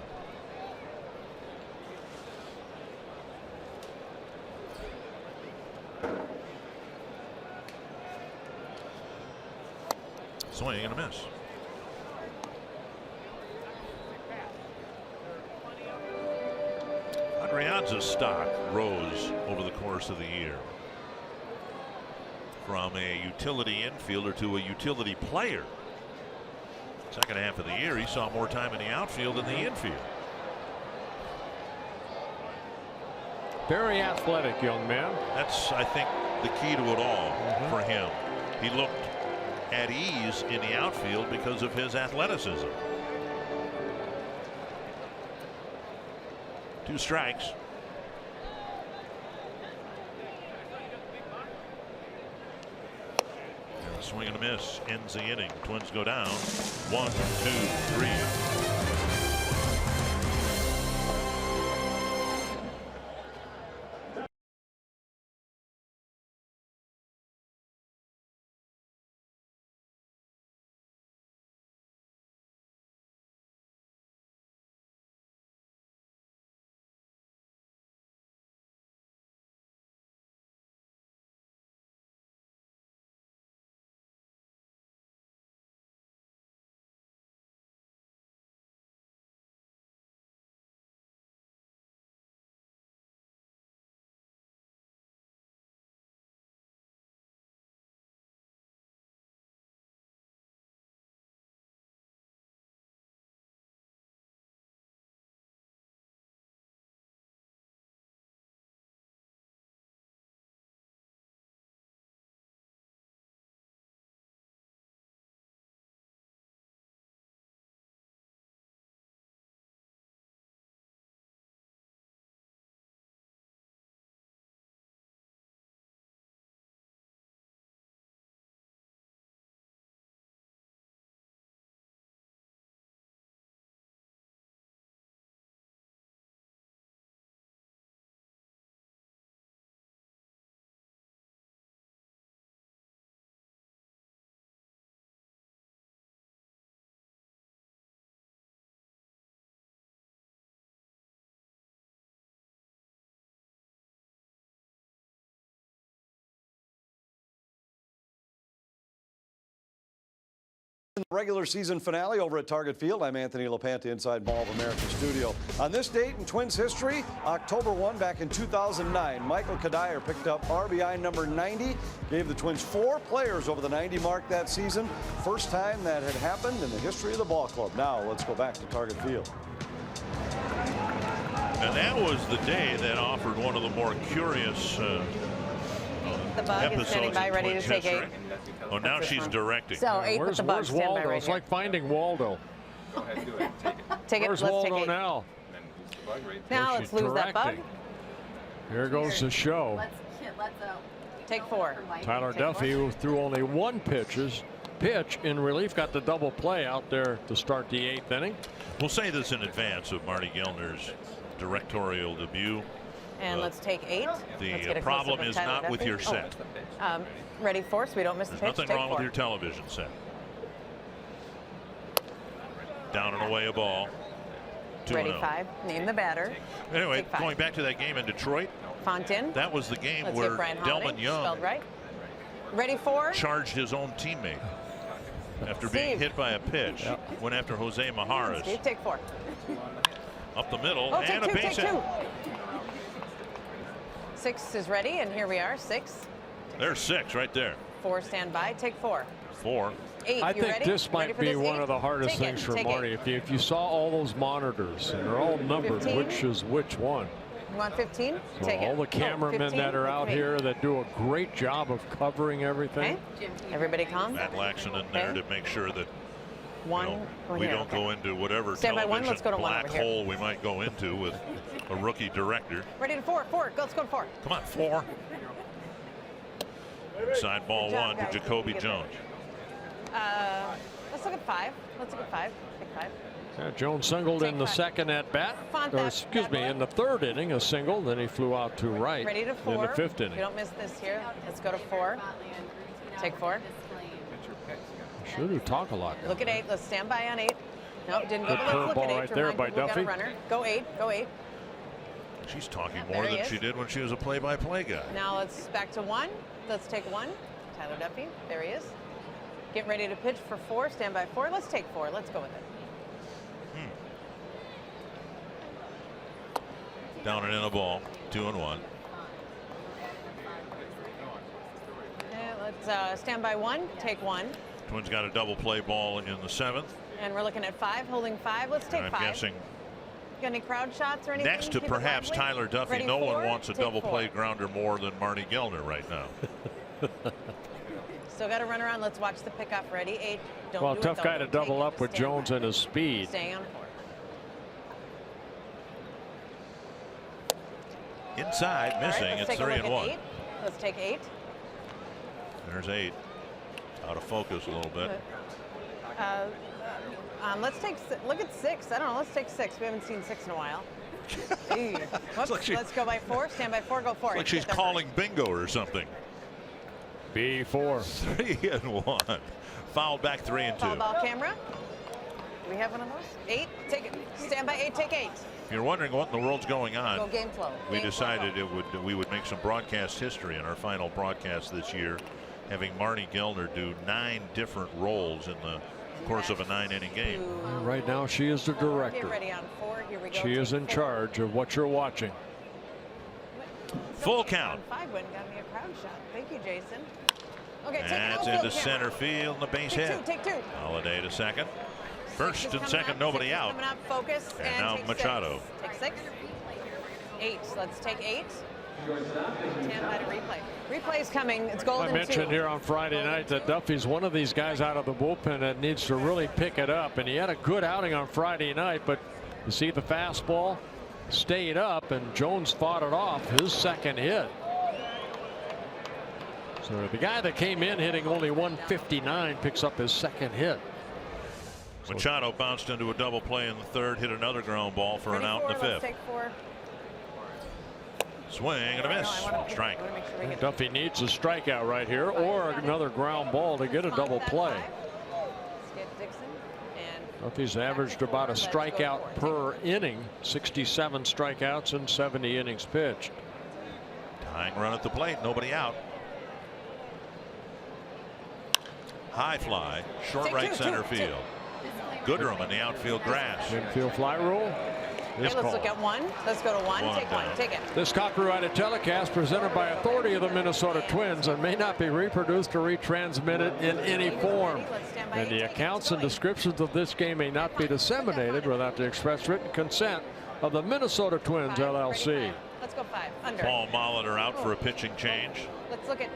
Swing and a miss. Adrianza's stock rose over the course of the year from a utility infielder to a utility player. Second half of the year, he saw more time in the outfield than the infield. Very athletic young man. That's, I think, the key to it all for him. He looked at ease in the outfield because of his athleticism. 2 strikes. And a swing and a miss ends the inning. Twins go down 1, 2, 3. Regular season finale over at Target Field. I'm Anthony LaPanta inside Mall of America studio. On this date in Twins history, October 1 back in 2009, Michael Kadire picked up RBI number 90, gave the Twins 4 players over the 90 mark that season. First time that had happened in the history of the ball club. Now let's go back to Target Field. And that was the day that offered one of the more curious The Bug is standing by, ready to take 8. Oh, now she's directing. So 8 with the Bug. Where's Waldo? It's like finding Waldo. Go ahead, do it. Take it. Take it. Where's Let's Waldo take 8. now? And then lose the bug right Now let's lose that Bug. Here goes the show. Take 4. Tyler Duffy, who threw only 1 pitch in relief, got the double play out there to start the 8th inning. We'll say this in advance of Marty Gellner's directorial debut. And let's take 8. The problem is not with your set. Ready 4, so we don't miss the pitch. There's nothing wrong with your television set. Down and away a ball. 2-0. Ready 5. Name the batter. Anyway, going back to that game in Detroit. Fontin. That was the game Let's where get Brian Delman Holiday, Young spelled right. Ready 4. charged his own teammate after being hit by a pitch. Went after Jose Majares. Steve, take 4. Up the middle, Oh, and a take 2, base take 2. hit. 6 is ready, and here we are. 6. There's 6 right there. 4 stand by. Take 4. 4. 8. I You think ready? this Ready might for be this? one 8? of the hardest Take things it. for Take Marty. 8. If you saw all those monitors and they're all numbered, 15. which is which one? You want 15? So Take all it. the cameramen 15? that are out Okay. here that do a great job of covering everything. Okay. Everybody calm. Matt Laxon in there to make sure that 1. we don't go into whatever Stand by 1. television Let's go to 1 black over here. hole we might go into with a rookie director. Ready to 4. 4. Let's go to 4. Come on, 4. Inside ball Good job, 1 to guys. Jacoby Get Jones. Let's look at 5. Let's look at 5. Take 5. Jones singled in the second at bat, Font or that excuse me, boy. in the 3rd inning, a single. Then he flew out to right Ready to 4. in the 5th We inning. don't miss this here. Let's go to 4. Take 4. Sure do talk a lot. Look at 8. Let's stand by on 8. Nope, didn't go. Good Let's look at curveball 8. right to there remind by people we got a Duffy. runner. Go 8. Go 8. She's talking There more he than is. she did when she was a play-by-play guy. Now let's back to 1. Let's take 1. Tyler Duffy. There he is. Get ready to pitch for 4. Stand by 4. Let's take 4. Let's go with it. Down and in a ball. 2-1. Let's stand by 1. Take 1. Twins got a double play ball in the 7th. And we're looking at 5. Holding 5. Let's take And 5. I'm guessing Got any crowd shots or anything? next to Keep it perhaps lively. Tyler Duffy, Ready, no 4. one wants a Take double 4. play grounder more than Marty Gellner right now. Still got to run around. Let's watch the pickoff. Ready? 8. Don't Well, do tough it, guy though. to Don't double take up it. with Stand Jones by. and his speed. Staying on 4. Inside, missing. All right, let's It's take a look at 3-1. 8. Let's take 8. There's 8. Out of focus a little bit. Let's take. Look at 6. I don't know. Let's take 6. We haven't seen 6 in a while. Eee. Whoops, like she- let's go by 4. Stand by 4. Go 4. It's like she's calling bingo or something. B4. 3-1. Fouled back 3-2. Foul ball camera. Do we have one of those? 8. Take it. Stand by 8. Take 8. If you're wondering what in the world's going Go on, game flow. we Game decided flow. we would make some broadcast history in our final broadcast this year, having Marty Gellner do 9 different roles in the course of a 9-inning game. Right now, she is the Get director. ready on 4. Here we go. She is Take in 4. charge of what you're watching. Full count. 5 wouldn't got me a crowd shot. Thank you, Jason. Okay, take That's it into center field, and the base Take 2. hit. Take 2. Holiday to second. First Six is and coming second, up. nobody 6 is out. Coming up, focus, And now take Machado. 6. Take 6. 8. Let's take 8. Stand by to replay. Replay's coming. It's golden. I mentioned 2. here on Friday night that Duffy's one of these guys out of the bullpen that needs to really pick it up. And he had a good outing on Friday night, but you see the fastball stayed up, and Jones fought it off. His second hit. So the guy that came in hitting only 159 picks up his second hit. Machado bounced into a double play in the 3rd, hit another ground ball for an out in the 5th. Let's take 4. Swing and a miss. Strike. Duffy needs a strikeout right here or another ground ball to get a double play. Let's get Dixon. And Duffy's averaged about a strikeout per inning, 67 strikeouts in 70 innings pitched. Tying run at the plate, nobody out. High fly, short right center field. Goodrum in the outfield grass. Infield fly rule. Okay, let's look at one. Let's go to one. Take one. Take it. This copyrighted telecast presented by authority of the Minnesota Twins and may not be reproduced or retransmitted in any form. And the accounts and descriptions of this game may not be disseminated without the express written consent of the Minnesota Twins, LLC. Let's go 5. Under. Paul Molitor out for a pitching change. Let's look at.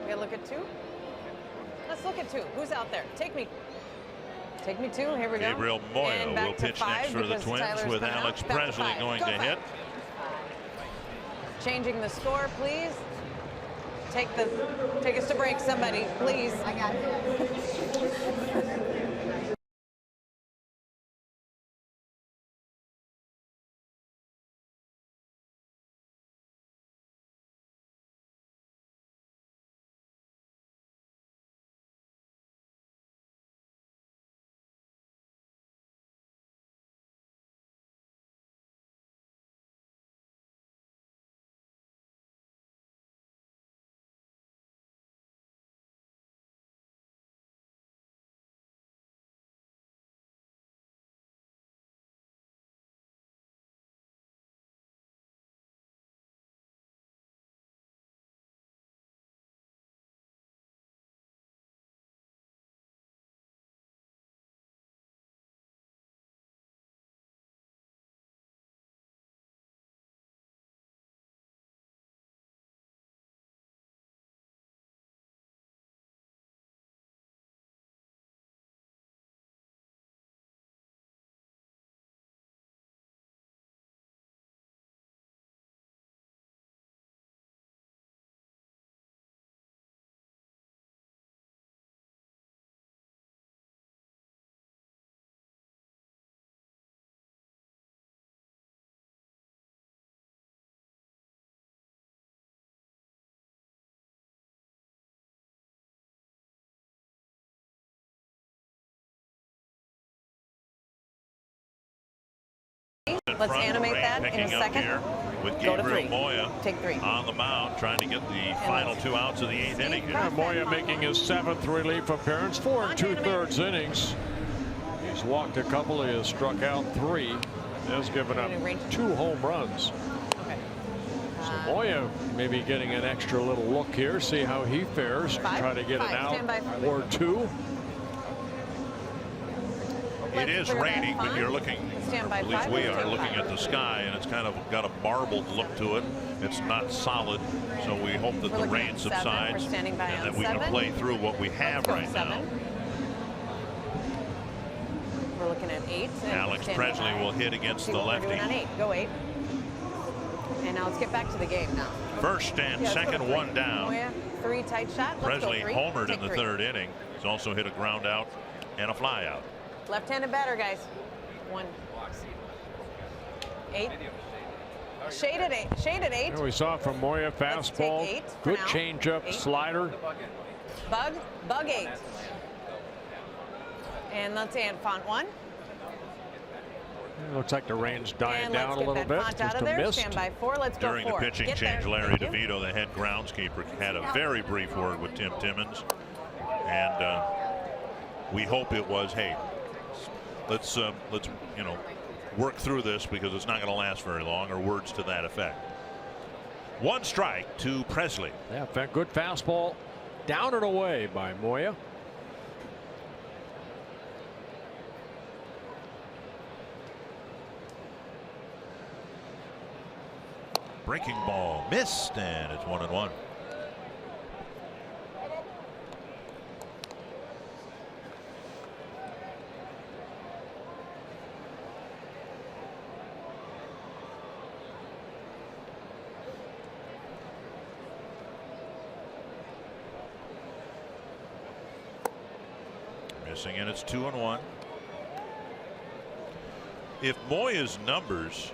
We gotta look at 2. Let's look at 2. Who's out there? Take me. Take me 2. Here we go. Gabriel Moya will pitch next for the Twins with Alex Presley going to hit. Changing the score, please. Take us to break, somebody, please. I got it. Let's animate that in a second. With Go to Gabriel 3. Moya Take 3. on the mound, trying to get the final 2 outs of the 8th inning here. Moya making his 7th relief appearance, 4 2/3 innings. He's walked a couple. He has struck out 3. He has given up 2 home runs. Okay. So Moya maybe getting an extra little look here, see how he fares, try to get an out or 2. It is raining, but you're looking, at least we are looking at the sky, and it's kind of got a marbled look to it. It's not solid, so we hope that the rain subsides and that we can play through what we have right now. We're looking at 8. Alex Presley will hit against the lefty. 8. Go 8. And now let's get back to the game now. First and second, 1 down. Moya, 3 tight shot. Presley homered in the 3rd inning. He's also hit a ground out and a fly out. Left-handed batter, guys. 1. 8. Shade at 8. Shade at 8. And we saw from Moya fastball. 8 good changeup, slider. Bug 8. And let's add font 1. It looks like the rain's dying down a little bit. Font out of there. Stand by 4. Let's go 4. During the pitching change, Larry DeVito, the head groundskeeper, had a very brief word with Tim Timmons, and we hope it was, hey, let's work through this because it's not going to last very long, or words to that effect. 1 strike to Presley. Yeah, good fastball down and away by Moya. Breaking ball missed, and it's 1-1. Missing, and it's 2-1. If Moya's numbers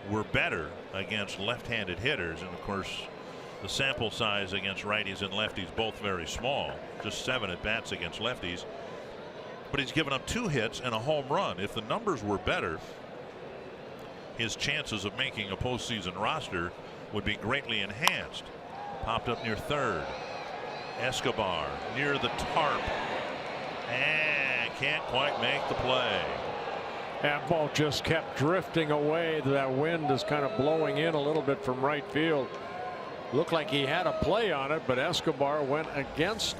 were better against left-handed hitters, and of course the sample size against righties and lefties both very small, just 7 at bats against lefties, but he's given up 2 hits and a home run. If the numbers were better, his chances of making a postseason roster would be greatly enhanced. Popped up near 3rd. Escobar near the tarp. And can't quite make the play. That ball just kept drifting away. That wind is kind of blowing in a little bit from right field. Looked like he had a play on it, but Escobar went against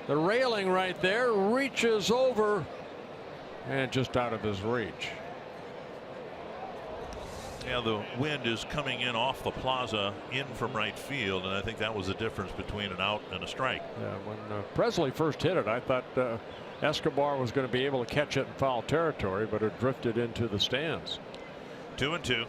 the railing right there, reaches over, and just out of his reach. Yeah, the wind is coming in off the plaza in from right field, and I think that was the difference between an out and a strike. Yeah, when Presley first hit it, I thought Escobar was going to be able to catch it in foul territory, but it drifted into the stands. 2-2.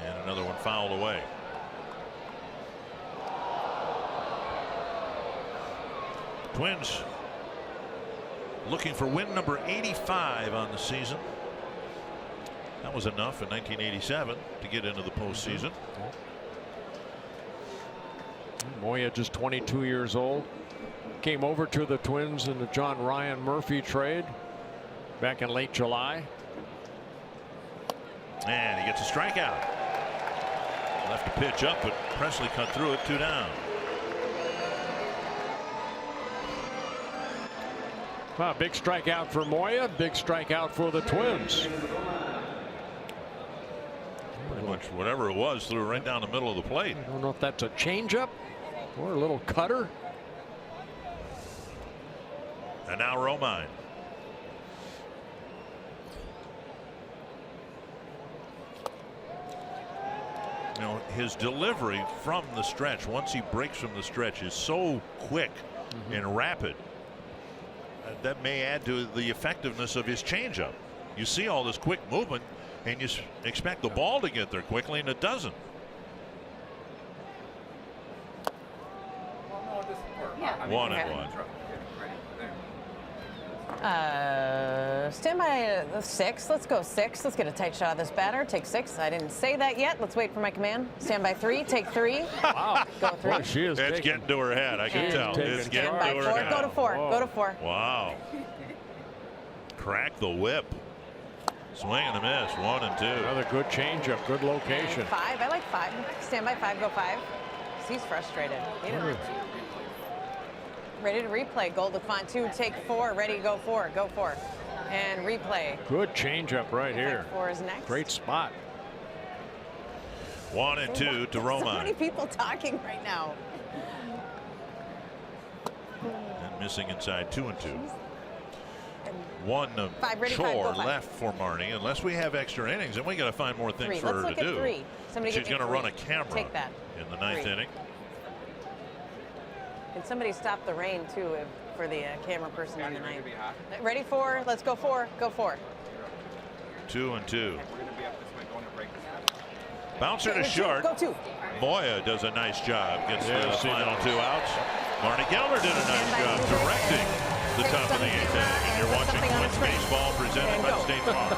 And another one fouled away. Twins looking for win number 85 on the season. That was enough in 1987 to get into the postseason. Moya just 22 years old. Came over to the Twins in the John Ryan Murphy trade back in late July. And he gets a strikeout. Left the pitch up, but Presley cut through it. 2 down. Well, big strikeout for Moya, big strikeout for the Twins. Pretty much whatever it was threw right down the middle of the plate. I don't know if that's a changeup or a little cutter. And now Romine. You know, his delivery from the stretch, once he breaks from the stretch, is so quick and rapid. That may add to the effectiveness of his changeup. You see all this quick movement, and you expect the ball to get there quickly, and it doesn't. Yeah. 1-1. Stand by 6. Let's go 6. Let's get a tight shot of this batter. Take 6. I didn't say that yet. Let's wait for my command. Stand by 3. Take 3. Wow. Go 3. Boy, she is It's getting to her head. I can tell. It's getting Stand to by her 4. head. Go to 4. Whoa. Go to 4. Wow. Crack the whip. Swing and a miss. 1 and 2. Another good changeup, good location. 5. I like 5. Stand by 5. Go 5. He's frustrated. Ready to replay. Gold to font 2. Take 4. Ready to go 4. Go 4. And replay. Good changeup right here. 4 is next. Great spot. 1 and 2 to Romine. So many people talking right now. And missing inside 2 and 2. 1 5, chore left for Marnie. Unless we have extra innings, and we got to find more things 3. for Let's her look to at do. 3. Somebody She's going to run a camera Take that. in the 9th 3. inning. Can somebody stop the rain too for the camera person in the 9th? Ready 4. Let's go 4. Go 4. 2 and 2. Bouncer to short. Go 2. Moya does a nice job. Gets the final 2 outs. Marnie Gelder did a nice job directing the top of the 8th inning. You're watching Twins baseball presented by State Farm.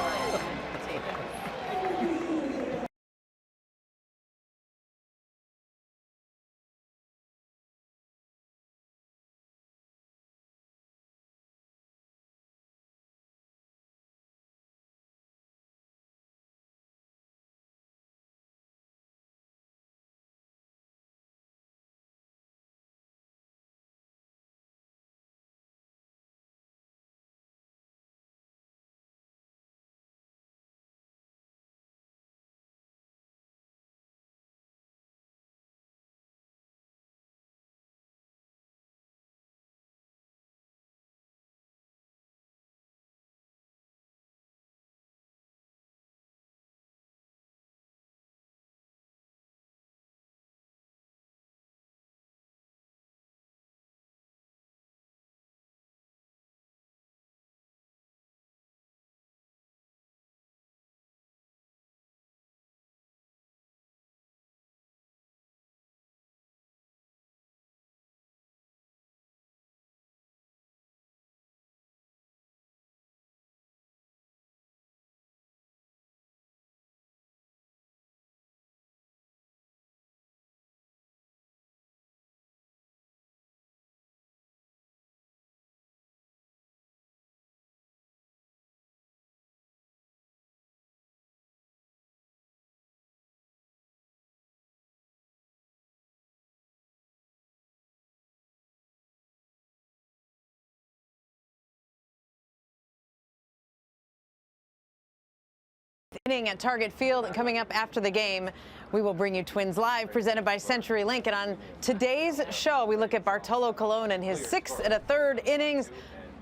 At Target Field. And coming up after the game, we will bring you Twins Live, presented by CenturyLink. And on today's show, we look at Bartolo Colon and his 6 1/3 innings,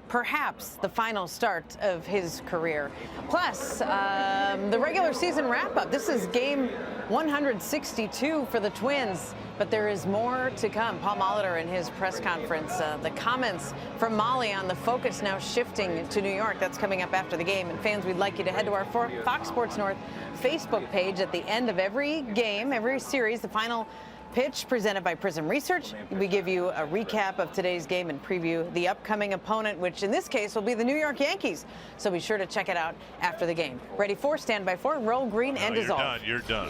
perhaps the final start of his career. Plus, the regular season wrap-up. This is game 162 for the Twins, but there is more to come. Paul Molitor in his press conference, the comments from Molly on the focus now shifting to New York. That's coming up after the game. And fans, we'd like you to head to our Fox Sports North Facebook page at the end of every game, every series, the final pitch presented by Prism Research. We give you a recap of today's game and preview the upcoming opponent, which in this case will be the New York Yankees. So be sure to check it out after the game. Ready for, stand by for, roll green and dissolve. You're done.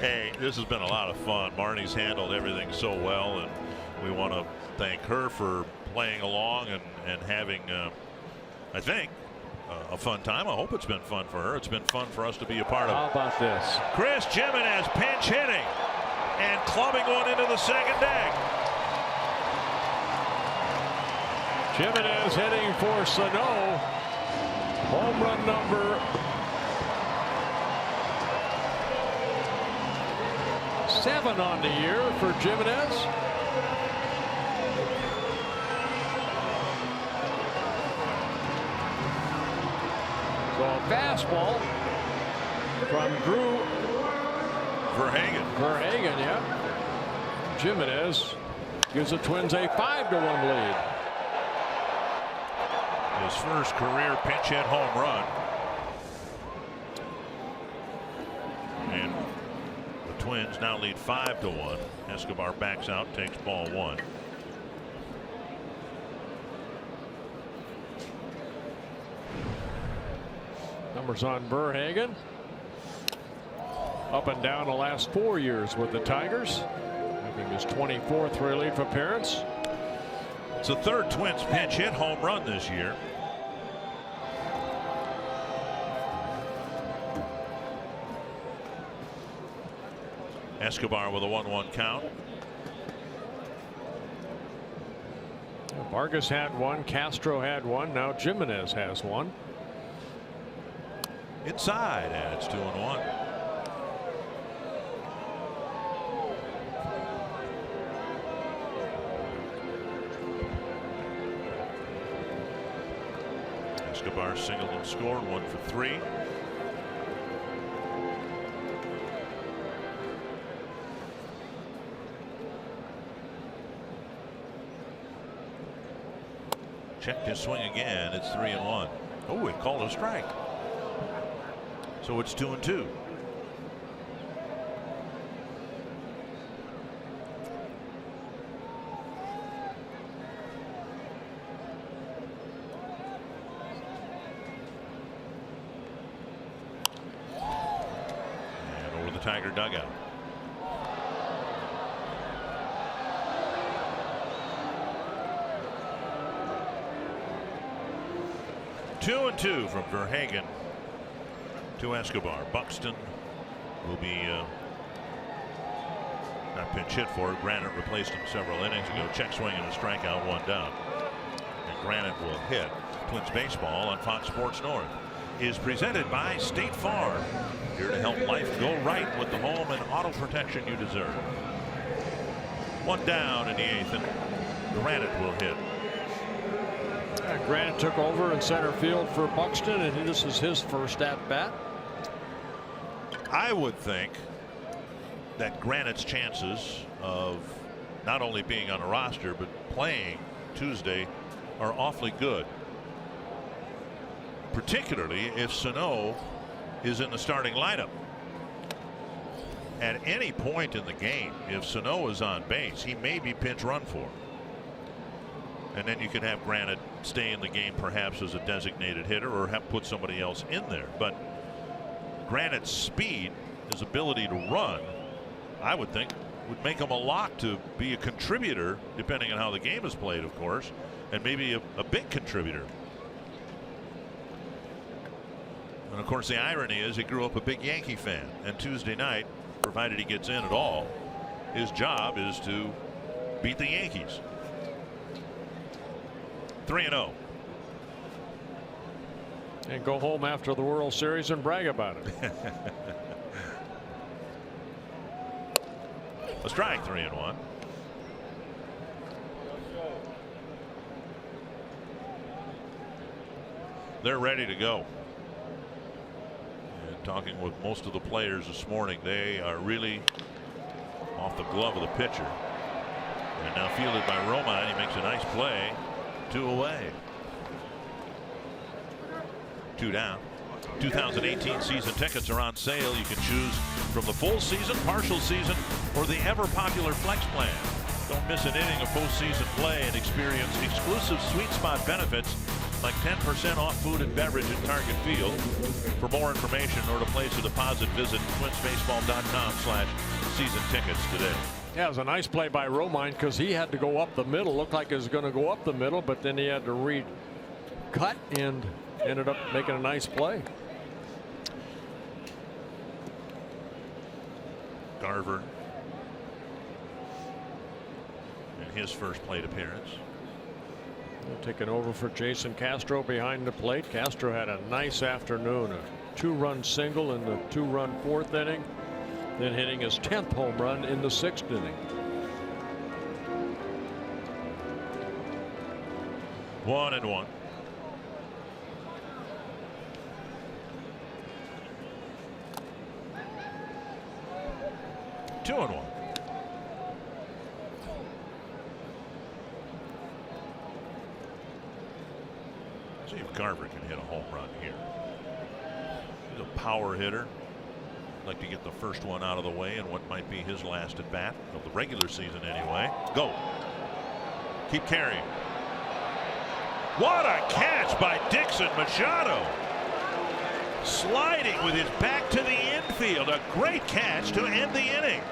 Hey, this has been a lot of fun. Marnie's handled everything so well, and we want to thank her for playing along and having, I think, a fun time. I hope it's been fun for her. It's been fun for us to be a part of. How about this? Chris Jimenez pinch hitting and clubbing one into the second deck. Jimenez heading for Sano. Home run number 7 on the year for Jimenez. So a fastball from Drew Verhagen, yeah. Jimenez gives the Twins a 5-1 lead. His first career pinch hit home run. And the Twins now lead 5-1. Escobar backs out, takes ball 1. Numbers on Verhagen. Up and down the last 4 years with the Tigers. Making his 24th relief appearance. It's the third Twins pinch hit home run this year. Escobar with a 1-1 count. Vargas had one, Castro had one, now Jimenez has one. Inside, and it's 2-1. Escobar singled and scored, 1 for 3. Checked his swing again. It's 3-1. Oh, it called a strike. So it's 2-2. And over the Tiger dugout. Two and two from Verhagen to Escobar. Buxton will be not pinch hit for. Granite replaced him several innings ago. Check swing and a strikeout, 1 down. And Granite will hit. Twins baseball on Fox Sports North is presented by State Farm. Here to help life go right with the home and auto protection you deserve. 1 down in the 8th, and Granite will hit. Granite took over in center field for Buxton, and this is his first at bat. I would think that Granite's chances of not only being on a roster but playing Tuesday are awfully good, particularly if Sano is in the starting lineup. At any point in the game, if Sano is on base, he may be pinch run for. And then you can have Granite stay in the game perhaps as a designated hitter or have put somebody else in there. But Granite's speed, his ability to run, I would think would make him a lock to be a contributor, depending on how the game is played, of course, and maybe a big contributor. And of course the irony is he grew up a big Yankee fan, and Tuesday night, provided he gets in at all, his job is to beat the Yankees. 3-0. And go home after the World Series and brag about it. A strike, 3-1. They're ready to go. And talking with most of the players this morning, they are really off the glove of the pitcher. And now fielded by Romine. He makes a nice play. 2 away. 2 down. 2018 season tickets are on sale. You can choose from the full season, partial season, or the ever popular flex plan. Don't miss an inning of postseason play and experience exclusive sweet spot benefits like 10% off food and beverage at Target Field. For more information or to place a deposit, visit twinsbaseball.com/season tickets today. Yeah, it was a nice play by Romine because he had to go up the middle. Looked like it was going to go up the middle, but then he had to cut and ended up making a nice play. Garver in his first plate appearance. Taking over for Jason Castro behind the plate. Castro had a nice afternoon. A 2-run single in the 2-run 4th inning. Then hitting his 10th home run in the 6th inning. 1-1. Two and one. See if Garver can hit a home run here. He's a power hitter. Like to get the first one out of the way in what might be his last at bat of the regular season anyway. Go. Keep carrying. What a catch by Dixon Machado. Sliding with his back to the infield. A great catch to end the inning.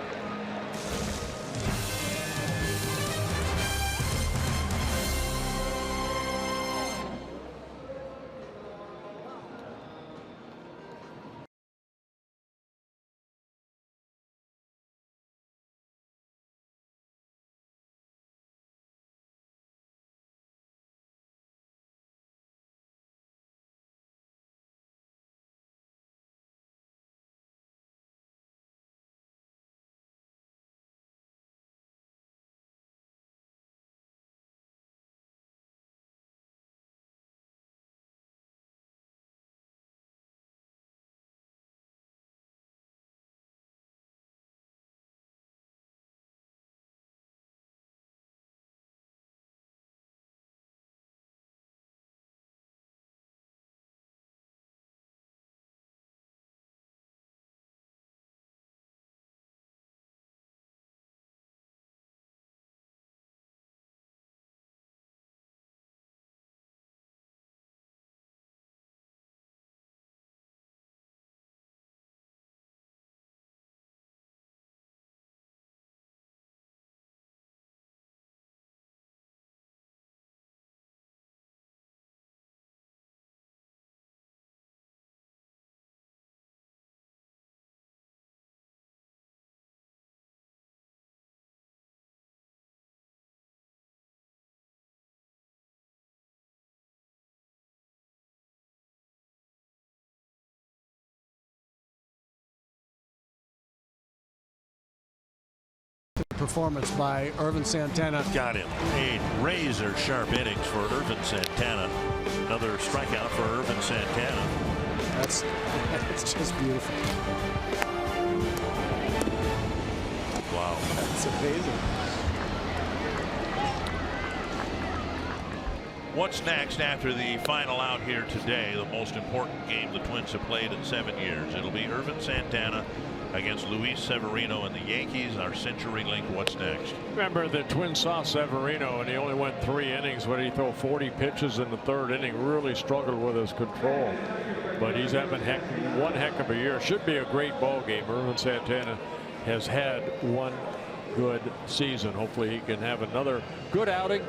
Performance by Ervin Santana. Got him. 8 razor sharp innings for Ervin Santana. Another strikeout for Ervin Santana. That's just beautiful. Wow. That's amazing. What's next after the final out here today? The most important game the Twins have played in 7 years. It'll be Ervin Santana against Luis Severino and the Yankees. Our CenturyLink What's Next. Remember, the Twins saw Severino and he only went 3 innings. When he threw 40 pitches in the 3rd inning, really struggled with his control. But he's having one heck of a year. Should be a great ball game. Ervin Santana has had one good season. Hopefully he can have another good outing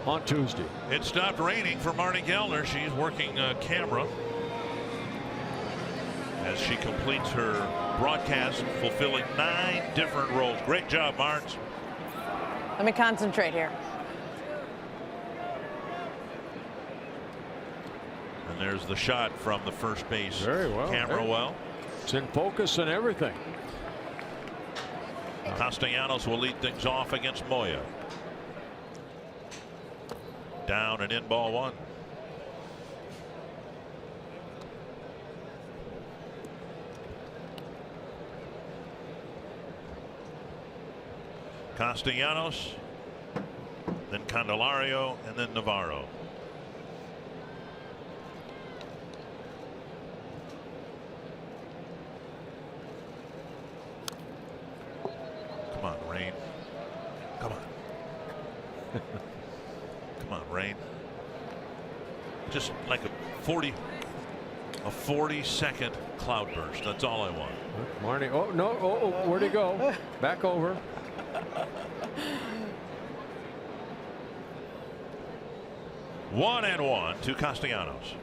on Tuesday. It stopped raining for Marty Gellner. She's working camera as she completes her broadcast, fulfilling 9 different roles. Great job, Marge. Let me concentrate here. And there's the shot from the first base Very well. camera. Hey. Well, It's in focus and everything. Castellanos will lead things off against Moya. Down and in, ball one. Castellanos, then Candelario, and then Navarro. Come on, Rain. Come on. Come on, Rain. Just like a 40-second cloudburst. That's all I want. Marnie. Oh, no. Oh, where'd he go? Back over. One and one to Castellanos.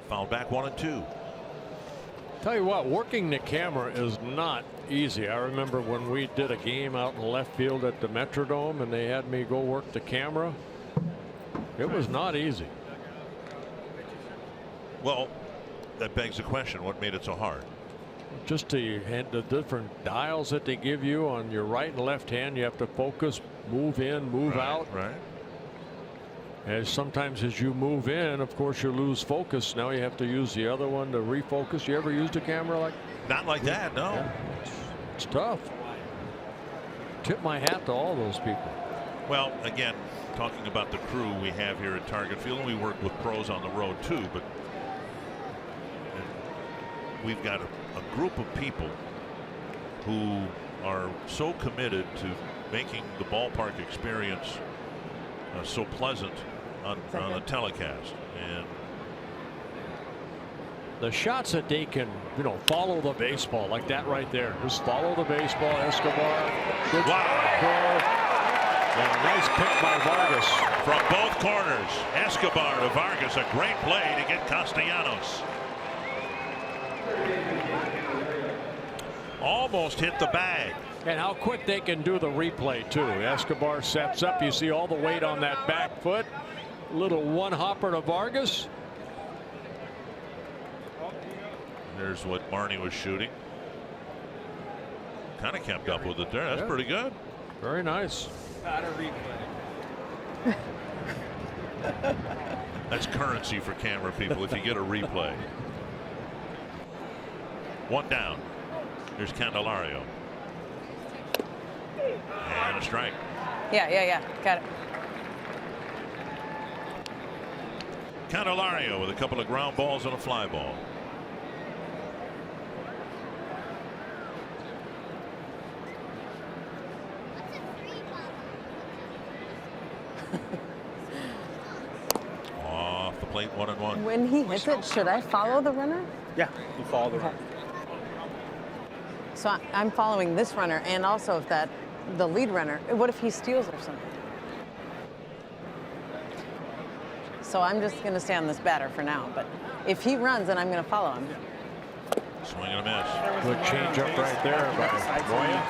Foul back 1-2. Tell you what, working the camera is not easy. I remember when we did a game out in left field at the Metrodome and they had me go work the camera. It was not easy. Well, that begs the question, what made it so hard? Just the different dials that they give you on your right and left hand. You have to focus, move in, move out. Right. Sometimes as you move in, of course, you lose focus. Now you have to use the other one to refocus. You ever used a camera like? Not like that, no. Yeah. It's tough. Tip my hat to all those people. Well, again, talking about the crew we have here at Target Field, and we work with pros on the road too, but we've got a group of people who are so committed to making the ballpark experience so pleasant on a telecast. And the shots that they can, follow the baseball like that right there. Just follow the baseball. Escobar. Good throw. And a nice pick by Vargas. From both corners, Escobar to Vargas. A great play to get Castellanos. Almost hit the bag. And how quick they can do the replay too. Escobar sets up. You see all the weight on that back foot. Little one hopper to Vargas. There's what Marnie was shooting. Kind of kept up with it there. That's pretty good. Very nice. Not a replay. That's currency for camera people if you get a replay. One down. Here's Candelario. And a strike. Yeah. Got it. Candelario with a couple of ground balls and a fly ball. Off the plate, 1-1. When he hits it, should I follow the runner? Yeah, you follow the runner. So I'm following this runner, and also if the lead runner. What if he steals or something? So I'm just going to stay on this batter for now. But if he runs, then I'm going to follow him. Swing and a miss. Good change up right there by Moya.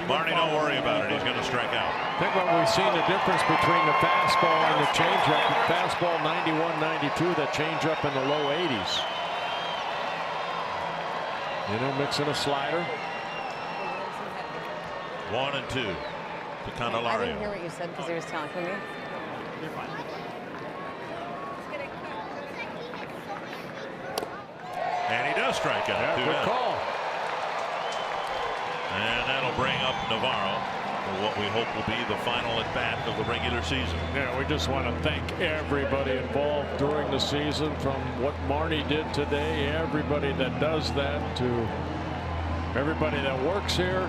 Marnie, don't worry about it. He's going to strike out. I think what we've seen the difference between the fastball and the changeup. The fastball 91, 92. The changeup in the low 80s. Mixing a slider. 1-2 to Candelario. I didn't hear what you said because he was talking to me. And he does strike out. Yeah, good call. And that'll bring up Navarro for what we hope will be the final at bat of the regular season. Yeah, we just want to thank everybody involved during the season, from what Marnie did today, everybody that does that, to everybody that works here,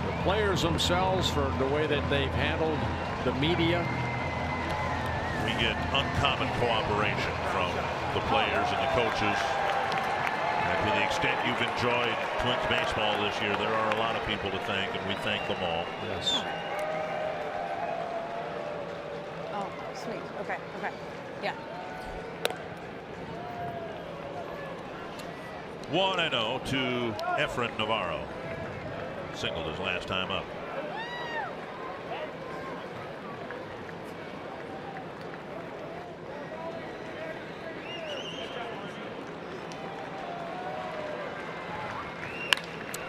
the players themselves for the way that they've handled the media. We get uncommon cooperation from the players and the coaches. And to the extent you've enjoyed Twins baseball this year, there are a lot of people to thank, and we thank them all. Yes. Oh, sweet. Okay. Yeah. 1-0 to Efren Navarro. Singled his last time up.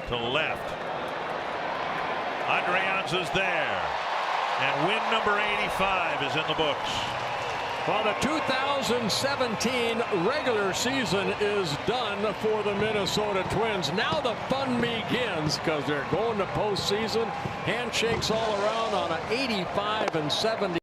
To left. Adrians is there. And win number 85 is in the books. Well, the 2017 regular season is done for the Minnesota Twins. Now the fun begins because they're going to postseason. Handshakes all around on an 85-70.